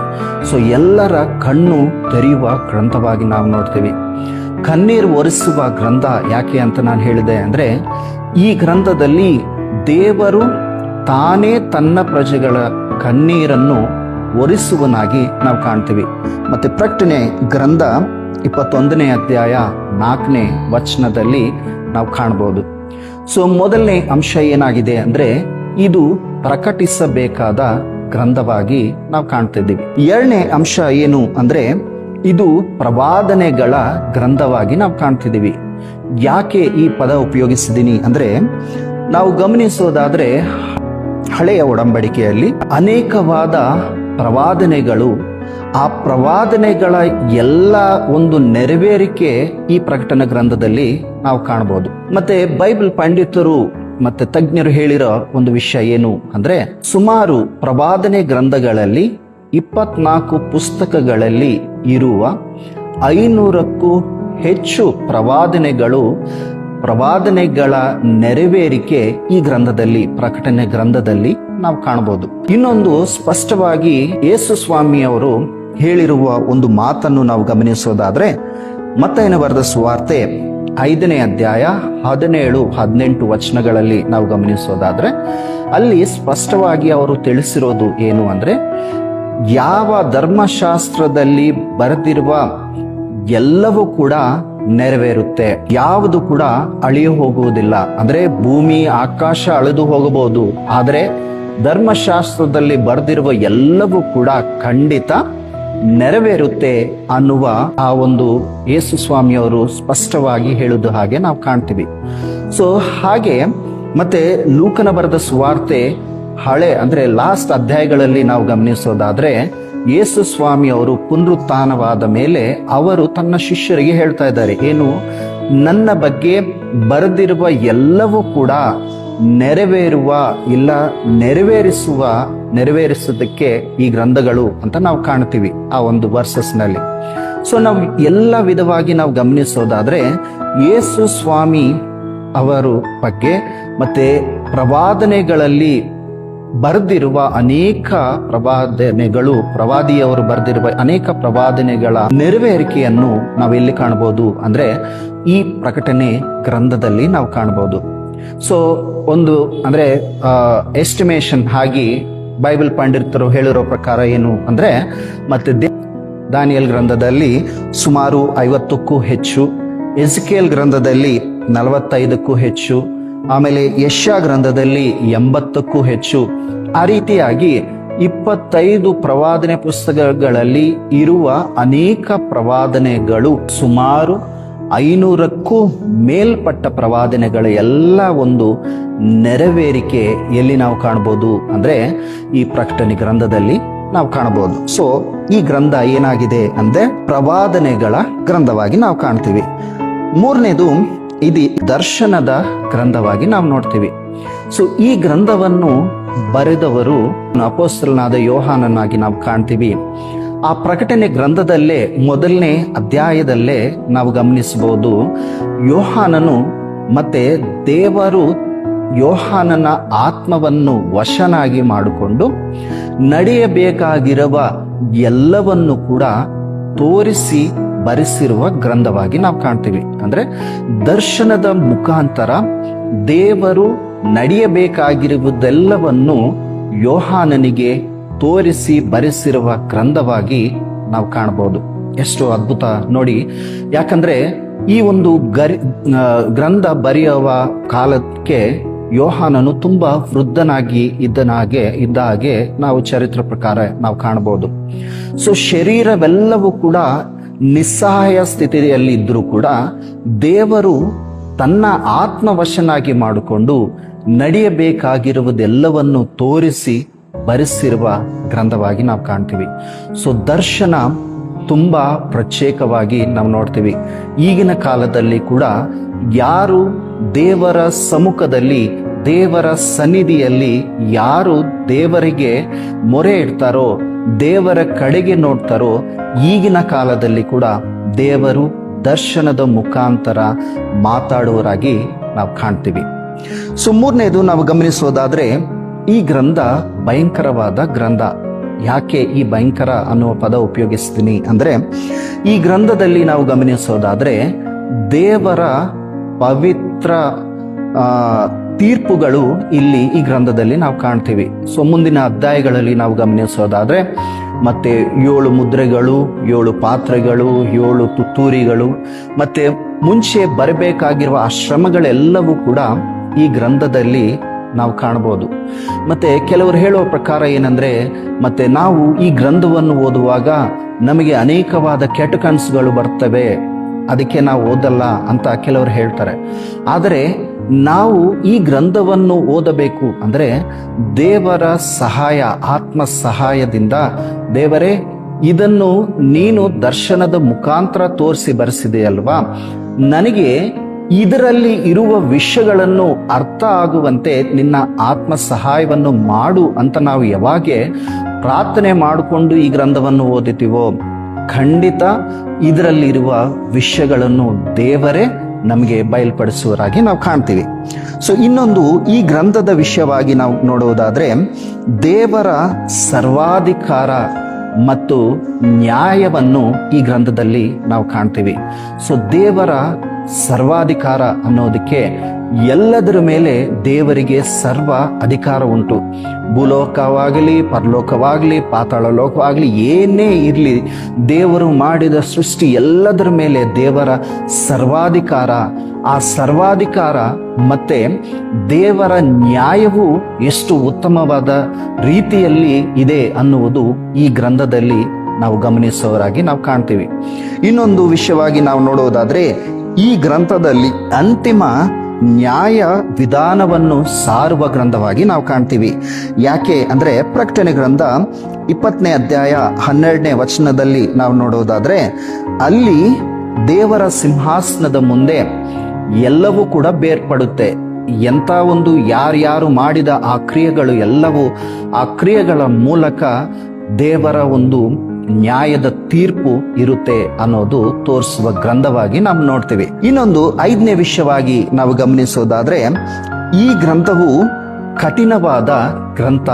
ಸೊ ಎಲ್ಲರ ಕಣ್ಣು ತೆರೆಯುವ ಗ್ರಂಥವಾಗಿ ನಾವು ನೋಡ್ತೀವಿ. ಕಣ್ಣೀರು ಒರೆಸುವ ಗ್ರಂಥ ಯಾಕೆ ಅಂತ ನಾನು ಹೇಳಿದೆ ಅಂದ್ರೆ, ಈ ಗ್ರಂಥದಲ್ಲಿ ದೇವರು ತಾನೇ ತನ್ನ ಪ್ರಜೆಗಳ ಕಣ್ಣೀರನ್ನು ಒರೆಸುವನಾಗಿ ನಾವು ಕಾಣ್ತೀವಿ. ಮತ್ತೆ ಪ್ರಕಟಣೆ ಗ್ರಂಥ 21ನೇ ಅಧ್ಯಾಯ 4ನೇ ವಚನದಲ್ಲಿ ನಾವು ಕಾಣ್ಬೋದು. ಸೊ ಮೊದಲನೇ ಅಂಶ ಏನಾಗಿದೆ ಅಂದ್ರೆ, ಇದು ಪ್ರಕಟಿಸಬೇಕಾದ ಗ್ರಂಥವಾಗಿ ನಾವು ಕಾಣ್ತಿದ್ದೀವಿ. ಎರಡನೇ ಅಂಶ ಏನು ಅಂದ್ರೆ, ಇದು ಪ್ರವಾದನೆಗಳ ಗ್ರಂಥವಾಗಿ ನಾವು ಕಾಣ್ತಿದ್ದೀವಿ. ಯಾಕೆ ಈ ಪದ ಉಪಯೋಗಿಸಿದ್ದೀನಿ ಅಂದ್ರೆ, ನಾವು ಗಮನಿಸೋದಾದ್ರೆ ಹಳೆಯ ಒಡಂಬಡಿಕೆಯಲ್ಲಿ ಅನೇಕವಾದ ಪ್ರವಾದನೆಗಳು, ಆ ಪ್ರವಾದನೆಗಳ ಎಲ್ಲ ಒಂದು ನೆರವೇರಿಕೆ ಈ ಪ್ರಕಟಣೆ ಗ್ರಂಥದಲ್ಲಿ ನಾವು ಕಾಣಬಹುದು. ಮತ್ತೆ ಬೈಬಲ್ ಪಂಡಿತರು ಮತ್ತೆ ತಜ್ಞರು ಹೇಳಿರೋ ಒಂದು ವಿಷಯ ಏನು ಅಂದ್ರೆ, ಸುಮಾರು ಪ್ರವಾದನೆ ಗ್ರಂಥಗಳಲ್ಲಿ 24 ಪುಸ್ತಕಗಳಲ್ಲಿ ಇರುವ 500ಕ್ಕೂ ಹೆಚ್ಚು ಪ್ರವಾದನೆಗಳ ನೆರವೇರಿಕೆ ಈ ಗ್ರಂಥದಲ್ಲಿ, ಪ್ರಕಟಣೆ ಗ್ರಂಥದಲ್ಲಿ ನಾವು ಕಾಣಬಹುದು. ಇನ್ನೊಂದು ಸ್ಪಷ್ಟವಾಗಿ ಯೇಸು ಸ್ವಾಮಿಯವರು ಹೇಳಿರುವ ಒಂದು ಮಾತನ್ನು ನಾವು ಗಮನಿಸೋದಾದ್ರೆ, ಮತ್ತಾಯನ ಬರೆದ ಸುವಾರ್ತೆ 5ನೇ ಅಧ್ಯಾಯ 17-18 ವಚನಗಳಲ್ಲಿ ನಾವು ಗಮನಿಸೋದಾದ್ರೆ, ಅಲ್ಲಿ ಸ್ಪಷ್ಟವಾಗಿ ಅವರು ತಿಳಿಸಿರೋದು ಏನು ಅಂದ್ರೆ, ಯಾವ ಧರ್ಮಶಾಸ್ತ್ರದಲ್ಲಿ ಬರೆದಿರುವ ಎಲ್ಲವೂ ಕೂಡ ನೆರವೇರುತ್ತೆ, ಯಾವುದು ಕೂಡ ಅಳಿದು ಹೋಗುವುದಿಲ್ಲ. ಅಂದ್ರೆ ಭೂಮಿ ಆಕಾಶ ಅಳಿದು ಹೋಗಬಹುದು, ಆದರೆ ಧರ್ಮಶಾಸ್ತ್ರದಲ್ಲಿ ಬರೆದಿರುವ ಎಲ್ಲವೂ ಕೂಡ ಖಂಡಿತ ನೆರವೇರುತ್ತೆ ಅನ್ನುವ ಆ ಒಂದು ಯೇಸು ಸ್ವಾಮಿಯವರು ಸ್ಪಷ್ಟವಾಗಿ ಹೇಳುವುದು ಹಾಗೆ ನಾವು ಕಾಣ್ತೀವಿ. ಸೊ ಹಾಗೆ ಮತ್ತೆ ಲೂಕನ ಬರೆದ ಸುವಾರ್ತೆ ಅಂದ್ರೆ ಲಾಸ್ಟ್ ಅಧ್ಯಾಯಗಳಲ್ಲಿ ನಾವು ಗಮನಿಸೋದಾದ್ರೆ, ಯೇಸು ಸ್ವಾಮಿ ಅವರು ಪುನರುತ್ಥಾನವಾದ ಮೇಲೆ ಅವರು ತನ್ನ ಶಿಷ್ಯರಿಗೆ ಹೇಳ್ತಾ ಇದ್ದಾರೆ, ಏನು, ನನ್ನ ಬಗ್ಗೆ ಬರೆದಿರುವ ಎಲ್ಲವೂ ಕೂಡ ನೆರವೇರಿಸೋದಕ್ಕೆ ಈ ಗ್ರಂಥಗಳು ಅಂತ ನಾವು ಕಾಣ್ತೀವಿ ಆ ಒಂದು ವರ್ಸಸ್ ನಲ್ಲಿ. ಸೊ ನಾವು ಎಲ್ಲ ವಿಧವಾಗಿ ನಾವು ಗಮನಿಸೋದಾದ್ರೆ, ಯೇಸು ಸ್ವಾಮಿ ಅವರು ಬಗ್ಗೆ ಮತ್ತೆ ಪ್ರವಾದನೆಗಳಲ್ಲಿ ಬರೆದಿರುವ ಅನೇಕ ಪ್ರವಾದಿಯವರು ಬರೆದಿರುವ ಅನೇಕ ಪ್ರವಾದನೆಗಳ ನೆರವೇರಿಕೆಯನ್ನು ನಾವು ಎಲ್ಲಿ ಕಾಣಬಹುದು ಅಂದ್ರೆ, ಈ ಪ್ರಕಟಣೆ ಗ್ರಂಥದಲ್ಲಿ ನಾವು ಕಾಣಬಹುದು. ಸೊ ಒಂದು ಅಂದ್ರೆ ಎಸ್ಟಿಮೇಷನ್ ಆಗಿ ಬೈಬಲ್ ಪಂಡಿತರು ಹೇಳಿರೋ ಪ್ರಕಾರ ಏನು ಅಂದ್ರೆ, ಮತ್ತೆ ದಾನಿಯೇಲ್ ಗ್ರಂಥದಲ್ಲಿ ಸುಮಾರು 50ಕ್ಕೂ ಹೆಚ್ಚು, ಎಜ್ಕೇಲ್ ಗ್ರಂಥದಲ್ಲಿ 45ಕ್ಕೂ ಹೆಚ್ಚು, ಆಮೇಲೆ ಯೆಶಾಯ ಗ್ರಂಥದಲ್ಲಿ 80ಕ್ಕೂ ಹೆಚ್ಚು, ಆ ರೀತಿಯಾಗಿ 25 ಪ್ರವಾದನೆ ಪುಸ್ತಕಗಳಲ್ಲಿ ಇರುವ ಅನೇಕ ಪ್ರವಾದನೆಗಳು, ಸುಮಾರು 500ಕ್ಕೂ ಮೇಲ್ಪಟ್ಟ ಪ್ರವಾದನೆಗಳ ಎಲ್ಲ ಒಂದು ನೆರವೇರಿಕೆ ಎಲ್ಲಿ ನಾವು ಕಾಣಬಹುದು ಅಂದ್ರೆ, ಈ ಪ್ರಕಟಣೆ ಗ್ರಂಥದಲ್ಲಿ ನಾವು ಕಾಣಬಹುದು. ಸೊ ಈ ಗ್ರಂಥ ಏನಾಗಿದೆ ಅಂದ್ರೆ ಪ್ರವಾದನೆಗಳ ಗ್ರಂಥವಾಗಿ ನಾವು ಕಾಣ್ತೀವಿ. ಮೂರನೇದು, ಇದು ದರ್ಶನದ ಗ್ರಂಥವಾಗಿ ನಾವು ನೋಡ್ತೀವಿ. ಸೊ ಈ ಗ್ರಂಥವನ್ನು ಬರೆದವರು ಅಪೊಸ್ತಲನಾದ ಯೋಹಾನನಾಗಿ ನಾವು ಕಾಣ್ತೀವಿ. ಆ ಪ್ರಕಟಣೆ ಗ್ರಂಥದಲ್ಲೇ ಮೊದಲನೇ ಅಧ್ಯಾಯದಲ್ಲೇ ನಾವು ಗಮನಿಸಬಹುದು, ಯೋಹಾನನು ಮತ್ತೆ ದೇವರು ಯೋಹಾನನ ಆತ್ಮವನ್ನು ವಶನಾಗಿ ಮಾಡಿಕೊಂಡು ನಡೆಯಬೇಕಾಗಿರುವ ಎಲ್ಲವನ್ನು ಕೂಡ ತೋರಿಸಿ ಬರೆಸಿರುವ ಗ್ರಂಥವಾಗಿ ನಾವು ಕಾಣ್ತೀವಿ. ಅಂದ್ರೆ ದರ್ಶನದ ಮುಖಾಂತರ ದೇವರು ನಡೆಯಬೇಕಾಗಿರುವುದೆಲ್ಲವನ್ನು ಯೋಹಾನನಿಗೆ ತೋರಿಸಿ ಬರೆಸಿರುವ ಗ್ರಂಥವಾಗಿ ನಾವು ಕಾಣಬಹುದು. ಎಷ್ಟು ಅದ್ಭುತ ನೋಡಿ. ಯಾಕಂದ್ರೆ ಈ ಒಂದು ಗ್ರಂಥ ಬರೆಯುವ ಕಾಲಕ್ಕೆ ಯೋಹಾನನು ತುಂಬಾ ವೃದ್ಧನಾಗಿ ಇದ್ದ ಹಾಗೆ ನಾವು ಚರಿತ್ರೆ ಪ್ರಕಾರ ನಾವು ಕಾಣಬಹುದು. ಸೊ ಶರೀರವೆಲ್ಲವೂ ಕೂಡ ನಿಸ್ಸಹಾಯ ಸ್ಥಿತಿಯಲ್ಲಿ ಇದ್ರೂ ಕೂಡ ದೇವರು ತನ್ನ ಆತ್ಮವಶನಾಗಿ ಮಾಡಿಕೊಂಡು ನಡೆಯಬೇಕಾಗಿರುವುದೆಲ್ಲವನ್ನು ತೋರಿಸಿ ಬರೆಸಿರುವ ಗ್ರಂಥವಾಗಿ ನಾವು ಕಾಣ್ತೀವಿ. ಸೊ ದರ್ಶನ ತುಂಬಾ ಪ್ರತ್ಯೇಕವಾಗಿ ನಾವು ನೋಡ್ತೀವಿ. ಈಗಿನ ಕಾಲದಲ್ಲಿ ಕೂಡ ಯಾರು ದೇವರ ಸಮ್ಮುಖದಲ್ಲಿ, ದೇವರ ಸನ್ನಿಧಿಯಲ್ಲಿ ಯಾರು ದೇವರಿಗೆ ಮೊರೆ ಇಡ್ತಾರೋ, ದೇವರ ಕಡೆಗೆ ನೋಡ್ತಾರೋ ಈಗಿನ ಕಾಲದಲ್ಲಿ ಕೂಡ ದೇವರು ದರ್ಶನದ ಮುಖಾಂತರ ಮಾತಾಡುವರಾಗಿ ನಾವು ಕಾಣ್ತೀವಿ. ಸೊ ಮೂರನೇದು ನಾವು ಗಮನಿಸೋದಾದ್ರೆ, ಈ ಗ್ರಂಥ ಭಯಂಕರವಾದ ಗ್ರಂಥ. ಯಾಕೆ ಈ ಭಯಂಕರ ಅನ್ನುವ ಪದ ಉಪಯೋಗಿಸ್ತೀನಿ ಅಂದ್ರೆ, ಈ ಗ್ರಂಥದಲ್ಲಿ ನಾವು ಗಮನಿಸೋದಾದ್ರೆ ದೇವರ ಪವಿತ್ರ ತೀರ್ಪುಗಳು ಇಲ್ಲಿ ಈ ಗ್ರಂಥದಲ್ಲಿ ನಾವು ಕಾಣ್ತೀವಿ. ಸೊ ಮುಂದಿನ ಅಧ್ಯಾಯಗಳಲ್ಲಿ ನಾವು ಗಮನಿಸೋದಾದ್ರೆ ಮತ್ತೆ 7 ಮುದ್ರೆಗಳು, 7 ಪಾತ್ರೆಗಳು, 7 ತುತ್ತೂರಿಗಳು, ಮತ್ತೆ ಮುಂಚೆ ಬರಬೇಕಾಗಿರುವ ಆ ಶ್ರಮಗಳೆಲ್ಲವೂ ಕೂಡ ಈ ಗ್ರಂಥದಲ್ಲಿ ನಾವು ಕಾಣಬಹುದು. ಮತ್ತೆ ಕೆಲವರು ಹೇಳುವ ಪ್ರಕಾರ ಏನಂದ್ರೆ, ಮತ್ತೆ ನಾವು ಈ ಗ್ರಂಥವನ್ನು ಓದುವಾಗ ನಮಗೆ ಅನೇಕವಾದ ಕೆಟ್ಟ ಕನಸುಗಳು ಬರ್ತವೆ, ಅದಕ್ಕೆ ನಾವು ಓದಲ್ಲ ಅಂತ ಕೆಲವರು ಹೇಳ್ತಾರೆ. ಆದರೆ ನಾವು ಈ ಗ್ರಂಥವನ್ನು ಓದಬೇಕು ಅಂದ್ರೆ ದೇವರ ಸಹಾಯ, ಆತ್ಮ ಸಹಾಯದಿಂದ, ದೇವರೇ ಇದನ್ನು ನೀನು ದರ್ಶನದ ಮುಖಾಂತರ ತೋರಿಸಿ ಬರೆಸಿದೆಯಲ್ವಾ, ನನಗೆ ಇದರಲ್ಲಿ ಇರುವ ವಿಷಯಗಳನ್ನು ಅರ್ಥ ಆಗುವಂತೆ ನಿನ್ನ ಆತ್ಮ ಸಹಾಯವನ್ನು ಮಾಡು ಅಂತ ನಾವು ಯಾವಾಗೆ ಪ್ರಾರ್ಥನೆ ಮಾಡಿಕೊಂಡು ಈ ಗ್ರಂಥವನ್ನು ಓದುತ್ತೀವೋ, ಖಂಡಿತ ಇದರಲ್ಲಿರುವ ವಿಷಯಗಳನ್ನು ದೇವರೇ ನಮಗೆ ಬಯಲ್ಪಡಿಸುವರಾಗಿ ನಾವು ಕಾಣ್ತೀವಿ. ಸೊ ಇನ್ನೊಂದು, ಈ ಗ್ರಂಥದ ವಿಷಯವಾಗಿ ನಾವು ನೋಡುವುದಾದ್ರೆ ದೇವರ ಸರ್ವಾಧಿಕಾರ ಮತ್ತು ನ್ಯಾಯವನ್ನು ಈ ಗ್ರಂಥದಲ್ಲಿ ನಾವು ಕಾಣ್ತೀವಿ. ಸೊ ದೇವರ ಸರ್ವಾಧಿಕಾರ ಅನ್ನೋದಕ್ಕೆ ಎಲ್ಲದರ ಮೇಲೆ ದೇವರಿಗೆ ಸರ್ವ ಅಧಿಕಾರ ಉಂಟು. ಭೂಲೋಕವಾಗಲಿ, ಪರಲೋಕವಾಗಲಿ, ಪಾತಾಳ ಲೋಕವಾಗಲಿ, ಏನೇ ಇರಲಿ, ದೇವರು ಮಾಡಿದ ಸೃಷ್ಟಿ ಎಲ್ಲದರ ಮೇಲೆ ದೇವರ ಸರ್ವಾಧಿಕಾರ. ಆ ಸರ್ವಾಧಿಕಾರ ಮತ್ತೆ ದೇವರ ನ್ಯಾಯವು ಎಷ್ಟು ಉತ್ತಮವಾದ ರೀತಿಯಲ್ಲಿ ಇದೆ ಅನ್ನುವುದು ಈ ಗ್ರಂಥದಲ್ಲಿ ನಾವು ಗಮನಿಸುವವರಾಗಿ ನಾವು ಕಾಣ್ತೀವಿ. ಇನ್ನೊಂದು ವಿಷಯವಾಗಿ ನಾವು ನೋಡುವುದಾದ್ರೆ, ಈ ಗ್ರಂಥದಲ್ಲಿ ಅಂತಿಮ ನ್ಯಾಯ ವಿಧಾನವನ್ನು ಸಾರುವ ಗ್ರಂಥವಾಗಿ ನಾವು ಕಾಣ್ತೀವಿ. ಯಾಕೆ ಅಂದ್ರೆ, ಪ್ರಕಟಣೆ ಗ್ರಂಥ 20ನೇ ಅಧ್ಯಾಯ 12ನೇ ವಚನದಲ್ಲಿ ನಾವು ನೋಡೋದಾದ್ರೆ, ಅಲ್ಲಿ ದೇವರ ಸಿಂಹಾಸನದ ಮುಂದೆ ಎಲ್ಲವೂ ಕೂಡ ಬೇರ್ಪಡುತ್ತೆ. ಎಂಥ ಒಂದು ಯಾರ್ಯಾರು ಮಾಡಿದ ಆ ಕ್ರಿಯೆಗಳು ಎಲ್ಲವೂ, ಆ ಕ್ರಿಯೆಗಳ ಮೂಲಕ ದೇವರ ಒಂದು ನ್ಯಾಯದ ತೀರ್ಪು ಇರುತ್ತೆ ಅನ್ನೋದು ತೋರಿಸುವ ಗ್ರಂಥವಾಗಿ ನಾವು ನೋಡ್ತೀವಿ. ಇನ್ನೊಂದು 5ನೇ ವಿಷಯವಾಗಿ ನಾವು ಗಮನಿಸೋದಾದ್ರೆ, ಈ ಗ್ರಂಥವು ಕಠಿಣವಾದ ಗ್ರಂಥ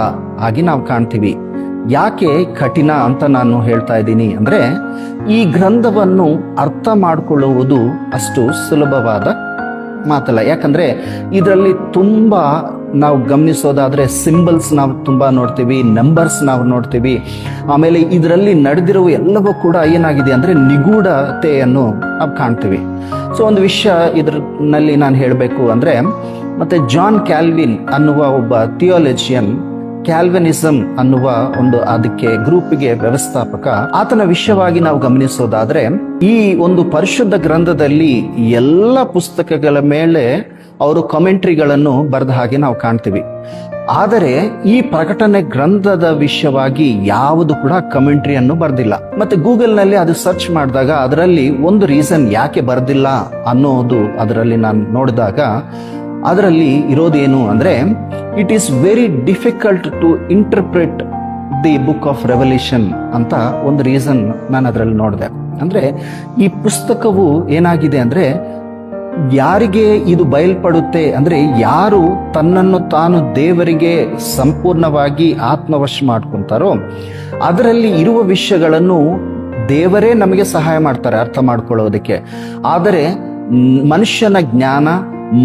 ಆಗಿ ನಾವು ಕಾಣ್ತೀವಿ. ಯಾಕೆ ಕಠಿಣ ಅಂತ ನಾನು ಹೇಳ್ತಾ ಇದ್ದೀನಿ ಅಂದ್ರೆ, ಈ ಗ್ರಂಥವನ್ನು ಅರ್ಥ ಮಾಡಿಕೊಳ್ಳುವುದು ಅಷ್ಟು ಸುಲಭವಾದ ಮಾತಲ್ಲ. ಯಾಕಂದ್ರೆ ಇದರಲ್ಲಿ ತುಂಬಾ ನಾವು ಗಮನಿಸೋದಾದ್ರೆ ಸಿಂಬಲ್ಸ್ ನಾವು ತುಂಬಾ ನೋಡ್ತೀವಿ, ನಂಬರ್ಸ್ ನಾವು ನೋಡ್ತೀವಿ. ಆಮೇಲೆ ಇದರಲ್ಲಿ ನಡೆದಿರುವ ಎಲ್ಲವೂ ಕೂಡ ಏನಾಗಿದೆ ಅಂದ್ರೆ ನಿಗೂಢತೆಯನ್ನು ನಾವು ಕಾಣ್ತೀವಿ. ಸೊ ಒಂದು ವಿಷಯ ಇದರಲ್ಲಿ ನಾನು ಹೇಳಬೇಕು ಅಂದ್ರೆ, ಮತ್ತೆ ಜಾನ್ ಕ್ಯಾಲ್ವಿನ್ ಅನ್ನುವ ಒಬ್ಬ ಥಿಯಾಲಜಿಯನ್, ಕ್ಯಾಲ್ವಿನಿಸಂ ಅನ್ನುವ ಒಂದು ಅದಕ್ಕೆ ಗ್ರೂಪಿಗೆ ವ್ಯವಸ್ಥಾಪಕ, ಆತನ ವಿಷಯವಾಗಿ ನಾವು ಗಮನಿಸೋದಾದ್ರೆ, ಈ ಒಂದು ಪರಿಶುದ್ಧ ಗ್ರಂಥದಲ್ಲಿ ಎಲ್ಲ ಪುಸ್ತಕಗಳ ಮೇಲೆ ಅವರು ಕಮೆಂಟ್ರಿಗಳನ್ನು ಬರೆದ ಹಾಗೆ ನಾವು ಕಾಣ್ತೀವಿ. ಆದರೆ ಈ ಪ್ರಕಟಣೆ ಗ್ರಂಥದ ವಿಷಯವಾಗಿ ಯಾವುದು ಕೂಡ ಕಮೆಂಟ್ರಿಯನ್ನು ಬರೆದಿಲ್ಲ. ಮತ್ತೆ ಗೂಗಲ್ ನಲ್ಲಿ ಅದು ಸರ್ಚ್ ಮಾಡಿದಾಗ ಅದರಲ್ಲಿ ಒಂದು ರೀಸನ್ ಯಾಕೆ ಬರೆದಿಲ್ಲ ಅನ್ನೋದು ಅದರಲ್ಲಿ ನಾನು ನೋಡಿದಾಗ ಅದರಲ್ಲಿ ಇರೋದೇನು ಅಂದ್ರೆ, it is very difficult to interpret the book of revolution ಅಂತ ಒಂದು ರೀಸನ್ ನಾನು ಅದರಲ್ಲಿ ನೋಡಿದೆ. ಅಂದ್ರೆ ಈ ಪುಸ್ತಕವು ಏನಾಗಿದೆ ಅಂದ್ರೆ, ಯಾರಿಗೆ ಇದು ಬಯಲ್ಪಡುತ್ತೆ ಅಂದ್ರೆ, ಯಾರು ತನ್ನನ್ನು ತಾನು ದೇವರಿಗೆ ಸಂಪೂರ್ಣವಾಗಿ ಆತ್ಮವಶ ಮಾಡ್ಕೊಂತಾರೋ ಅದರಲ್ಲಿ ಇರುವ ವಿಷಯಗಳನ್ನು ದೇವರೇ ನಮಗೆ ಸಹಾಯ ಮಾಡ್ತಾರೆ ಅರ್ಥ ಮಾಡ್ಕೊಳ್ಳೋದಕ್ಕೆ. ಆದರೆ ಮನುಷ್ಯನ ಜ್ಞಾನ,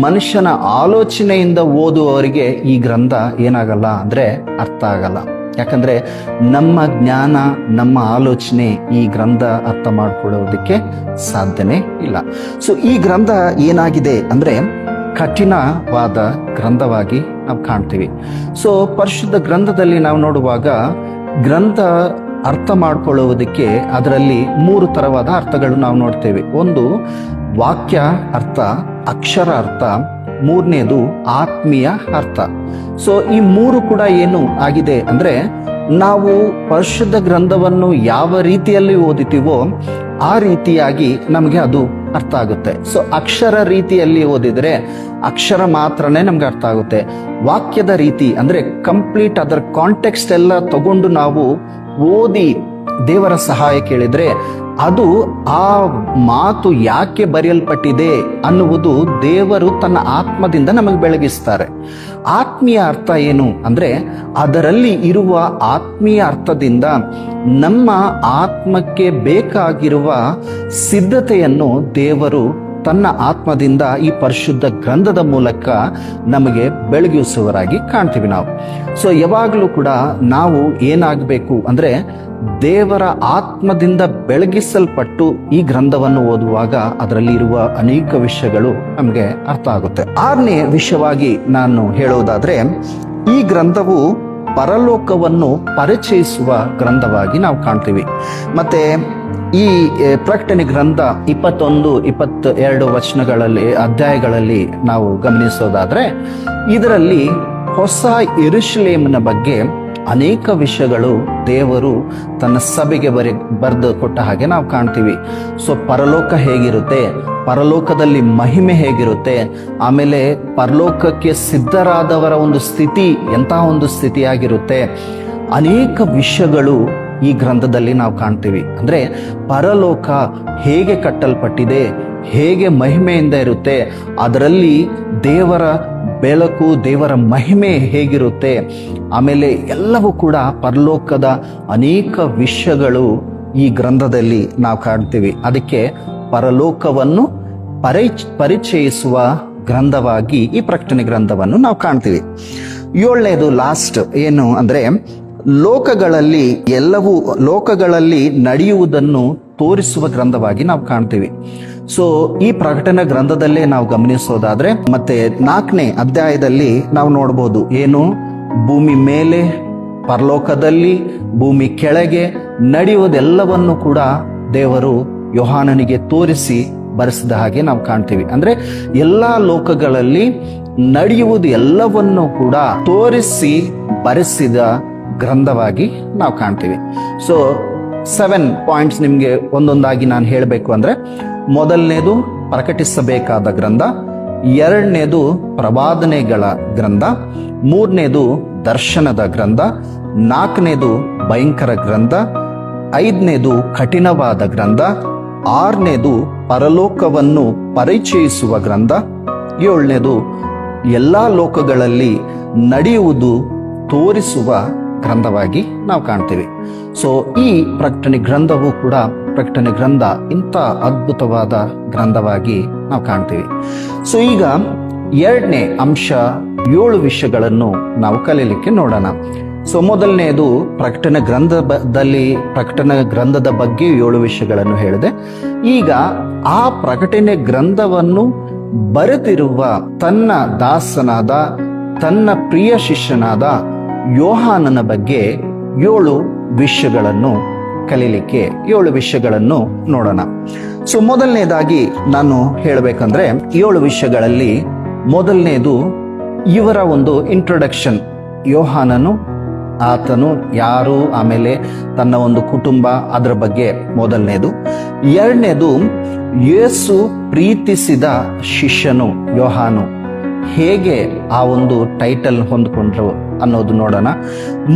ಮನುಷ್ಯನ ಆಲೋಚನೆಯಿಂದ ಓದುವವರಿಗೆ ಈ ಗ್ರಂಥ ಏನಾಗಲ್ಲ ಅಂದ್ರೆ ಅರ್ಥ ಆಗಲ್ಲ. ಯಾಕಂದ್ರೆ ನಮ್ಮ ಜ್ಞಾನ, ನಮ್ಮ ಆಲೋಚನೆ ಈ ಗ್ರಂಥ ಅರ್ಥ ಮಾಡ್ಕೊಳ್ಳೋದಕ್ಕೆ ಸಾಧ್ಯನೇ ಇಲ್ಲ. ಸೊ ಈ ಗ್ರಂಥ ಏನಾಗಿದೆ ಅಂದ್ರೆ ಕಠಿಣವಾದ ಗ್ರಂಥವಾಗಿ ನಾವು ಕಾಣ್ತೀವಿ. ಸೊ ಪರಿಶುದ್ಧ ಗ್ರಂಥದಲ್ಲಿ ನಾವು ನೋಡುವಾಗ ಗ್ರಂಥ ಅರ್ಥ ಮಾಡ್ಕೊಳ್ಳುವುದಕ್ಕೆ ಅದರಲ್ಲಿ 3 ತರವಾದ ಅರ್ಥಗಳು ನಾವು ನೋಡ್ತೇವೆ. ಒಂದು ವಾಕ್ಯ ಅರ್ಥ, ಅಕ್ಷರ ಅರ್ಥ, ಮೂರನೇದು ಆತ್ಮೀಯ ಅರ್ಥ. ಸೊ ಈ 3 ಕೂಡ ಏನು ಆಗಿದೆ ಅಂದ್ರೆ, ನಾವು ಪರಿಶುದ್ಧ ಗ್ರಂಥವನ್ನು ಯಾವ ರೀತಿಯಲ್ಲಿ ಓದಿತೀವೋ ಆ ರೀತಿಯಾಗಿ ನಮಗೆ ಅದು ಅರ್ಥ ಆಗುತ್ತೆ. ಸೊ ಅಕ್ಷರ ರೀತಿಯಲ್ಲಿ ಓದಿದ್ರೆ ಅಕ್ಷರ ಮಾತ್ರನೇ ನಮ್ಗೆ ಅರ್ಥ ಆಗುತ್ತೆ. ವಾಕ್ಯದ ರೀತಿ ಅಂದ್ರೆ ಕಂಪ್ಲೀಟ್ ಅದರ ಕಾಂಟೆಕ್ಸ್ಟ್ ಎಲ್ಲ ತಗೊಂಡು ನಾವು ಓದಿ ದೇವರ ಸಹಾಯ ಕೇಳಿದ್ರೆ ಅದು ಆ ಮಾತು ಯಾಕೆ ಬರೆಯಲ್ಪಟ್ಟಿದೆ ಅನ್ನುವುದು ದೇವರು ತನ್ನ ಆತ್ಮದಿಂದ ನಮಗೆ ಬೆಳಗಿಸ್ತಾರೆ. ಆತ್ಮೀಯ ಅರ್ಥ ಏನು ಅಂದ್ರೆ, ಅದರಲ್ಲಿ ಇರುವ ಆತ್ಮೀಯ ಅರ್ಥದಿಂದ ನಮ್ಮ ಆತ್ಮಕ್ಕೆ ಬೇಕಾಗಿರುವ ಸಿದ್ಧತೆಯನ್ನು ದೇವರು ತನ್ನ ಆತ್ಮದಿಂದ ಈ ಪರಿಶುದ್ಧ ಗ್ರಂಥದ ಮೂಲಕ ನಮಗೆ ಬೆಳಗಿಸುವರಾಗಿ ಕಾಣ್ತೀವಿ ನಾವು. ಸೊ ಯಾವಾಗಲೂ ಕೂಡ ನಾವು ಏನಾಗಬೇಕು ಅಂದ್ರೆ, ದೇವರ ಆತ್ಮದಿಂದ ಬೆಳಗಿಸಲ್ಪಟ್ಟು ಈ ಗ್ರಂಥವನ್ನು ಓದುವಾಗ ಅದರಲ್ಲಿ ಇರುವ ಅನೇಕ ವಿಷಯಗಳು ನಮಗೆ ಅರ್ಥ ಆಗುತ್ತೆ. 6ನೇ ವಿಷಯವಾಗಿ ನಾನು ಹೇಳೋದಾದ್ರೆ, ಈ ಗ್ರಂಥವು ಪರಲೋಕವನ್ನು ಪರಿಚಯಿಸುವ ಗ್ರಂಥವಾಗಿ ನಾವು ಕಾಣ್ತೀವಿ. ಮತ್ತೆ ಈ ಪ್ರಕಟಣೆ ಗ್ರಂಥ 21-22 ವಚನಗಳಲ್ಲಿ ಅಧ್ಯಾಯಗಳಲ್ಲಿ ನಾವು ಗಮನಿಸೋದಾದ್ರೆ, ಇದರಲ್ಲಿ ಹೊಸ ಯೆರೂಸಲೇಮಿನ ಬಗ್ಗೆ ಅನೇಕ ವಿಷಯಗಳು ದೇವರು ತನ್ನ ಸಭೆಗೆ ಬರೆದು ಕೊಟ್ಟ ಹಾಗೆ ನಾವು ಕಾಣ್ತೀವಿ. ಸೊ ಪರಲೋಕ ಹೇಗಿರುತ್ತೆ, ಪರಲೋಕದಲ್ಲಿ ಮಹಿಮೆ ಹೇಗಿರುತ್ತೆ, ಆಮೇಲೆ ಪರಲೋಕಕ್ಕೆ ಸಿದ್ಧರಾದವರ ಒಂದು ಸ್ಥಿತಿ ಎಂತಹ ಒಂದು ಸ್ಥಿತಿಯಾಗಿರುತ್ತೆ, ಅನೇಕ ವಿಷಯಗಳು ಈ ಗ್ರಂಥದಲ್ಲಿ ನಾವು ಕಾಣ್ತೀವಿ. ಅಂದ್ರೆ ಪರಲೋಕ ಹೇಗೆ ಕಟ್ಟಲ್ಪಟ್ಟಿದೆ, ಹೇಗೆ ಮಹಿಮೆಯಿಂದ ಇರುತ್ತೆ, ಅದರಲ್ಲಿ ದೇವರ ಬೆಳಕು, ದೇವರ ಮಹಿಮೆ ಹೇಗಿರುತ್ತೆ, ಆಮೇಲೆ ಎಲ್ಲವೂ ಕೂಡ ಪರಲೋಕದ ಅನೇಕ ವಿಷಯಗಳು ಈ ಗ್ರಂಥದಲ್ಲಿ ನಾವು ಕಾಣ್ತೀವಿ. ಅದಕ್ಕೆ ಪರಲೋಕವನ್ನು ಪರಿಚಯಿಸುವ ಗ್ರಂಥವಾಗಿ ಈ ಪ್ರಕಟಣೆ ಗ್ರಂಥವನ್ನು ನಾವು ಕಾಣ್ತೀವಿ. 7ನೇದು ಲಾಸ್ಟ್ ಏನು ಅಂದ್ರೆ, ಲೋಕಗಳಲ್ಲಿ ನಡೆಯುವುದನ್ನು ತೋರಿಸುವ ಗ್ರಂಥವಾಗಿ ನಾವು ಕಾಣ್ತೀವಿ. ಸೊ ಈ ಪ್ರಕಟಣೆ ಗ್ರಂಥದಲ್ಲೇ ನಾವು ಗಮನಿಸೋದಾದ್ರೆ, ಮತ್ತೆ 4ನೇ ಅಧ್ಯಾಯದಲ್ಲಿ ನಾವು ನೋಡ್ಬೋದು ಏನು, ಭೂಮಿ ಮೇಲೆ, ಪರಲೋಕದಲ್ಲಿ, ಭೂಮಿ ಕೆಳಗೆ ನಡೆಯುವುದೆಲ್ಲವನ್ನು ಕೂಡ ದೇವರು ಯೋಹಾನನಿಗೆ ತೋರಿಸಿ ಬರೆಸಿದ ಹಾಗೆ ನಾವು ಕಾಣ್ತೀವಿ. ಅಂದ್ರೆ ಎಲ್ಲಾ ಲೋಕಗಳಲ್ಲಿ ನಡೆಯುವುದು ಎಲ್ಲವನ್ನು ಕೂಡ ತೋರಿಸಿ ಬರೆಸಿದ ಗ್ರಂಥವಾಗಿ ನಾವು ಕಾಣ್ತೀವಿ. ಸೊ 7 ಪಾಯಿಂಟ್ಸ್ ನಿಮ್ಗೆ ಒಂದೊಂದಾಗಿ ನಾನು ಹೇಳಬೇಕು ಅಂದ್ರೆ, 1ನೇದು ಪ್ರಕಟಿಸಬೇಕಾದ ಗ್ರಂಥ, 2ನೇದು ಪ್ರವಾದನೆಗಳ ಗ್ರಂಥ, 3ನೇದು ದರ್ಶನದ ಗ್ರಂಥ, 4ನೇದು ಭಯಂಕರ ಗ್ರಂಥ, 5ನೇದು ಕಠಿಣವಾದ ಗ್ರಂಥ, 6ನೇದು ಪರಲೋಕವನ್ನು ಪರಿಚಯಿಸುವ ಗ್ರಂಥ, 7ನೇದು ಎಲ್ಲಾ ಲೋಕಗಳಲ್ಲಿ ನಡೆಯುವುದು ತೋರಿಸುವ ಗ್ರಂಥವಾಗಿ ನಾವು ಕಾಣ್ತೀವಿ. ಸೊ ಈ ಪ್ರಕಟಣೆ ಗ್ರಂಥವು ಕೂಡ ಪ್ರಕಟಣೆ ಗ್ರಂಥ ಇಂಥ ಅದ್ಭುತವಾದ ಗ್ರಂಥವಾಗಿ ನಾವು ಕಾಣ್ತೀವಿ. ಸೊ ಈಗ 2ನೇ ಅಂಶ, 7 ವಿಷಯಗಳನ್ನು ನಾವು ಕಲೀಲಿಕ್ಕೆ ನೋಡೋಣ. ಸೊ 1ನೇದು ಪ್ರಕಟಣೆ ಗ್ರಂಥದ ಬಗ್ಗೆ 7 ವಿಷಯಗಳನ್ನು ಹೇಳಿದೆ. ಈಗ ಆ ಪ್ರಕಟಣೆ ಗ್ರಂಥವನ್ನು ಬರೆದಿರುವ ತನ್ನ ದಾಸನಾದ, ತನ್ನ ಪ್ರಿಯ ಶಿಷ್ಯನಾದ ಯೋಹಾನನ ಬಗ್ಗೆ 7 ವಿಷಯಗಳನ್ನು ಕಲೀಲಿಕ್ಕೆ 7 ವಿಷಯಗಳನ್ನು ನೋಡೋಣ. ಸೊ ಮೊದಲನೇದಾಗಿ ನಾನು ಹೇಳಬೇಕಂದ್ರೆ, 7 ವಿಷಯಗಳಲ್ಲಿ ಮೊದಲನೇದು ಇವರ ಒಂದು ಇಂಟ್ರೊಡಕ್ಷನ್. ಯೋಹಾನನು, ಆತನು ಯಾರು, ಆಮೇಲೆ ತನ್ನ ಒಂದು ಕುಟುಂಬ, ಅದರ ಬಗ್ಗೆ ಮೊದಲನೇದು. 2ನೇದು ಯೇಸು ಪ್ರೀತಿಸಿದ ಶಿಷ್ಯನು ಯೋಹಾನು ಹೇಗೆ ಆ ಒಂದು ಟೈಟಲ್ ಹೊಂದ್ಕೊಂಡ್ರು ಅನ್ನೋದು ನೋಡೋಣ.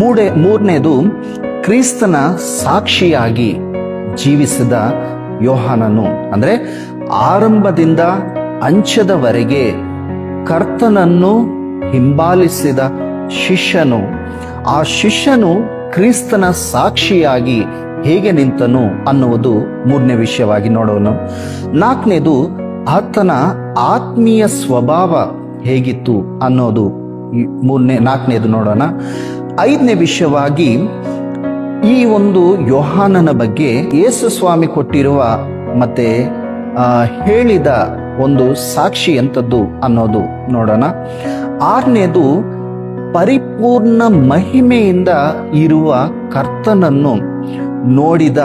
3ನೇದು ಕ್ರಿಸ್ತನ ಸಾಕ್ಷಿಯಾಗಿ ಜೀವಿಸಿದ ಯೋಹಾನನು, ಅಂದ್ರೆ ಆರಂಭದಿಂದ ಅಂತ್ಯದವರೆಗೆ ಕರ್ತನನ್ನು ಹಿಂಬಾಲಿಸಿದ ಶಿಷ್ಯನು. ಆ ಶಿಷ್ಯನು ಕ್ರಿಸ್ತನ ಸಾಕ್ಷಿಯಾಗಿ ಹೇಗೆ ನಿಂತನು ಅನ್ನುವುದು 3ನೇ ವಿಷಯವಾಗಿ ನೋಡೋಣ. 4ನೇದು ಆತನ ಆತ್ಮೀಯ ಸ್ವಭಾವ ಹೇಗಿತ್ತು ಅನ್ನೋದು 4ನೇದು ನೋಡೋಣ. 5ನೇ ವಿಷಯವಾಗಿ ಈ ಒಂದು ಯೋಹಾನನ ಬಗ್ಗೆ ಯೇಸು ಸ್ವಾಮಿ ಕೊಟ್ಟಿರುವ ಮತ್ತೆ ಹೇಳಿದ ಒಂದು ಸಾಕ್ಷಿ ಎಂಥದ್ದು ಅನ್ನೋದು ನೋಡೋಣ. 6ನೇದು ಪರಿಪೂರ್ಣ ಮಹಿಮೆಯಿಂದ ಇರುವ ಕರ್ತನನ್ನು ನೋಡಿದ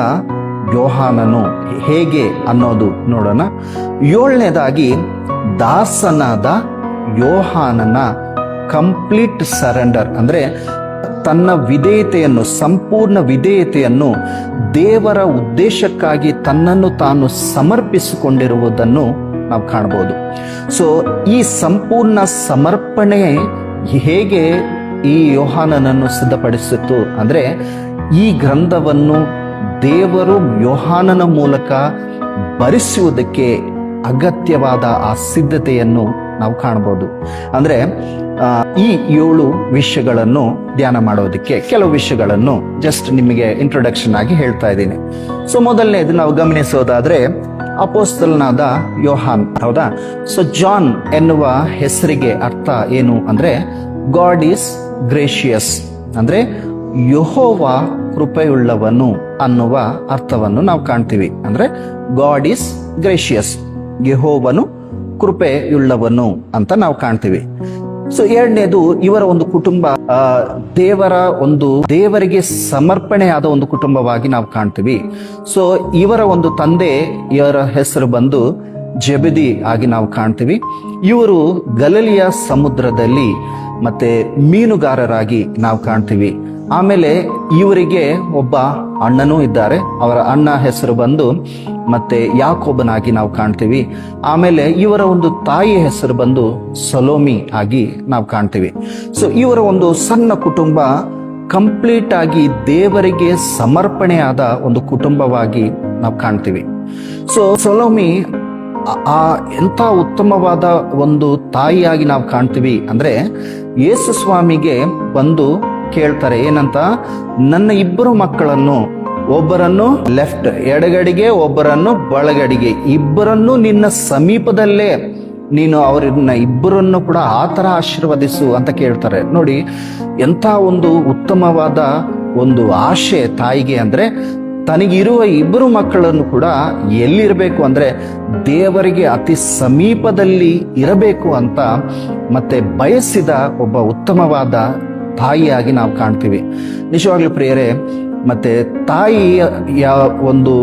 ಯೋಹಾನನು ಹೇಗೆ ಅನ್ನೋದು ನೋಡೋಣ. 7ನೇದಾಗಿ ದಾಸನಾದ ಯೋಹಾನನ ಕಂಪ್ಲೀಟ್ ಸರೆಂಡರ್, ಅಂದ್ರೆ ತನ್ನ ವಿಧೇಯತೆಯನ್ನು, ಸಂಪೂರ್ಣ ವಿಧೇಯತೆಯನ್ನು ದೇವರ ಉದ್ದೇಶಕ್ಕಾಗಿ ತನ್ನನ್ನು ತಾನು ಸಮರ್ಪಿಸಿಕೊಂಡಿರುವುದನ್ನು ನಾವು ಕಾಣಬಹುದು. ಸೊ ಈ ಸಂಪೂರ್ಣ ಸಮರ್ಪಣೆ ಹೇಗೆ ಈ ಯೋಹಾನನನ್ನು ಸಿದ್ಧಪಡಿಸಿತ್ತು ಅಂದ್ರೆ, ಈ ಗ್ರಂಥವನ್ನು ದೇವರು ಯೋಹಾನನ ಮೂಲಕ ಬರೆಸುವುದಕ್ಕೆ ಅಗತ್ಯವಾದ ಆ ಸಿದ್ಧತೆಯನ್ನು ನಾವು ಕಾಣಬಹುದು. ಅಂದ್ರೆ ಈ 7 ವಿಷಯಗಳನ್ನು ಧ್ಯಾನ ಮಾಡೋದಕ್ಕೆ ಕೆಲವು ವಿಷಯಗಳನ್ನು ಜಸ್ಟ್ ನಿಮಗೆ ಇಂಟ್ರೊಡಕ್ಷನ್ ಆಗಿ ಹೇಳ್ತಾ ಇದ್ದೀನಿ. ಸೊ ಮೊದಲನೇದು ನಾವು ಗಮನಿಸೋದಾದ್ರೆ ಅಪೋಸ್ತಲನಾದ ಯೋಹಾನ್, ಹೌದಾ? ಸೊ ಜಾನ್ ಎನ್ನುವ ಹೆಸರಿಗೆ ಅರ್ಥ ಏನು ಅಂದ್ರೆ ಗಾಡ್ ಈಸ್ ಗ್ರೇಷಿಯಸ್, ಅಂದ್ರೆ ಯೆಹೋವ ಕೃಪೆಯುಳ್ಳವನು ಅನ್ನುವ ಅರ್ಥವನ್ನು ನಾವು ಕಾಣ್ತೀವಿ. ಅಂದ್ರೆ ಗಾಡ್ ಈಸ್ ಗ್ರೇಷಿಯಸ್, ಯೆಹೋವನು ಕೃಪೆಯುಳ್ಳವನು ಅಂತ ನಾವು ಕಾಣ್ತೀವಿ. ಸೊ ಎರಡನೇದು ಇವರ ಒಂದು ಕುಟುಂಬ ದೇವರಿಗೆ ಸಮರ್ಪಣೆಯಾದ ಒಂದು ಕುಟುಂಬವಾಗಿ ನಾವು ಕಾಣ್ತೀವಿ. ಸೊ ಇವರ ಒಂದು ತಂದೆ, ಇವರ ಹೆಸರು ಬಂದು ಜೆಬೆದಿ ಆಗಿ ನಾವು ಕಾಣ್ತೀವಿ. ಇವರು ಗಲಿಲಿಯ ಸಮುದ್ರದಲ್ಲಿ ಮತ್ತೆ ಮೀನುಗಾರರಾಗಿ ನಾವು ಕಾಣ್ತೀವಿ. ಆಮೇಲೆ ಇವರಿಗೆ ಒಬ್ಬ ಅಣ್ಣನೂ ಇದ್ದಾರೆ. ಅವರ ಅಣ್ಣ ಹೆಸರು ಬಂದು ಮತ್ತೆ ಯಾಕೋಬನಾಗಿ ನಾವು ಕಾಣ್ತೀವಿ. ಆಮೇಲೆ ಇವರ ಒಂದು ತಾಯಿ ಹೆಸರು ಬಂದು ಸಲೋಮಿ ಆಗಿ ನಾವು ಕಾಣ್ತೀವಿ. ಸೊ ಇವರ ಒಂದು ಸಣ್ಣ ಕುಟುಂಬ ಕಂಪ್ಲೀಟ್ ಆಗಿ ದೇವರಿಗೆ ಸಮರ್ಪಣೆಯಾದ ಒಂದು ಕುಟುಂಬವಾಗಿ ನಾವು ಕಾಣ್ತೀವಿ. ಸೊ ಸಲೋಮಿ ಎಂಥ ಉತ್ತಮವಾದ ಒಂದು ತಾಯಿಯಾಗಿ ನಾವು ಕಾಣ್ತೀವಿ ಅಂದ್ರೆ ಯೇಸು ಸ್ವಾಮಿಗೆ ಬಂದು ಕೇಳ್ತಾರೆ ಏನಂತ, ನನ್ನ 2 ಮಕ್ಕಳನ್ನು, ಒಬ್ಬರನ್ನು ಲೆಫ್ಟ್ ಎಡಗಡೆಗೆ, ಒಬ್ಬರನ್ನು ಬಲಗಡೆಗೆ, ಇಬ್ಬರನ್ನು ನಿನ್ನ ಸಮೀಪದಲ್ಲೇ ನೀನು ಅವರನ್ನ ಇಬ್ಬರನ್ನು ಕೂಡ ಆ ತರ ಆಶೀರ್ವದಿಸು ಅಂತ ಕೇಳ್ತಾರೆ. ನೋಡಿ ಎಂಥ ಒಂದು ಉತ್ತಮವಾದ ಒಂದು ಆಶೆ ತಾಯಿಗೆ, ಅಂದ್ರೆ ತನಗಿರುವ 2 ಮಕ್ಕಳನ್ನು ಕೂಡ ಎಲ್ಲಿರಬೇಕು ಅಂದ್ರೆ ದೇವರಿಗೆ ಅತಿ ಸಮೀಪದಲ್ಲಿ ಇರಬೇಕು ಅಂತ ಮತ್ತೆ ಬಯಸಿದ ಒಬ್ಬ ಉತ್ತಮವಾದ ತಾಯಿಯಾಗಿ ನಾವು ಕಾಣ್ತೀವಿ. ನಿಜವಾಗ್ಲೂ ಪ್ರಿಯರೇ, ಮತ್ತೆ ತಾಯಿಯ ಒಂದು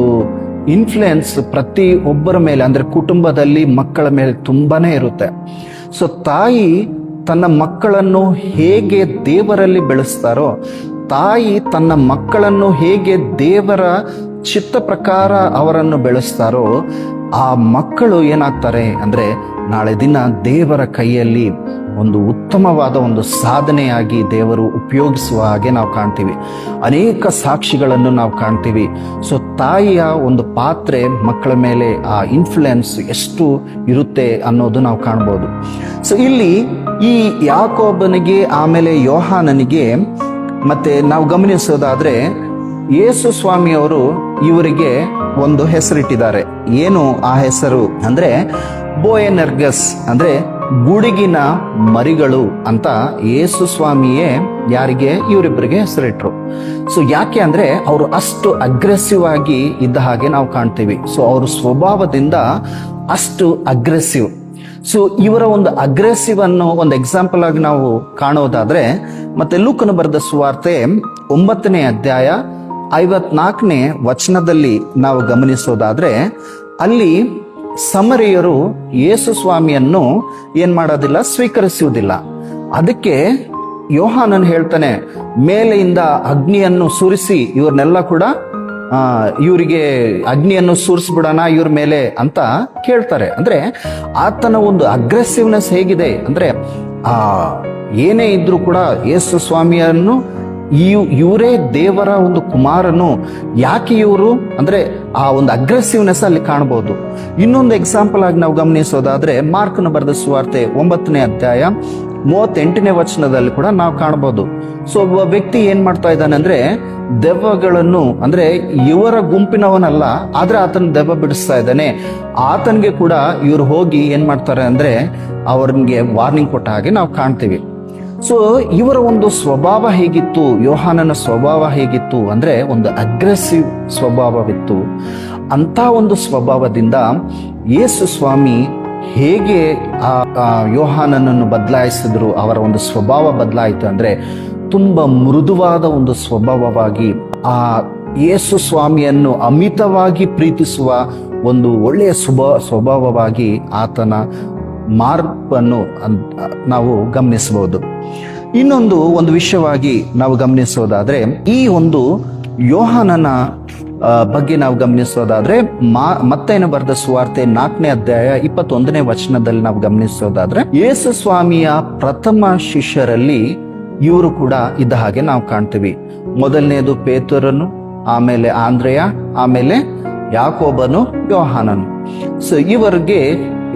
ಇನ್ಫ್ಲುಯೆನ್ಸ್ ಪ್ರತಿ ಒಬ್ಬರ ಮೇಲೆ ಅಂದ್ರೆ ಕುಟುಂಬದಲ್ಲಿ ಮಕ್ಕಳ ಮೇಲೆ ತುಂಬಾನೇ ಇರುತ್ತೆ. ಸೊ ತಾಯಿ ತನ್ನ ಮಕ್ಕಳನ್ನು ಹೇಗೆ ದೇವರಲ್ಲಿ ಬೆಳೆಸ್ತಾರೋ, ತಾಯಿ ತನ್ನ ಮಕ್ಕಳನ್ನು ಹೇಗೆ ದೇವರ ಚಿತ್ತ ಪ್ರಕಾರ ಅವರನ್ನು ಬೆಳೆಸ್ತಾರೋ, ಆ ಮಕ್ಕಳು ಏನಾಗ್ತಾರೆ ಅಂದ್ರೆ ನಾಳೆ ದಿನ ದೇವರ ಕೈಯಲ್ಲಿ ಒಂದು ಉತ್ತಮವಾದ ಒಂದು ಸಾಧನೆಯಾಗಿ ದೇವರು ಉಪಯೋಗಿಸುವ ಹಾಗೆ ನಾವು ಕಾಣ್ತೀವಿ. ಅನೇಕ ಸಾಕ್ಷಿಗಳನ್ನು ನಾವು ಕಾಣ್ತೀವಿ. ಸೊ ತಾಯಿಯ ಒಂದು ಪಾತ್ರೆ ಮಕ್ಕಳ ಮೇಲೆ ಆ ಇನ್ಫ್ಲುಯೆನ್ಸ್ ಎಷ್ಟು ಇರುತ್ತೆ ಅನ್ನೋದು ನಾವು ಕಾಣ್ಬೋದು. ಸೊ ಇಲ್ಲಿ ಈ ಯಾಕೋಬನಿಗೆ ಆಮೇಲೆ ಯೋಹಾನನಿಗೆ ಮತ್ತೆ ನಾವು ಗಮನಿಸೋದಾದ್ರೆ ಯೇಸು ಸ್ವಾಮಿಯವರು ಇವರಿಗೆ ಒಂದು ಹೆಸರಿಟ್ಟಿದ್ದಾರೆ. ಏನು ಆ ಹೆಸರು ಅಂದ್ರೆ ಬೋಯನೆರ್ಗಸ್, ಅಂದ್ರೆ ಗುಡುಗಿನ ಮರಿಗಳು ಅಂತ ಯೇಸು ಸ್ವಾಮಿಯೇ ಯಾರಿಗೆ ಇವರಿಬ್ಬರಿಗೆ ಹೆಸರಿಟ್ರು. ಸೊ ಯಾಕೆ ಅಂದ್ರೆ ಅವರು ಅಷ್ಟು ಅಗ್ರೆಸಿವ್ ಆಗಿ ಇದ್ದ ಹಾಗೆ ನಾವು ಕಾಣ್ತೀವಿ. ಸೊ ಅವ್ರ ಸ್ವಭಾವದಿಂದ ಅಷ್ಟು ಅಗ್ರೆಸಿವ್. ಸೊ ಇವರ ಒಂದು ಅಗ್ರೆಸಿವ್ ಅನ್ನು ಒಂದು ಎಕ್ಸಾಂಪಲ್ ಆಗಿ ನಾವು ಕಾಣೋದಾದ್ರೆ ಮತ್ತೆ ಲೂಕನು ಬರೆದ ಸುವಾರ್ತೆ 9ನೇ ಅಧ್ಯಾಯ 54ನೇ ವಚನದಲ್ಲಿ ನಾವು ಗಮನಿಸೋದಾದ್ರೆ ಅಲ್ಲಿ ಸಮರಿಯರು ಯೇಸು ಸ್ವಾಮಿಯನ್ನು ಏನ್ ಮಾಡೋದಿಲ್ಲ, ಸ್ವೀಕರಿಸುವುದಿಲ್ಲ. ಅದಕ್ಕೆ ಯೋಹಾನನ್ ಹೇಳ್ತಾನೆ, ಮೇಲೆಯಿಂದ ಅಗ್ನಿಯನ್ನು ಸುರಿಸಿ ಇವ್ರನ್ನೆಲ್ಲ ಕೂಡ ಇವರಿಗೆ ಅಗ್ನಿಯನ್ನು ಸುರಿಸ್ಬಿಡೋಣ ಇವ್ರ ಮೇಲೆ ಅಂತ ಕೇಳ್ತಾರೆ. ಅಂದ್ರೆ ಆತನ ಒಂದು ಅಗ್ರೆಸಿವ್ನೆಸ್ ಹೇಗಿದೆ ಅಂದ್ರೆ ಏನೇ ಇದ್ರೂ ಕೂಡ ಯೇಸು ಸ್ವಾಮಿಯನ್ನು ಇವರೇ ದೇವರ ಒಂದು ಕುಮಾರನು, ಯಾಕೆ ಇವರು ಅಂದ್ರೆ ಆ ಒಂದು ಅಗ್ರೆಸಿವ್ನೆಸ್ ಅಲ್ಲಿ ಕಾಣಬಹುದು. ಇನ್ನೊಂದು ಎಕ್ಸಾಂಪಲ್ ಆಗಿ ನಾವು ಗಮನಿಸೋದಾದ್ರೆ ಮಾರ್ಕನ ಬರೆದ ಸುವಾರ್ತೆ 9ನೇ ಅಧ್ಯಾಯ 38ನೇ ವಚನದಲ್ಲಿ ಕೂಡ ನಾವು ಕಾಣಬಹುದು. ಸೊ ಒಬ್ಬ ವ್ಯಕ್ತಿ ಏನ್ ಮಾಡ್ತಾ ಇದ್ದಾನೆ ಅಂದ್ರೆ ದೆವ್ವಗಳನ್ನು, ಅಂದ್ರೆ ಇವರ ಗುಂಪಿನವನಲ್ಲ ಆದ್ರೆ ಆತನ ದೆವ್ವ ಬಿಡಿಸ್ತಾ ಇದ್ದಾನೆ. ಆತನಿಗೆ ಕೂಡ ಇವ್ರು ಹೋಗಿ ಏನ್ ಮಾಡ್ತಾರೆ ಅಂದ್ರೆ ಅವ್ರಿಗೆ ವಾರ್ನಿಂಗ್ ಕೊಟ್ಟ ಹಾಗೆ ನಾವು ಕಾಣ್ತೀವಿ. ಸೊ ಇವರ ಒಂದು ಸ್ವಭಾವ ಹೇಗಿತ್ತು, ಯೋಹಾನನ ಸ್ವಭಾವ ಹೇಗಿತ್ತು ಅಂದ್ರೆ ಒಂದು ಅಗ್ರೆಸಿವ್ ಸ್ವಭಾವವಿತ್ತು. ಅಂತ ಒಂದು ಸ್ವಭಾವದಿಂದ ಯೇಸು ಸ್ವಾಮಿ ಹೇಗೆ ಆ ಯೋಹಾನನನ್ನು ಬದಲಾಯಿಸಿದ್ರು, ಅವರ ಒಂದು ಸ್ವಭಾವ ಬದಲಾಯಿತು ಅಂದ್ರೆ ತುಂಬಾ ಮೃದುವಾದ ಒಂದು ಸ್ವಭಾವವಾಗಿ ಆ ಯೇಸು ಸ್ವಾಮಿಯನ್ನು ಅಮಿತವಾಗಿ ಪ್ರೀತಿಸುವ ಒಂದು ಒಳ್ಳೆಯ ಸ್ವಭಾವವಾಗಿ ಆತನ ಮಾರ್ಪನ್ನು ನಾವು ಗಮನಿಸಬಹುದು. ಇನ್ನೊಂದು ವಿಷಯವಾಗಿ ನಾವು ಗಮನಿಸೋದಾದ್ರೆ ಈ ಒಂದು ಯೋಹಾನನ ಬಗ್ಗೆ ನಾವು ಗಮನಿಸೋದಾದ್ರೆ ಮತ್ತೇನು ಬರೆದ ಸುವಾರ್ತೆ 4ನೇ ಅಧ್ಯಾಯ 21ನೇ ವಚನದಲ್ಲಿ ನಾವು ಗಮನಿಸೋದಾದ್ರೆ ಯೇಸು ಸ್ವಾಮಿಯ ಪ್ರಥಮ ಶಿಷ್ಯರಲ್ಲಿ ಇವರು ಕೂಡ ಇದ್ದ ಹಾಗೆ ನಾವು ಕಾಣ್ತೀವಿ. ಮೊದಲನೇದು ಪೇತ್ರನು, ಆಮೇಲೆ ಆಂದ್ರೆಯ, ಆಮೇಲೆ ಯಾಕೋಬನು, ಯೋಹಾನನು. ಸೊ ಇವರಿಗೆ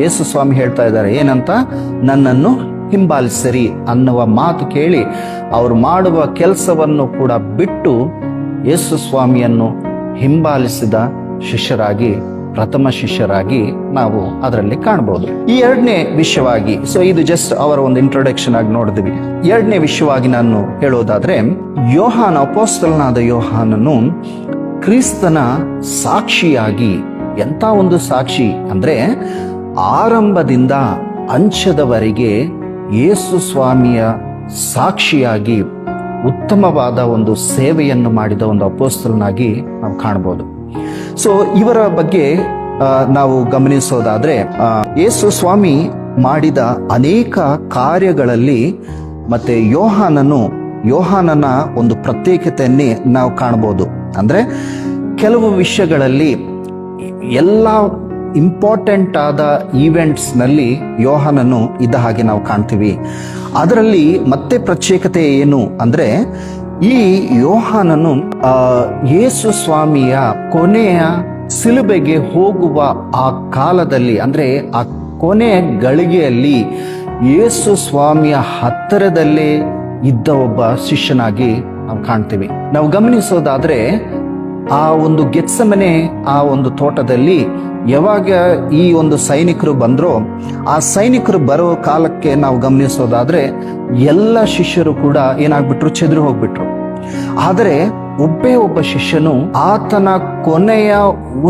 ಯೇಸು ಸ್ವಾಮಿ ಹೇಳ್ತಾ ಇದ್ದಾರೆ ಏನಂತ, ನನ್ನನ್ನು ಹಿಂಬಾಲಿಸಿರಿ ಅನ್ನುವ ಮಾತು ಕೇಳಿ ಅವರು ಮಾಡುವ ಕೆಲಸವನ್ನು ಕೂಡ ಬಿಟ್ಟು ಯೇಸು ಸ್ವಾಮಿಯನ್ನು ಹಿಂಬಾಲಿಸಿದ ಶಿಷ್ಯರಾಗಿ, ಪ್ರಥಮ ಶಿಷ್ಯರಾಗಿ ನಾವು ಅದರಲ್ಲಿ ಕಾಣಬಹುದು. ಈ ಎರಡನೇ ವಿಷಯವಾಗಿ, ಸೊ ಇದು ಜಸ್ಟ್ ಅವರ ಒಂದು ಇಂಟ್ರೊಡಕ್ಷನ್ ಆಗಿ ನೋಡಿದ್ವಿ. ಎರಡನೇ ವಿಷಯವಾಗಿ ನಾನು ಹೇಳೋದಾದ್ರೆ, ಯೋಹಾನ, ಅಪೊಸ್ತಲನಾದ ಯೋಹಾನನು ಕ್ರಿಸ್ತನ ಸಾಕ್ಷಿಯಾಗಿ, ಎಂತ ಒಂದು ಸಾಕ್ಷಿ ಅಂದ್ರೆ ಆರಂಭದಿಂದ ಅಂತ್ಯದವರೆಗೆ ಯೇಸು ಸ್ವಾಮಿಯ ಸಾಕ್ಷಿಯಾಗಿ ಉತ್ತಮವಾದ ಒಂದು ಸೇವೆಯನ್ನು ಮಾಡಿದ ಒಂದು ಅಪೊಸ್ತಲನಾಗಿ ನಾವು ಕಾಣಬಹುದು. ಸೊ ಇವರ ಬಗ್ಗೆ ನಾವು ಗಮನಿಸೋದಾದ್ರೆ, ಯೇಸು ಸ್ವಾಮಿ ಮಾಡಿದ ಅನೇಕ ಕಾರ್ಯಗಳಲ್ಲಿ ಮತ್ತೆ ಯೋಹಾನನ ಒಂದು ಪ್ರತ್ಯೇಕತೆಯನ್ನೇ ನಾವು ಕಾಣಬಹುದು. ಅಂದ್ರೆ ಕೆಲವು ವಿಷಯಗಳಲ್ಲಿ, ಎಲ್ಲ ಇಂಪಾರ್ಟೆಂಟ್ ಆದ ಈವೆಂಟ್ಸ್ ನಲ್ಲಿ ಯೋಹಾನನು ಇದ್ದ ಹಾಗೆ ನಾವು ಕಾಣ್ತೀವಿ. ಅದರಲ್ಲಿ ಮತ್ತೆ ಪ್ರತ್ಯೇಕತೆ ಏನು ಅಂದ್ರೆ, ಈ ಯೋಹಾನನು ಯೇಸು ಸ್ವಾಮಿಯ ಕೊನೆಯ ಸಿಲುಬೆಗೆ ಹೋಗುವ ಆ ಕಾಲದಲ್ಲಿ, ಅಂದ್ರೆ ಆ ಕೊನೆಯ ಗಳಿಗೆಯಲ್ಲಿ ಯೇಸು ಸ್ವಾಮಿಯ ಹತ್ತಿರದಲ್ಲೇ ಇದ್ದ ಒಬ್ಬ ಶಿಷ್ಯನಾಗಿ ನಾವು ಕಾಣ್ತೀವಿ. ನಾವು ಗಮನಿಸೋದಾದ್ರೆ, ಆ ಒಂದು ಗೆತ್ಸೆಮನೆ, ಆ ಒಂದು ತೋಟದಲ್ಲಿ ಯಾವಾಗ ಈ ಒಂದು ಸೈನಿಕರು ಬಂದ್ರೋ, ಆ ಸೈನಿಕರು ಬರೋ ಕಾಲಕ್ಕೆ ನಾವು ಗಮನಿಸೋದಾದ್ರೆ ಎಲ್ಲ ಶಿಷ್ಯರು ಕೂಡ ಏನಾಗ್ಬಿಟ್ರು, ಚೆದ್ರು ಹೋಗ್ಬಿಟ್ರು. ಆದರೆ ಒಬ್ಬ ಶಿಷ್ಯನು ಆತನ ಕೊನೆಯ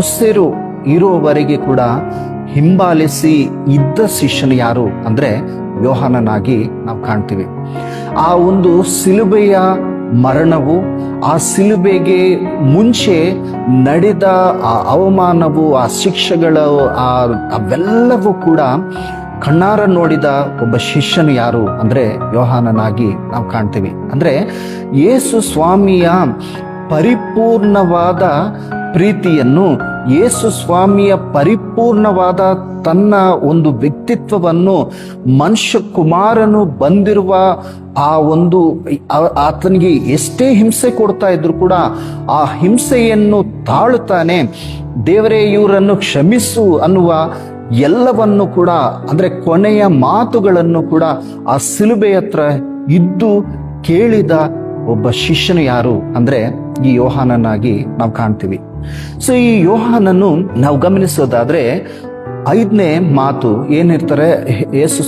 ಉಸಿರು ಇರುವವರೆಗೆ ಕೂಡ ಹಿಂಬಾಲಿಸಿ ಇದ್ದ ಶಿಷ್ಯನು ಯಾರು ಅಂದ್ರೆ ಯೋಹಾನನಾಗಿ ನಾವು ಕಾಣ್ತೀವಿ. ಆ ಒಂದು ಸಿಲುಬೆಯ ಮರಣವು, ಆ ಸಿಲುಬೆಗೆ ಮುಂಚೆ ನಡೆದ ಆ ಅವಮಾನವು, ಆ ಶಿಕ್ಷೆಗಳು, ಅವೆಲ್ಲವೂ ಕೂಡ ಕಣ್ಣಾರ ನೋಡಿದ ಒಬ್ಬ ಶಿಷ್ಯನು ಯಾರು ಅಂದ್ರೆ ಯೋಹಾನನಾಗಿ ನಾವು ಕಾಣ್ತೀವಿ. ಅಂದ್ರೆ ಯೇಸು ಸ್ವಾಮಿಯ ಪರಿಪೂರ್ಣವಾದ ಪ್ರೀತಿಯನ್ನು, ಯೇಸು ಸ್ವಾಮಿಯ ಪರಿಪೂರ್ಣವಾದ ತನ್ನ ಒಂದು ವ್ಯಕ್ತಿತ್ವವನ್ನು, ಮನುಷ್ಯ ಕುಮಾರನು ಬಂದಿರುವ ಆ ಒಂದು, ಆತನಿಗೆ ಎಷ್ಟೇ ಹಿಂಸೆ ಕೊಡ್ತಾ ಇದ್ರು ಕೂಡ ಆ ಹಿಂಸೆಯನ್ನು ತಾಳುತ್ತಾನೆ, ದೇವರೇ ಇವರನ್ನು ಕ್ಷಮಿಸು ಅನ್ನುವ ಎಲ್ಲವನ್ನು ಕೂಡ, ಅಂದ್ರೆ ಕೊನೆಯ ಮಾತುಗಳನ್ನು ಕೂಡ ಆ ಸಿಲುಬೆ ಹತ್ರ ಇದ್ದು ಕೇಳಿದ ಒಬ್ಬ ಶಿಷ್ಯನು ಯಾರು ಅಂದ್ರೆ ಈ ಯೋಹಾನನಾಗಿ ನಾವು ಕಾಣ್ತೀವಿ. ಸೊ ಈ ಯೋಹಾನನ್ನು ನಾವು ಗಮನಿಸೋದಾದ್ರೆ, 5ನೇ ಮಾತು ಏನಿರ್ತಾರೆ, ಯೇಸು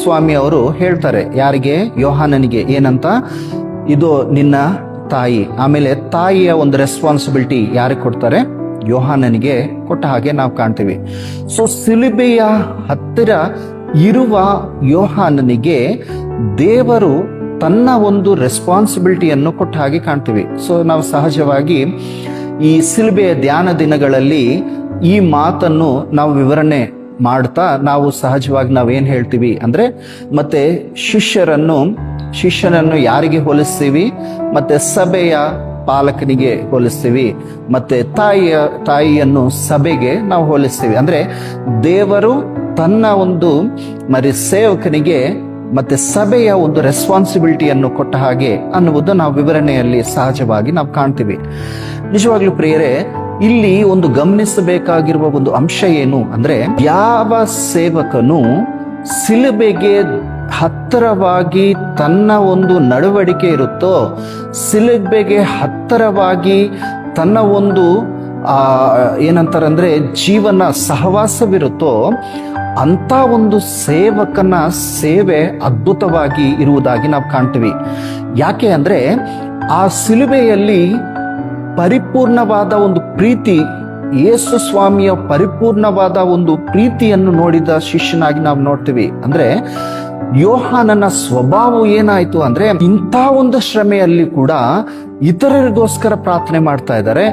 ಸ್ವಾಮಿ ಅವರು ಹೇಳ್ತಾರೆ ಯಾರಿಗೆ, ಯೋಹಾನನಿಗೆ ಏನಂತ, ಇದು ನಿನ್ನ ತಾಯಿ. ಆಮೇಲೆ ತಾಯಿಯ ಒಂದು ರೆಸ್ಪಾನ್ಸಿಬಿಲಿಟಿ ಯಾರಿಗೆ ಕೊಡ್ತಾರೆ, ಯೋಹಾನನಿಗೆ ಕೊಟ್ಟ ಹಾಗೆ ನಾವು ಕಾಣ್ತೀವಿ. ಸೊ ಸಿಲುಬೆಯ ಹತ್ತಿರ ಇರುವ ಯೋಹಾನನಿಗೆ ದೇವರು ತನ್ನ ಒಂದು ರೆಸ್ಪಾನ್ಸಿಬಿಲಿಟಿಯನ್ನು ಕೊಟ್ಟ ಹಾಗೆ ಕಾಣ್ತೀವಿ. ಸೊ ನಾವು ಸಹಜವಾಗಿ ಈ ಸಿಲುಬೆಯ ಧ್ಯಾನ ದಿನಗಳಲ್ಲಿ ಈ ಮಾತನ್ನು ನಾವು ವಿವರಣೆ ಮಾಡ್ತಾ ನಾವು ಸಹಜವಾಗಿ ನಾವೇನ್ ಹೇಳ್ತೀವಿ ಅಂದ್ರೆ, ಮತ್ತೆ ಶಿಷ್ಯನನ್ನು ಯಾರಿಗೆ ಹೋಲಿಸ್ತೀವಿ, ಮತ್ತೆ ಸಭೆಯ ಪಾಲಕನಿಗೆ ಹೋಲಿಸ್ತೀವಿ, ಮತ್ತೆ ತಾಯಿಯನ್ನು ಸಭೆಗೆ ನಾವು ಹೋಲಿಸ್ತೀವಿ. ಅಂದ್ರೆ ದೇವರು ತನ್ನ ಒಂದು ಸೇವಕನಿಗೆ ಮತ್ತೆ ಸಭೆಯ ಒಂದು ರೆಸ್ಪಾನ್ಸಿಬಿಲಿಟಿಯನ್ನು ಕೊಟ್ಟ ಹಾಗೆ ಅನ್ನುವುದು ನಾವು ವಿವರಣೆಯಲ್ಲಿ ಸಹಜವಾಗಿ ನಾವು ಕಾಣ್ತೀವಿ. ನಿಜವಾಗ್ಲೂ ಪ್ರಿಯರೇ, ಇಲ್ಲಿ ಒಂದು ಗಮನಿಸಬೇಕಾಗಿರುವ ಒಂದು ಅಂಶ ಏನು ಅಂದ್ರೆ, ಯಾವ ಸೇವಕನು ಸಿಲುಬೆಗೆ ಹತ್ತಿರವಾಗಿ ತನ್ನ ಒಂದು ನಡವಳಿಕೆ ಇರುತ್ತೋ, ಸಿಲುಬೆಗೆ ಹತ್ತಿರವಾಗಿ ತನ್ನ ಒಂದು ಏನಂತಾರಂದ್ರೆ ಜೀವನ ಸಹವಾಸವಿರುತ್ತೋ, ಅಂತ ಒಂದು ಸೇವಕನ ಸೇವೆ ಅದ್ಭುತವಾಗಿ ಇರುವುದಾಗಿ ನಾವು ಕಾಣ್ತೀವಿ. ಯಾಕೆ ಅಂದ್ರೆ ಆ ಸಿಲುಬೆಯಲ್ಲಿ ಪರಿಪೂರ್ಣವಾದ ಒಂದು ಪ್ರೀತಿ, ಯೇಸು ಸ್ವಾಮಿಯ ಪರಿಪೂರ್ಣವಾದ ಒಂದು ಪ್ರೀತಿಯನ್ನು ನೋಡಿದ ಶಿಷ್ಯನಾಗಿ ನಾವು ನೋಡ್ತೀವಿ. ಅಂದ್ರೆ ಯೋಹಾನನ ಸ್ವಭಾವ ಏನಾಯ್ತು ಅಂದ್ರೆ, ಇಂಥ ಒಂದು ಶ್ರಮೆಯಲ್ಲಿ ಕೂಡ ಇತರರಿಗೋಸ್ಕರ ಪ್ರಾರ್ಥನೆ ಮಾಡ್ತಾ ಇದ್ದಾರೆ,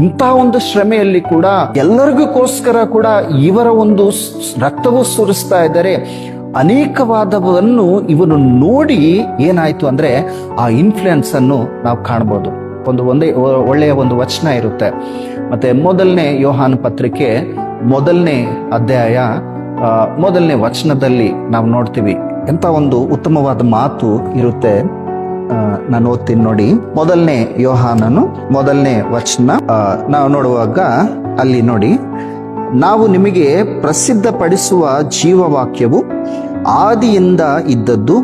ಇಂಥ ಒಂದು ಶ್ರಮೆಯಲ್ಲಿ ಕೂಡ ಎಲ್ಲರಿಗೋಸ್ಕರ ಕೂಡ ಇವರ ಒಂದು ರಕ್ತವು ಸುರಿಸ್ತಾ ಇದ್ದಾರೆ. ಅನೇಕವಾದವನ್ನು ಇವನು ನೋಡಿ ಏನಾಯ್ತು ಅಂದ್ರೆ ಆ ಇನ್ಫ್ಲುಯೆನ್ಸ್ ಅನ್ನು ನಾವು ಕಾಣಬಹುದು. ಒಳ್ಳೆಯ ಒಂದು ವಚನ ಇರುತ್ತೆ. ಮತ್ತೆ ಮೊದಲನೇ ಯೋಹಾನ ಪತ್ರಿಕೆ 1ನೇ ಅಧ್ಯಾಯ ಮೊದಲನೇ ವಚನದಲ್ಲಿ ನಾವು ನೋಡ್ತೀವಿ ಎಂತ ಒಂದು ಉತ್ತಮವಾದ ಮಾತು ಇರುತ್ತೆ. ನಾನು ಓದ್ತೀನಿ ನೋಡಿ. ಮೊದಲನೇ ಯೋಹಾನನು ಮೊದಲನೇ ವಚನ ನಾವು ನೋಡುವಾಗ ಅಲ್ಲಿ ನೋಡಿ, ನಾವು ನಿಮಗೆ ಪ್ರಸಿದ್ಧಪಡಿಸುವ ಜೀವವಾಕ್ಯವು ಆದಿಯಿಂದ ಇದ್ದದ್ದು,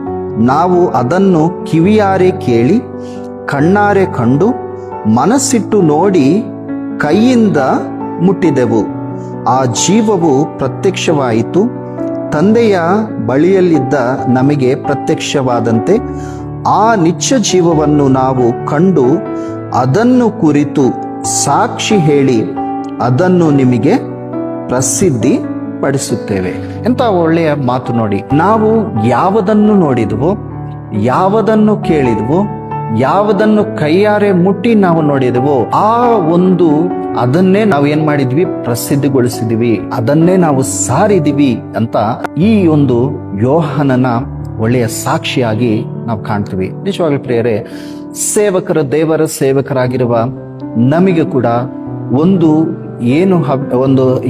ನಾವು ಅದನ್ನು ಕಿವಿಯಾರೆ ಕೇಳಿ ಕಣ್ಣಾರೆ ಕಂಡು ಮನಸ್ಸಿಟ್ಟು ನೋಡಿ ಕೈಯಿಂದ ಮುಟ್ಟಿದೆವು. ಆ ಜೀವವು ಪ್ರತ್ಯಕ್ಷವಾಯಿತು, ತಂದೆಯ ಬಳಿಯಲ್ಲಿದ್ದ ನಮಗೆ ಪ್ರತ್ಯಕ್ಷವಾದಂತೆ ಆ ನಿತ್ಯ ಜೀವವನ್ನು ನಾವು ಕಂಡು ಅದನ್ನು ಕುರಿತು ಸಾಕ್ಷಿ ಹೇಳಿ ಅದನ್ನು ನಿಮಗೆ ಪ್ರಸಿದ್ಧಿ ಪಡಿಸುತ್ತೇವೆ. ಎಂತ ಒಳ್ಳೆಯ ಮಾತು ನೋಡಿ. ನಾವು ಯಾವುದನ್ನು ನೋಡಿದ್ವೋ, ಯಾವುದನ್ನು ಕೇಳಿದ್ವೋ, ಯಾವುದನ್ನು ಕೈಯಾರೆ ಮುಟ್ಟಿ ನಾವು ನೋಡಿದೆವೋ ಅದನ್ನೇ ನಾವು ಏನ್ ಮಾಡಿದ್ವಿ, ಪ್ರಸಿದ್ಧಿಗೊಳಿಸಿದ್ವಿ, ಅದನ್ನೇ ನಾವು ಸಾರಿದಿವಿ ಅಂತ ಈ ಒಂದು ಯೋಹಾನನ ಒಳ್ಳೆಯ ಸಾಕ್ಷಿಯಾಗಿ ನಾವು ಕಾಣ್ತೀವಿ. ನಿಜವಾಗ್ಲೂ ಪ್ರಿಯರೇ, ದೇವರ ಸೇವಕರಾಗಿರುವ ನಮಗೆ ಕೂಡ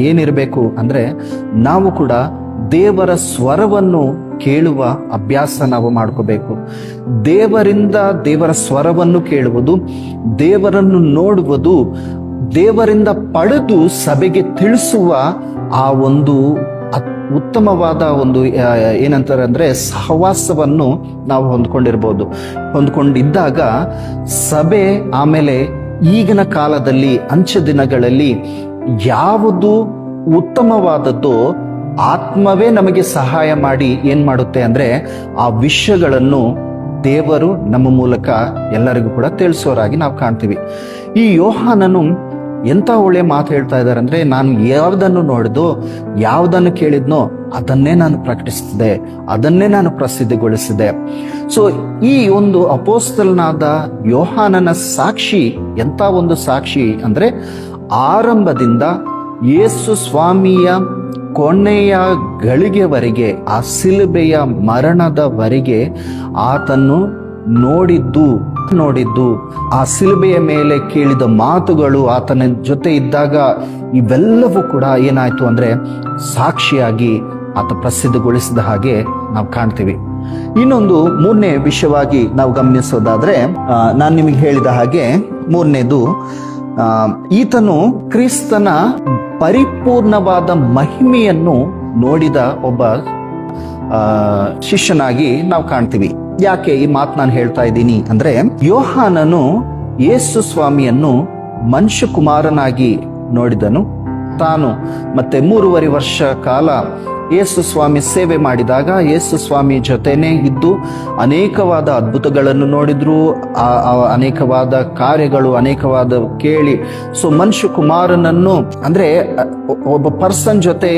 ಏನಿರಬೇಕು ಅಂದ್ರೆ, ನಾವು ಕೂಡ ದೇವರ ಸ್ವರವನ್ನು ಕೇಳುವ ಅಭ್ಯಾಸ ನಾವು ಮಾಡ್ಕೋಬೇಕು. ದೇವರ ಸ್ವರವನ್ನು ಕೇಳುವುದು, ದೇವರನ್ನು ನೋಡುವುದು, ದೇವರಿಂದ ಪಡೆದು ಸಭೆಗೆ ತಿಳಿಸುವ ಆ ಒಂದು ಉತ್ತಮವಾದ ಒಂದು ಏನಂತಾರೆ ಅಂದ್ರೆ ಸಹವಾಸವನ್ನು ನಾವು ಹೊಂದ್ಕೊಂಡಿದ್ದಾಗ ಸಭೆ ಆಮೇಲೆ ಈಗಿನ ಕಾಲದಲ್ಲಿ ಅಂತ್ಯ ದಿನಗಳಲ್ಲಿ ಯಾವುದು ಉತ್ತಮವಾದದ್ದು ಆತ್ಮವೇ ನಮಗೆ ಸಹಾಯ ಮಾಡಿ ಏನ್ ಮಾಡುತ್ತೆ ಅಂದ್ರೆ ಆ ವಿಷಯಗಳನ್ನು ದೇವರು ನಮ್ಮ ಮೂಲಕ ಎಲ್ಲರಿಗೂ ಕೂಡ ತಿಳಿಸೋರಾಗಿ ನಾವು ಕಾಣ್ತೀವಿ. ಈ ಯೋಹಾನನು ಎಂತ ಒಳ್ಳೆ ಮಾತು ಹೇಳ್ತಾ ಇದ್ದಾರೆ ಅಂದ್ರೆ, ನಾನು ಯಾವುದನ್ನು ನೋಡಿದೋ, ಯಾವುದನ್ನು ಕೇಳಿದ್ನೋ ಅದನ್ನೇ ನಾನು ಪ್ರಕಟಿಸಿದೆ, ಅದನ್ನೇ ನಾನು ಪ್ರಸಿದ್ಧಿಗೊಳಿಸಿದೆ. ಸೊ ಈ ಒಂದು ಅಪೋಸ್ತಲನಾದ ಯೋಹಾನನ ಸಾಕ್ಷಿ ಎಂತ ಒಂದು ಸಾಕ್ಷಿ ಅಂದ್ರೆ, ಆರಂಭದಿಂದ ಯೇಸು ಸ್ವಾಮಿಯ ಕೊನೆಯ ಗಳಿಗೆವರೆಗೆ, ಆ ಶಿಲುಬೆಯ ಮರಣದವರೆಗೆ ಆತನು ನೋಡಿದ್ದು, ಆ ಶಿಲುಬೆಯ ಮೇಲೆ ಕೇಳಿದ ಮಾತುಗಳು, ಆತನ ಜೊತೆ ಇದ್ದಾಗ ಇವೆಲ್ಲವೂ ಕೂಡ ಏನಾಯ್ತು ಅಂದ್ರೆ ಸಾಕ್ಷಿಯಾಗಿ ಆತ ಪ್ರಸಿದ್ಧಗೊಳಿಸಿದ ಹಾಗೆ ನಾವು ಕಾಣ್ತೀವಿ. ಇನ್ನೊಂದು ಮೂರನೇ ವಿಷಯವಾಗಿ ನಾವು ಗಮನಿಸೋದಾದ್ರೆ, ನಾನು ನಿಮಗೆ ಹೇಳಿದ ಹಾಗೆ ಮೂರನೇದು, ಈತನು ಕ್ರಿಸ್ತನ ಪರಿಪೂರ್ಣವಾದ ಮಹಿಮೆಯನ್ನು ನೋಡಿದ ಒಬ್ಬ ಶಿಷ್ಯನಾಗಿ ನಾವು ಕಾಣ್ತೀವಿ. ಯಾಕೆ ಈ ಮಾತು ನಾನು ಹೇಳ್ತಾ ಇದ್ದೀನಿ ಅಂದ್ರೆ, ಯೋಹಾನನು ಯೇಸು ಸ್ವಾಮಿಯನ್ನು ಮನುಷ್ಯ ಕುಮಾರನಾಗಿ ನೋಡಿದನು. ತಾನು ಮತ್ತೆ 3.5 ವರ್ಷ ಕಾಲ ಯೇಸು ಸ್ವಾಮಿ ಸೇವೆ ಮಾಡಿದಾಗ ಯೇಸು ಸ್ವಾಮಿ ಜೊತೆನೆ ಇದ್ದು ಅನೇಕವಾದ ಅದ್ಭುತಗಳನ್ನು ನೋಡಿದ್ರು, ಅನೇಕವಾದ ಕಾರ್ಯಗಳು, ಅನೇಕವಾದ ಕೇಳಿ. ಸೊ ಮನುಷ್ಯ ಕುಮಾರನನ್ನು ಅಂದ್ರೆ ಒಬ್ಬ ಪರ್ಸನ್ ಜೊತೆ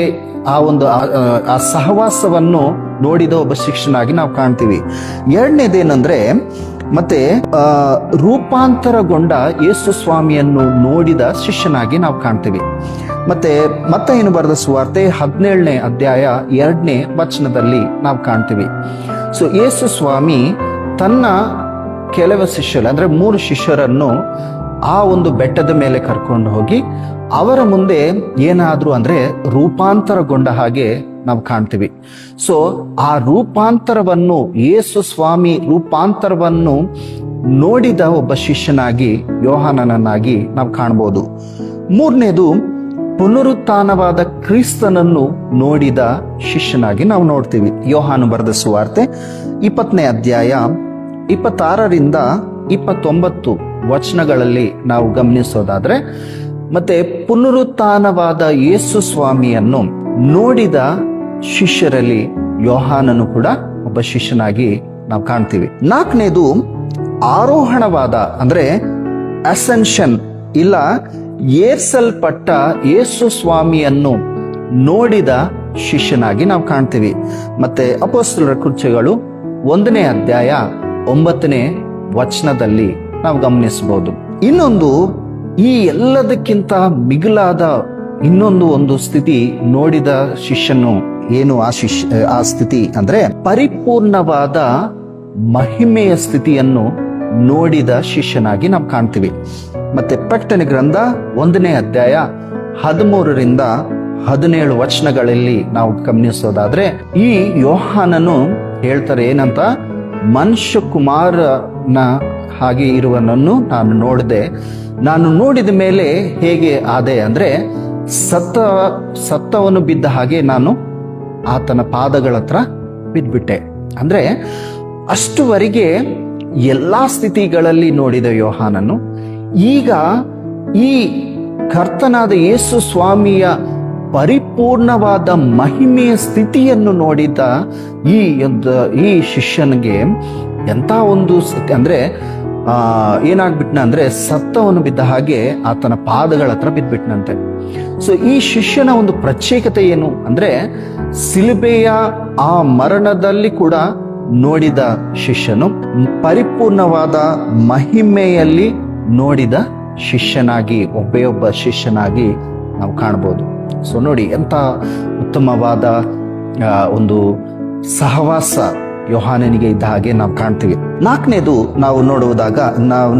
ಆ ಸಹವಾಸವನ್ನು ನೋಡಿದ ಒಬ್ಬ ಶಿಷ್ಯನಾಗಿ ನಾವು ಕಾಣ್ತೀವಿ. ಎರಡನೇದೇನಂದ್ರೆ, ಮತ್ತೆ ರೂಪಾಂತರಗೊಂಡ ಯೇಸು ಸ್ವಾಮಿಯನ್ನು ನೋಡಿದ ಶಿಷ್ಯನಾಗಿ ನಾವು ಕಾಣ್ತೀವಿ. ಮತ್ತೆ ಏನು ಬರೆದ ಸುವಾರ್ತೆ 17ನೇ ಅಧ್ಯಾಯ 2ನೇ ವಚನದಲ್ಲಿ ನಾವು ಕಾಣ್ತೀವಿ. ಸೊ ಯೇಸು ಸ್ವಾಮಿ ತನ್ನ ಕೆಲವು ಶಿಷ್ಯರು ಅಂದ್ರೆ 3 ಶಿಷ್ಯರನ್ನು ಆ ಒಂದು ಬೆಟ್ಟದ ಮೇಲೆ ಕರ್ಕೊಂಡು ಹೋಗಿ ಅವರ ಮುಂದೆ ಏನಾದ್ರು ಅಂದ್ರೆ ರೂಪಾಂತರಗೊಂಡ ಹಾಗೆ ನಾವು ಕಾಣ್ತೀವಿ. ಸೊ ಆ ರೂಪಾಂತರವನ್ನು, ಯೇಸು ಸ್ವಾಮಿ ರೂಪಾಂತರವನ್ನು ನೋಡಿದ ಒಬ್ಬ ಶಿಷ್ಯನಾಗಿ ಯೋಹಾನನನ್ನಾಗಿ ನಾವು ಕಾಣ್ಬೋದು. ಮೂರನೇದು, ಪುನರುತ್ಥಾನವಾದ ಕ್ರಿಸ್ತನನ್ನು ನೋಡಿದ ಶಿಷ್ಯನಾಗಿ ನಾವು ನೋಡ್ತೀವಿ. ಯೋಹಾನು ಬರೆದ ಸುವಾರ್ತೆ 20ನೇ ಅಧ್ಯಾಯ 26ರಿಂದ 29 ವಚನಗಳಲ್ಲಿ ನಾವು ಗಮನಿಸೋದಾದ್ರೆ, ಮತ್ತೆ ಪುನರುತ್ಥಾನವಾದ ಯೇಸು ಸ್ವಾಮಿಯನ್ನು ನೋಡಿದ ಶಿಷ್ಯರಲ್ಲಿ ಯೋಹಾನನು ಕೂಡ ಒಬ್ಬ ಶಿಷ್ಯನಾಗಿ ನಾವು ಕಾಣ್ತೀವಿ. 4ನೇದು, ಆರೋಹಣವಾದ ಅಂದ್ರೆ ಅಸೆನ್ಷನ್ ಇಲ್ಲ ಏರ್ಸಲ್ಪಟ್ಟ ಯೇಸು ಸ್ವಾಮಿಯನ್ನು ನೋಡಿದ ಶಿಷ್ಯನಾಗಿ ನಾವು ಕಾಣ್ತೀವಿ. ಮತ್ತೆ ಅಪೊಸ್ತಲರ ಕೃತ್ಯಗಳು 1ನೇ ಅಧ್ಯಾಯ 9ನೇ ವಚನದಲ್ಲಿ ನಾವು ಗಮನಿಸಬಹುದು. ಇನ್ನೊಂದು, ಈ ಎಲ್ಲದಕ್ಕಿಂತ ಮಿಗಿಲಾದ ಇನ್ನೊಂದು ಸ್ಥಿತಿ ನೋಡಿದ ಶಿಷ್ಯನು ಏನು ಆ ಸ್ಥಿತಿ ಅಂದ್ರೆ ಪರಿಪೂರ್ಣವಾದ ಮಹಿಮೆಯ ಸ್ಥಿತಿಯನ್ನು ನೋಡಿದ ಶಿಷ್ಯನಾಗಿ ನಾವು ಕಾಣ್ತೀವಿ. ಮತ್ತೆ ಪ್ರಕಟಣೆ ಗ್ರಂಥ 1ನೇ ಅಧ್ಯಾಯ 13ರಿಂದ 17 ವಚನಗಳಲ್ಲಿ ನಾವು ಗಮನಿಸೋದಾದ್ರೆ ಈ ಯೋಹಾನನು ಹೇಳ್ತಾರೆ ಏನಂತ, ಮನುಷ್ಯ ಕುಮಾರನ ಹಾಗೆ ಇರುವನನ್ನು ನಾನು ನೋಡಿದೆ, ನಾನು ನೋಡಿದ ಮೇಲೆ ಹೇಗೆ ಆದೆ ಅಂದ್ರೆ ಸತ್ತವನು ಬಿದ್ದ ಹಾಗೆ ನಾನು ಆತನ ಪಾದಗಳ ಹತ್ರ ಬಿದ್ಬಿಟ್ಟೆ. ಅಂದ್ರೆ ಅಷ್ಟುವರೆಗೆ ಎಲ್ಲಾ ಸ್ಥಿತಿಗಳಲ್ಲಿ ನೋಡಿದ ಯೋಹಾನನು ಈಗ ಈ ಕರ್ತನಾದ ಯೇಸು ಸ್ವಾಮಿಯ ಪರಿಪೂರ್ಣವಾದ ಮಹಿಮೆಯ ಸ್ಥಿತಿಯನ್ನು ನೋಡಿದ ಈ ಶಿಷ್ಯನಿಗೆ ಎಂತ ಒಂದು ಅಂದ್ರೆ ಏನಾಗ್ಬಿಟ್ನ ಅಂದ್ರೆ ಸತ್ತವನು ಬಿದ್ದ ಹಾಗೆ ಆತನ ಪಾದಗಳ ಹತ್ರ ಬಿದ್ಬಿಟ್ನಂತೆ. ಸೊ ಈ ಶಿಷ್ಯನ ಒಂದು ಪ್ರತ್ಯೇಕತೆ ಏನು ಅಂದ್ರೆ ಸಿಲುಬೆಯ ಆ ಮರಣದಲ್ಲಿ ಕೂಡ ನೋಡಿದ ಶಿಷ್ಯನು ಪರಿಪೂರ್ಣವಾದ ಮಹಿಮೆಯಲ್ಲಿ ನೋಡಿದ ಶಿಷ್ಯನಾಗಿ ಒಬ್ಬ ಶಿಷ್ಯನಾಗಿ ನಾವು ಕಾಣಬಹುದು. ಸೊ ನೋಡಿ ಎಂತ ಉತ್ತಮವಾದ ಒಂದು ಸಹವಾಸ ಯೋಹಾನನಿಗೆ ಇದ್ದ ಹಾಗೆ ನಾವು ಕಾಣ್ತೀವಿ. 4ನೇದು ನಾವು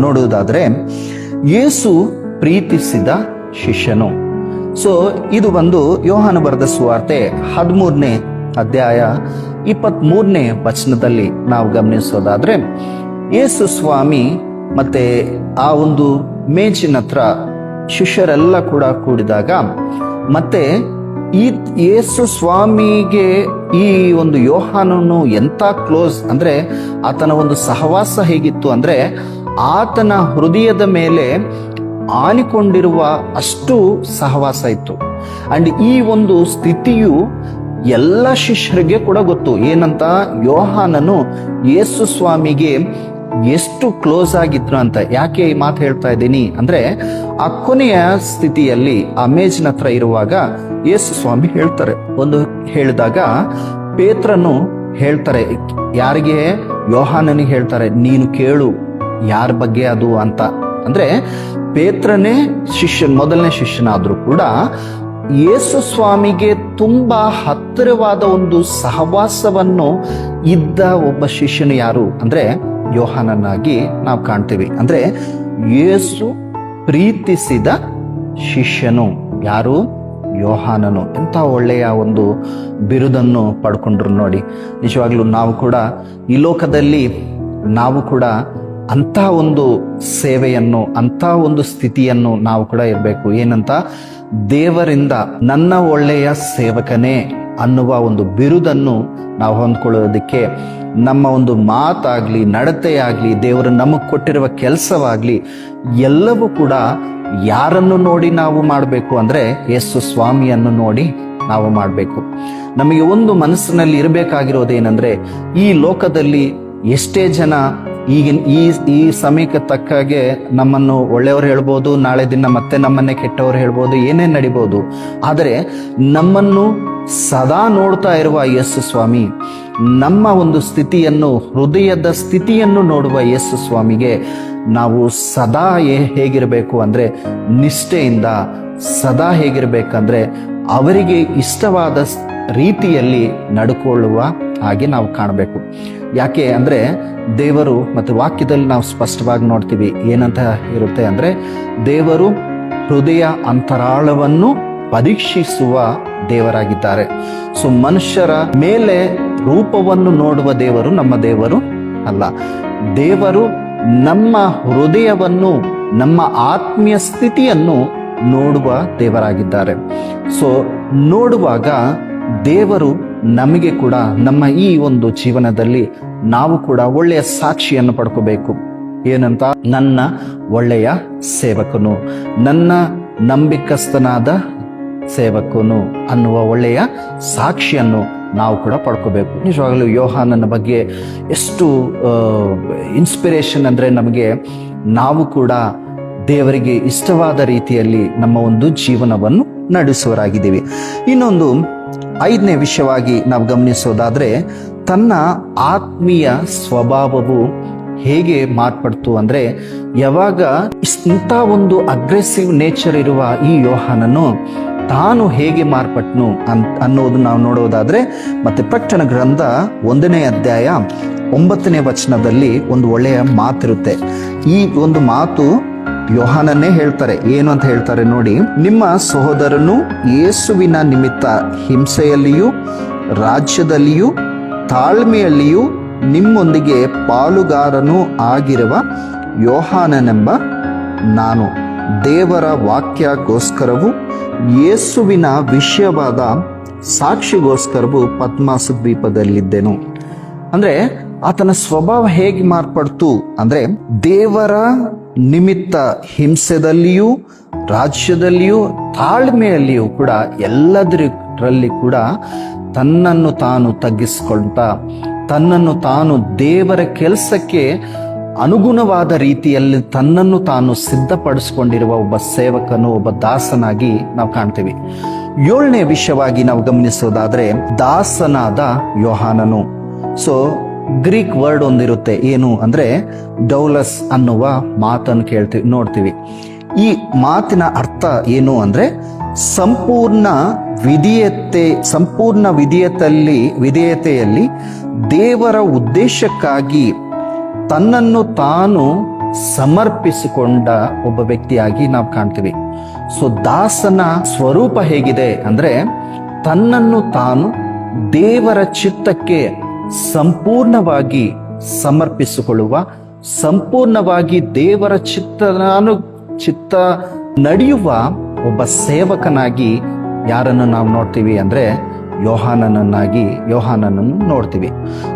ನೋಡುವುದಾದ್ರೆ ಯೇಸು ಪ್ರೀತಿಸಿದ ಶಿಷ್ಯನು. ಸೊ ಇದು ಒಂದು ಯೋಹಾನ ಬರೆದ ಸುವಾರ್ತೆ 13ನೇ ಅಧ್ಯಾಯ 23ನೇ ವಚನದಲ್ಲಿ ನಾವು ಗಮನಿಸೋದಾದ್ರೆ ಯೇಸು ಸ್ವಾಮಿ ಮತ್ತೆ ಆ ಒಂದು ಮೇಜಿನ ಹತ್ರ ಶಿಷ್ಯರೆಲ್ಲ ಕೂಡ ಕೂಡಿದಾಗ ಮತ್ತೆ ಈ ಯೇಸು ಸ್ವಾಮಿಗೆ ಈ ಒಂದು ಯೋಹಾನನು ಎಂತ ಕ್ಲೋಸ್ ಅಂದ್ರೆ ಆತನ ಒಂದು ಸಹವಾಸ ಹೇಗಿತ್ತು ಅಂದ್ರೆ ಆತನ ಹೃದಯದ ಮೇಲೆ ಆನಿಕೊಂಡಿರುವ ಅಷ್ಟು ಸಹವಾಸ ಇತ್ತು. ಅಂಡ್ ಈ ಒಂದು ಸ್ಥಿತಿಯು ಎಲ್ಲ ಶಿಷ್ಯರಿಗೆ ಕೂಡ ಗೊತ್ತು. ಏನಂತ, ಯೋಹಾನನು ಯೇಸು ಸ್ವಾಮಿಗೆ ಎಷ್ಟು ಕ್ಲೋಸ್ ಆಗಿದ್ರು ಅಂತ. ಯಾಕೆ ಈ ಮಾತು ಹೇಳ್ತಾ ಇದ್ದೀನಿ ಅಂದ್ರೆ ಆ ಕೊನೆಯ ಸ್ಥಿತಿಯಲ್ಲಿ ಆ ಮೇಜಿನ ಹತ್ರ ಇರುವಾಗ ಯೇಸು ಸ್ವಾಮಿ ಹೇಳಿದಾಗ ಪೇತ್ರನು ಹೇಳ್ತಾರೆ, ಯಾರಿಗೆ? ಯೋಹಾನನಿಗೆ ಹೇಳ್ತಾರೆ, ನೀನು ಕೇಳು ಯಾರ ಬಗ್ಗೆ ಅದು ಅಂತ. ಅಂದ್ರೆ ಪೇತ್ರನೇ ಮೊದಲನೇ ಶಿಷ್ಯನಾದ್ರೂ ಕೂಡ ಯೇಸು ಸ್ವಾಮಿಗೆ ತುಂಬಾ ಹತ್ತಿರವಾದ ಒಂದು ಸಹವಾಸವನ್ನು ಇದ್ದ ಒಬ್ಬ ಶಿಷ್ಯನು ಯಾರು ಅಂದ್ರೆ ಯೋಹಾನನಾಗಿ ನಾವು ಕಾಣ್ತೀವಿ. ಅಂದ್ರೆ ಯೇಸು ಪ್ರೀತಿಸಿದ ಶಿಷ್ಯನು ಯಾರು? ಯೋಹಾನನು. ಎಂತ ಒಳ್ಳೆಯ ಒಂದು ಬಿರುದನ್ನು ಪಡ್ಕೊಂಡ್ರು ನೋಡಿ. ನಿಜವಾಗ್ಲೂ ನಾವು ಕೂಡ ಈ ಲೋಕದಲ್ಲಿ ನಾವು ಕೂಡ ಅಂತ ಒಂದು ಸೇವೆಯನ್ನು ಅಂತ ಒಂದು ಸ್ಥಿತಿಯನ್ನು ನಾವು ಕೂಡ ಇರಬೇಕು. ಏನಂತ, ದೇವರಿಂದ ನನ್ನ ಒಳ್ಳೆಯ ಸೇವಕನೇ ಅನ್ನುವ ಒಂದು ಬಿರುದನ್ನು ನಾವು ಹೊಂದ್ಕೊಳ್ಳೋದಕ್ಕೆ ನಮ್ಮ ಒಂದು ಮಾತಾಗ್ಲಿ ನಡತೆಯಾಗ್ಲಿ ದೇವರು ನಮಗೆ ಕೊಟ್ಟಿರುವ ಕೆಲಸವಾಗ್ಲಿ ಎಲ್ಲವೂ ಕೂಡ ಯಾರನ್ನು ನೋಡಿ ನಾವು ಮಾಡಬೇಕು ಅಂದ್ರೆ ಯೇಸು ಸ್ವಾಮಿಯನ್ನು ನೋಡಿ ನಾವು ಮಾಡಬೇಕು. ನಮಗೆ ಒಂದು ಮನಸ್ಸಿನಲ್ಲಿ ಇರಬೇಕಾಗಿರೋದೇನೆಂದ್ರೆ ಈ ಲೋಕದಲ್ಲಿ ಎಷ್ಟೇ ಜನ ಈಗಿನ ಈ ಸಮಯಕ್ಕೆ ತಕ್ಕಾಗೆ ನಮ್ಮನ್ನು ಒಳ್ಳೆಯವರು ಹೇಳ್ಬೋದು, ನಾಳೆ ದಿನ ಮತ್ತೆ ನಮ್ಮನ್ನೇ ಕೆಟ್ಟವರು ಹೇಳ್ಬೋದು, ಏನೇನು ನಡಿಬೋದು. ಆದರೆ ನಮ್ಮನ್ನು ಸದಾ ನೋಡ್ತಾ ಇರುವ ಯೇಸು ಸ್ವಾಮಿ, ನಮ್ಮ ಒಂದು ಸ್ಥಿತಿಯನ್ನು ಹೃದಯದ ಸ್ಥಿತಿಯನ್ನು ನೋಡುವ ಯೇಸು ಸ್ವಾಮಿಗೆ ನಾವು ಸದಾ ಹೇಗಿರಬೇಕು ಅಂದ್ರೆ ನಿಷ್ಠೆಯಿಂದ, ಸದಾ ಹೇಗಿರ್ಬೇಕಂದ್ರೆ ಅವರಿಗೆ ಇಷ್ಟವಾದ ರೀತಿಯಲ್ಲಿ ನಡ್ಕೊಳ್ಳುವ ಹಾಗೆ ನಾವು ಕಾಣಬೇಕು. ಯಾಕೆ ಅಂದ್ರೆ ದೇವರು ಮತ್ತು ವಾಕ್ಯದಲ್ಲಿ ನಾವು ಸ್ಪಷ್ಟವಾಗಿ ನೋಡ್ತೀವಿ ಏನಂತ ಇರುತ್ತೆ ಅಂದ್ರೆ ದೇವರು ಹೃದಯ ಅಂತರಾಳವನ್ನು ಪರೀಕ್ಷಿಸುವ ದೇವರಾಗಿದ್ದಾರೆ. ಸೊ ಮನುಷ್ಯರ ಮೇಲೆ ರೂಪವನ್ನು ನೋಡುವ ದೇವರು ನಮ್ಮ ದೇವರು ಅಲ್ಲ. ದೇವರು ನಮ್ಮ ಹೃದಯವನ್ನು, ನಮ್ಮ ಆತ್ಮೀಯ ಸ್ಥಿತಿಯನ್ನು ನೋಡುವ ದೇವರಾಗಿದ್ದಾರೆ. ಸೊ ನೋಡುವಾಗ ದೇವರು ನಮಗೆ ಕೂಡ ನಮ್ಮ ಈ ಒಂದು ಜೀವನದಲ್ಲಿ ನಾವು ಕೂಡ ಒಳ್ಳೆಯ ಸಾಕ್ಷಿಯನ್ನು ಪಡ್ಕೋಬೇಕು. ಏನಂತ, ನನ್ನ ಒಳ್ಳೆಯ ಸೇವಕನು, ನನ್ನ ನಂಬಿಕಸ್ಥನಾದ ಸೇವಕನು ಅನ್ನುವ ಒಳ್ಳೆಯ ಸಾಕ್ಷಿಯನ್ನು ನಾವು ಕೂಡ ಪಡ್ಕೋಬೇಕು. ನಿಜವಾಗಲೂ ಯೋಹಾನನ ಬಗ್ಗೆ ಎಷ್ಟು ಇನ್ಸ್ಪಿರೇಷನ್ ಅಂದ್ರೆ ನಮಗೆ ನಾವು ಕೂಡ ದೇವರಿಗೆ ಇಷ್ಟವಾದ ರೀತಿಯಲ್ಲಿ ನಮ್ಮ ಒಂದು ಜೀವನವನ್ನು ನಡೆಸುವರಾಗಿದ್ದೀವಿ. ಇನ್ನೊಂದು 5ನೇ ವಿಷಯವಾಗಿ ನಾವು ಗಮನಿಸೋದಾದ್ರೆ ತನ್ನ ಆತ್ಮೀಯ ಸ್ವಭಾವವು ಹೇಗೆ ಮಾರ್ಪಡ್ತು ಅಂದ್ರೆ ಯಾವಾಗ ಇಂಥ ಒಂದು ಅಗ್ರೆಸಿವ್ ನೇಚರ್ ಇರುವ ಈ ಯೋಹಾನನು ತಾನು ಹೇಗೆ ಮಾರ್ಪಟ್ನು ಅನ್ನೋದು ನಾವು ನೋಡೋದಾದ್ರೆ ಮತ್ತೆ ಪ್ರಕಟಣ ಗ್ರಂಥ 1ನೇ ಅಧ್ಯಾಯ 9ನೇ ವಚನದಲ್ಲಿ ಒಂದು ಒಳ್ಳೆಯ ಮಾತಿರುತ್ತೆ. ಈ ಒಂದು ಮಾತು ಯೋಹಾನನ್ನೇ ಹೇಳ್ತಾರೆ. ಏನು ಅಂತ ಹೇಳ್ತಾರೆ ನೋಡಿ, ನಿಮ್ಮ ಸಹೋದರನು ಯೇಸುವಿನ ನಿಮಿತ್ತ ಹಿಂಸೆಯಲ್ಲಿಯೂ ರಾಜ್ಯದಲ್ಲಿಯೂ ತಾಳ್ಮೆಯಲ್ಲಿಯೂ ನಿಮ್ಮೊಂದಿಗೆ ಪಾಲುಗಾರನೂ ಆಗಿರುವ ಯೋಹಾನನೆಂಬ ನಾನು ದೇವರ ವಾಕ್ಯಕ್ಕೋಸ್ಕರವೂ ಯೇಸುವಿನ ವಿಷಯವಾದ ಸಾಕ್ಷಿಗೋಸ್ಕರವೂ ಪದ್ಮಾಸ ದ್ವೀಪದಲ್ಲಿದ್ದೆನು. ಅಂದ್ರೆ ಆತನ ಸ್ವಭಾವ ಹೇಗೆ ಮಾರ್ಪಡ್ತು ಅಂದ್ರೆ, ದೇವರ ನಿಮಿತ್ತ ಹಿಂಸೆದಲ್ಲಿಯೂ ರಾಜ್ಯದಲ್ಲಿಯೂ ತಾಳ್ಮೆಯಲ್ಲಿಯೂ ಕೂಡ ಎಲ್ಲದರಲ್ಲಿ ಕೂಡ ತನ್ನನ್ನು ತಾನು ತಗ್ಗಿಸಿಕೊಳ್ತಾ, ತನ್ನನ್ನು ತಾನು ದೇವರ ಕೆಲಸಕ್ಕೆ ಅನುಗುಣವಾದ ರೀತಿಯಲ್ಲಿ ತನ್ನನ್ನು ತಾನು ಸಿದ್ಧಪಡಿಸಿಕೊಂಡಿರುವ ಒಬ್ಬ ಸೇವಕನು, ಒಬ್ಬ ದಾಸನಾಗಿ ನಾವು ಕಾಣ್ತೀವಿ. 7ನೇ ವಿಷಯವಾಗಿ ನಾವು ಗಮನಿಸೋದಾದ್ರೆ, ದಾಸನಾದ ಯೋಹಾನನು. ಸೊ ಗ್ರೀಕ್ ವರ್ಡ್ ಒಂದಿರುತ್ತೆ, ಏನು ಅಂದ್ರೆ ಡೌಲಸ್ ಅನ್ನುವ ಮಾತನ್ನು ನೋಡ್ತೀವಿ. ಈ ಮಾತಿನ ಅರ್ಥ ಏನು ಅಂದ್ರೆ, ಸಂಪೂರ್ಣ ವಿಧೇಯತೆಯಲ್ಲಿ ದೇವರ ಉದ್ದೇಶಕ್ಕಾಗಿ ತನ್ನನ್ನು ತಾನು ಸಮರ್ಪಿಸಿಕೊಂಡ ಒಬ್ಬ ವ್ಯಕ್ತಿಯಾಗಿ ನಾವು ಕಾಣ್ತೀವಿ. ಸೊ ದಾಸನ ಸ್ವರೂಪ ಹೇಗಿದೆ ಅಂದ್ರೆ, ತನ್ನನ್ನು ತಾನು ದೇವರ ಚಿತ್ತಕ್ಕೆ ಸಂಪೂರ್ಣವಾಗಿ ಸಮರ್ಪಿಸಿಕೊಳ್ಳುವ, ಸಂಪೂರ್ಣವಾಗಿ ದೇವರ ಚಿತ್ತ ನಡೆಯುವ ಒಬ್ಬ ಸೇವಕನಾಗಿ ಯಾರನ್ನು ನಾವು ನೋಡ್ತೀವಿ ಅಂದ್ರೆ ಯೋಹಾನನನ್ನು ನೋಡ್ತೀವಿ.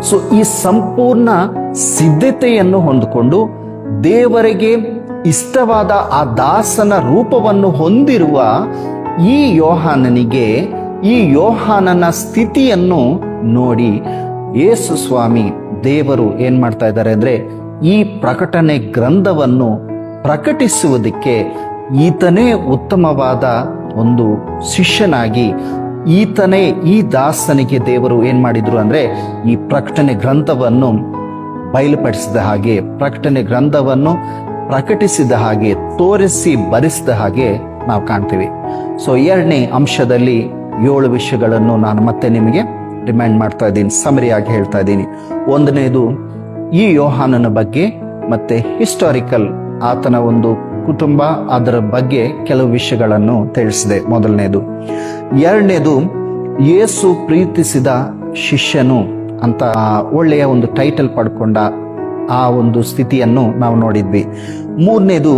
ಸೊ ಈ ಸಂಪೂರ್ಣ ಸಿದ್ಧತೆಯನ್ನು ಹೊಂದಿಕೊಂಡು ದೇವರಿಗೆ ಇಷ್ಟವಾದ ಆ ದಾಸನ ರೂಪವನ್ನು ಹೊಂದಿರುವ ಈ ಯೋಹಾನನ ಸ್ಥಿತಿಯನ್ನು ನೋಡಿ ಯೇಸು ಸ್ವಾಮಿ ದೇವರು ಏನ್ ಮಾಡ್ತಾ ಇದ್ದಾರೆ ಅಂದ್ರೆ, ಈ ಪ್ರಕಟಣೆ ಗ್ರಂಥವನ್ನು ಪ್ರಕಟಿಸುವುದಕ್ಕೆ ಈತನೇ ಉತ್ತಮವಾದ ಒಂದು ಶಿಷ್ಯನಾಗಿ, ಈತನೇ ಈ ದಾಸನಿಗೆ ದೇವರು ಏನ್ ಮಾಡಿದ್ರು ಅಂದ್ರೆ, ಈ ಪ್ರಕಟಣೆ ಗ್ರಂಥವನ್ನು ಬಯಲುಪಡಿಸಿದ ಹಾಗೆ, ಪ್ರಕಟಣೆ ಗ್ರಂಥವನ್ನು ಪ್ರಕಟಿಸಿದ ಹಾಗೆ, ತೋರಿಸಿ ಬರೆಸಿದ ಹಾಗೆ ನಾವು ಕಾಣ್ತೀವಿ. ಸೊ 2ನೇ ಅಂಶದಲ್ಲಿ 7 ವಿಷಯಗಳನ್ನು ನಾನು ಮತ್ತೆ ನಿಮಗೆ ರಿಮೈಂಡ್ ಮಾಡ್ತಾ ಇದ್ದೀನಿ, ಸಮರಿಯಾಗಿ ಹೇಳ್ತಾ ಇದ್ದೀನಿ. 1ನೇದು ಈ ಯೋಹಾನನ ಬಗ್ಗೆ ಮತ್ತೆ ಹಿಸ್ಟಾರಿಕಲ್, ಆತನ ಒಂದು ಕುಟುಂಬ, ಅದರ ಬಗ್ಗೆ ಕೆಲವು ವಿಷಯಗಳನ್ನು ತಿಳಿಸಿದೆ 1ನೇದು. 2ನೇದು ಯೇಸು ಪ್ರೀತಿಸಿದ ಶಿಷ್ಯನು ಅಂತ ಒಳ್ಳೆಯ ಒಂದು ಟೈಟಲ್ ಪಡ್ಕೊಂಡ ಆ ಒಂದು ಸ್ಥಿತಿಯನ್ನು ನಾವು ನೋಡಿದ್ವಿ. 3ನೇದು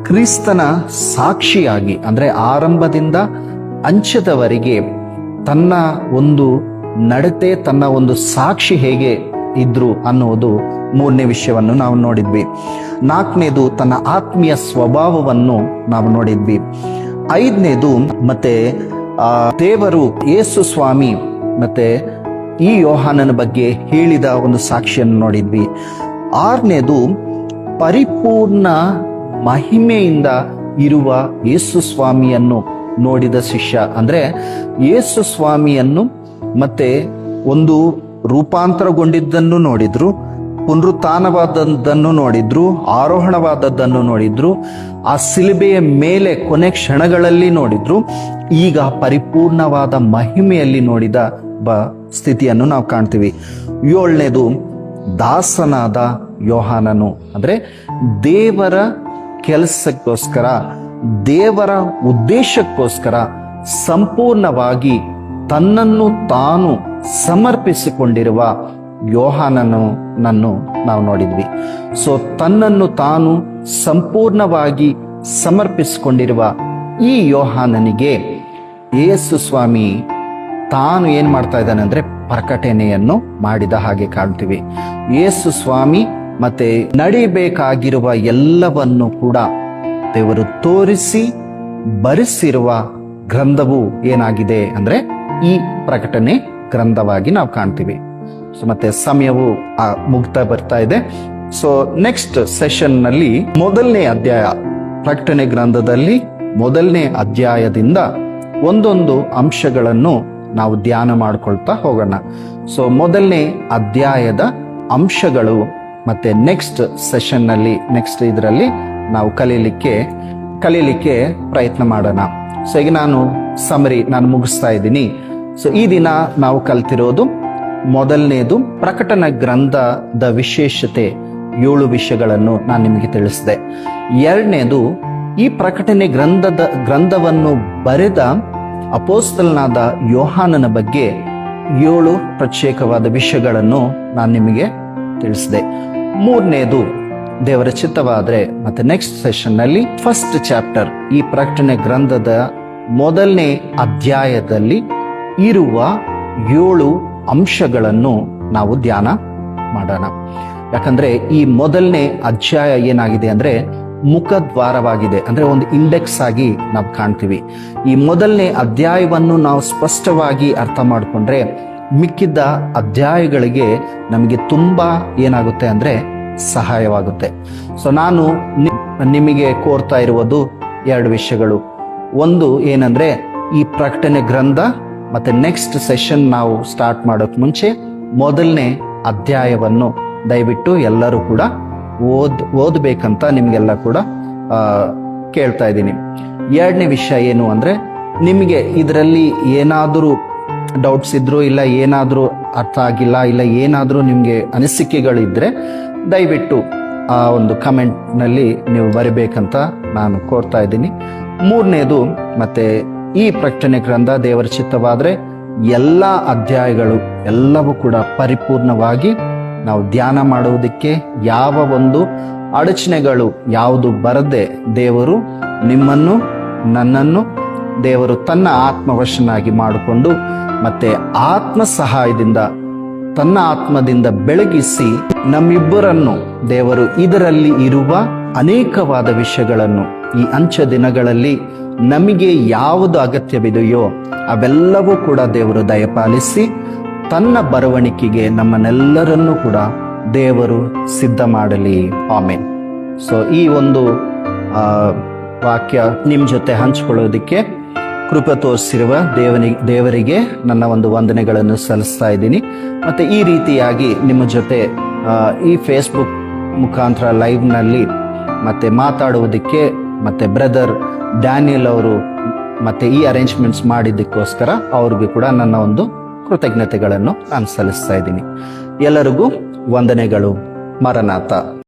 ಕ್ರಿಸ್ತನ ಸಾಕ್ಷಿಯಾಗಿ, ಅಂದ್ರೆ ಆರಂಭದಿಂದ ಅಂತ್ಯದವರೆಗೆ ತನ್ನ ಒಂದು ನಡತೆ, ತನ್ನ ಒಂದು ಸಾಕ್ಷಿ ಹೇಗೆ ಇದ್ರು ಅನ್ನುವುದು 3ನೇ ವಿಷಯವನ್ನು ನಾವು ನೋಡಿದ್ವಿ. 4ನೇದು ತನ್ನ ಆತ್ಮೀಯ ಸ್ವಭಾವವನ್ನು ನಾವು ನೋಡಿದ್ವಿ. 5ನೇದು ಮತ್ತೆ ದೇವರು ಯೇಸು ಸ್ವಾಮಿ ಮತ್ತೆ ಈ ಯೋಹಾನನ ಬಗ್ಗೆ ಹೇಳಿದ ಒಂದು ಸಾಕ್ಷಿಯನ್ನು ನೋಡಿದ್ವಿ. 6ನೇದು ಪರಿಪೂರ್ಣ ಮಹಿಮೆಯಿಂದ ಇರುವ ಯೇಸು ಸ್ವಾಮಿಯನ್ನು ನೋಡಿದ ಶಿಷ್ಯ, ಅಂದ್ರೆ ಯೇಸು ಸ್ವಾಮಿಯನ್ನು ಮತ್ತೆ ಒಂದು ರೂಪಾಂತರಗೊಂಡಿದ್ದನ್ನು ನೋಡಿದ್ರು, ಪುನರುತ್ಥಾನವಾದದ್ದನ್ನು ನೋಡಿದ್ರು, ಆರೋಹಣವಾದದ್ದನ್ನು ನೋಡಿದ್ರು, ಆ ಶಿಲುಬೆಯ ಮೇಲೆ ಕೊನೆ ಕ್ಷಣಗಳಲ್ಲಿ ನೋಡಿದ್ರು, ಈಗ ಪರಿಪೂರ್ಣವಾದ ಮಹಿಮೆಯಲ್ಲಿ ನೋಡಿದ ಸ್ಥಿತಿಯನ್ನು ನಾವು ಕಾಣ್ತೀವಿ. 7ನೇದು ದಾಸನಾದ ಯೋಹಾನನು, ಅಂದ್ರೆ ದೇವರ ಕೆಲಸಕ್ಕೋಸ್ಕರ, ದೇವರ ಉದ್ದೇಶಕ್ಕೋಸ್ಕರ ಸಂಪೂರ್ಣವಾಗಿ ತನ್ನನ್ನು ತಾನು ಸಮರ್ಪಿಸಿಕೊಂಡಿರುವ ಯೋಹಾನನನ್ನು ನಾವು ನೋಡಿದ್ವಿ. ಸೊ ತನ್ನನ್ನು ತಾನು ಸಂಪೂರ್ಣವಾಗಿ ಸಮರ್ಪಿಸಿಕೊಂಡಿರುವ ಈ ಯೋಹಾನನಿಗೆ ಯೇಸು ಸ್ವಾಮಿ ತಾನು ಏನ್ ಮಾಡ್ತಾ ಇದ್ದಾನೆ ಅಂದ್ರೆ ಪ್ರಕಟಣೆಯನ್ನು ಮಾಡಿದ ಹಾಗೆ ಕಾಣ್ತೀವಿ. ಯೇಸು ಸ್ವಾಮಿ ಮತ್ತೆ ನಡಿಬೇಕಾಗಿರುವ ಎಲ್ಲವನ್ನು ಕೂಡ ದೇವರು ತೋರಿಸಿ ಬರೆಸಿರುವ ಗ್ರಂಥವು ಏನಾಗಿದೆ ಅಂದ್ರೆ ಈ ಪ್ರಕಟಣೆ ಗ್ರಂಥವಾಗಿ ನಾವು ಕಾಣ್ತೀವಿ. ಸೊ ಮತ್ತೆ ಸಮಯವು ಮುಗ್ತಾ ಬರ್ತಾ ಇದೆ. ಸೊ ನೆಕ್ಸ್ಟ್ ಸೆಷನ್ ನಲ್ಲಿ 1ನೇ ಅಧ್ಯಾಯ, ಪ್ರಕಟಣೆ ಗ್ರಂಥದಲ್ಲಿ 1ನೇ ಅಧ್ಯಾಯದಿಂದ ಒಂದೊಂದು ಅಂಶಗಳನ್ನು ನಾವು ಧ್ಯಾನ ಮಾಡ್ಕೊಳ್ತಾ ಹೋಗೋಣ. ಸೊ 1ನೇ ಅಧ್ಯಾಯದ ಅಂಶಗಳು ಮತ್ತೆ ನೆಕ್ಸ್ಟ್ ಸೆಷನ್ ನಲ್ಲಿ, ನೆಕ್ಸ್ಟ್ ಇದರಲ್ಲಿ ನಾವು ಕಲೀಲಿಕ್ಕೆ ಪ್ರಯತ್ನ ಮಾಡೋಣ. ಸೊ ಈಗ ನಾನು ಮುಗಿಸ್ತಾ ಇದ್ದೀನಿ. ಸೊ ಈ ದಿನ ನಾವು ಕಲ್ತಿರೋದು 1ನೇದು ಪ್ರಕಟಣೆ ಗ್ರಂಥದ ವಿಶೇಷತೆ 7 ವಿಷಯಗಳನ್ನು ನಾನು ನಿಮಗೆ ತಿಳಿಸಿದೆ. ಎರಡನೇದು, ಈ ಪ್ರಕಟಣೆ ಗ್ರಂಥವನ್ನು ಬರೆದ ಅಪೋಸ್ತಲನಾದ ಯೋಹಾನನ ಬಗ್ಗೆ 7 ಪ್ರತ್ಯೇಕವಾದ ವಿಷಯಗಳನ್ನು ನಾನು ನಿಮಗೆ ತಿಳಿಸಿದೆ. ಮೂರನೇದು, ದೇವರ ಚಿತ್ತವಾದರೆ ಮತ್ತೆ ನೆಕ್ಸ್ಟ್ ಸೆಷನ್ ನಲ್ಲಿ ಫಸ್ಟ್ ಚಾಪ್ಟರ್, ಈ ಪ್ರಕಟಣೆ ಗ್ರಂಥದ ಮೊದಲನೇ ಅಧ್ಯಾಯದಲ್ಲಿ ಇರುವ 7 ಅಂಶಗಳನ್ನು ನಾವು ಧ್ಯಾನ ಮಾಡೋಣ. ಯಾಕಂದ್ರೆ ಈ ಮೊದಲನೇ ಅಧ್ಯಾಯ ಏನಾಗಿದೆ ಅಂದ್ರೆ ಮುಖದ್ವಾರವಾಗಿದೆ, ಅಂದ್ರೆ ಒಂದು ಇಂಡೆಕ್ಸ್ ಆಗಿ ನಾವು ಕಾಣ್ತೀವಿ. ಈ ಮೊದಲನೇ ಅಧ್ಯಾಯವನ್ನು ನಾವು ಸ್ಪಷ್ಟವಾಗಿ ಅರ್ಥ ಮಾಡಿಕೊಂಡ್ರೆ ಮಿಕ್ಕಿದ್ದ ಅಧ್ಯಾಯಗಳಿಗೆ ನಮಗೆ ತುಂಬಾ ಏನಾಗುತ್ತೆ ಅಂದ್ರೆ ಸಹಾಯವಾಗುತ್ತೆ. ಸೊ ನಾನು ನಿಮಗೆ ಕೋರ್ತಾ ಇರುವುದು 2 ವಿಷಯಗಳು. ಒಂದು ಏನಂದ್ರೆ ಈ ಪ್ರಕಟಣೆ ಗ್ರಂಥ ಮತ್ತೆ ನೆಕ್ಸ್ಟ್ ಸೆಷನ್ ನಾವು ಸ್ಟಾರ್ಟ್ ಮಾಡೋಕ್ ಮುಂಚೆ ಮೊದಲನೇ ಅಧ್ಯಾಯವನ್ನು ದಯವಿಟ್ಟು ಎಲ್ಲರೂ ಕೂಡ ಓದಬೇಕಂತ ನಿಮ್ಗೆಲ್ಲ ಕೂಡ ಕೇಳ್ತಾ ಇದ್ದೀನಿ. ಎರಡನೇ ವಿಷಯ ಏನು ಅಂದ್ರೆ, ನಿಮಗೆ ಇದರಲ್ಲಿ ಏನಾದರೂ ಡೌಟ್ಸ್ ಇದ್ರು, ಇಲ್ಲ ಏನಾದರೂ ಅರ್ಥ ಆಗಿಲ್ಲ, ಇಲ್ಲ ಏನಾದರೂ ನಿಮಗೆ ಅನಿಸಿಕೆಗಳಿದ್ರೆ ದಯವಿಟ್ಟು ಆ ಒಂದು ಕಮೆಂಟ್ ನಲ್ಲಿ ನೀವು ಬರಿಬೇಕಂತ ನಾನು ಕೋರ್ತಾ ಇದ್ದೀನಿ. ಮೂರನೇದು, ಮತ್ತೆ ಈ ಪ್ರಕಟಣೆ ಗ್ರಂಥ ದೇವರ ಚಿತ್ತವಾದ್ರೆ ಎಲ್ಲ ಅಧ್ಯಾಯಗಳು ಎಲ್ಲವೂ ಕೂಡ ಪರಿಪೂರ್ಣವಾಗಿ ನಾವು ಧ್ಯಾನ ಮಾಡುವುದಕ್ಕೆ ಯಾವ ಒಂದು ಅಡಚಣೆಗಳು ಯಾವುದು ಬರದೆ ದೇವರು ನಿಮ್ಮನ್ನು ನನ್ನನ್ನು ದೇವರು ತನ್ನ ಆತ್ಮವಶನಾಗಿ ಮಾಡಿಕೊಂಡು ಮತ್ತೆ ಆತ್ಮ ಸಹಾಯದಿಂದ ತನ್ನ ಆತ್ಮದಿಂದ ಬೆಳಗಿಸಿ ನಮ್ಮಿಬ್ಬರನ್ನು ದೇವರು ಇದರಲ್ಲಿ ಇರುವ ಅನೇಕವಾದ ವಿಷಯಗಳನ್ನು ಈ ಅಂತ್ಯ ದಿನಗಳಲ್ಲಿ ನಮಗೆ ಯಾವುದು ಅಗತ್ಯವಿದೆಯೋ ಅವೆಲ್ಲವೂ ಕೂಡ ದೇವರು ದಯಪಾಲಿಸಿ ತನ್ನ ಬರವಣಿಗೆಗೆ ನಮ್ಮನ್ನೆಲ್ಲರನ್ನೂ ಕೂಡ ದೇವರು ಸಿದ್ಧ ಮಾಡಲಿ. ಆಮೆನ್. ಸೊ ಈ ಒಂದು ವಾಕ್ಯ ನಿಮ್ಮ ಜೊತೆ ಹಂಚಿಕೊಳ್ಳೋದಕ್ಕೆ ಕೃಪೆ ತೋರಿಸಿರುವ ದೇವರಿಗೆ ನನ್ನ ಒಂದು ವಂದನೆಗಳನ್ನು ಸಲ್ಲಿಸ್ತಾ ಇದ್ದೀನಿ. ಮತ್ತೆ ಈ ರೀತಿಯಾಗಿ ನಿಮ್ಮ ಜೊತೆ ಈ ಫೇಸ್ಬುಕ್ ಮುಖಾಂತರ ಲೈವ್ನಲ್ಲಿ ಮತ್ತೆ ಮಾತಾಡುವುದಕ್ಕೆ ಮತ್ತೆ ಬ್ರದರ್ ಡ್ಯಾನಿಯಲ್ ಅವರು ಮತ್ತೆ ಈ ಅರೇಂಜ್ಮೆಂಟ್ಸ್ ಮಾಡಿದ್ದಕ್ಕೋಸ್ಕರ ಅವ್ರಿಗೂ ಕೂಡ ನನ್ನ ಒಂದು ಕೃತಜ್ಞತೆಗಳನ್ನು ನಾನು ಸಲ್ಲಿಸ್ತಾ ಇದ್ದೀನಿ. ಎಲ್ಲರಿಗೂ ವಂದನೆಗಳು. ಮರನಾಥ.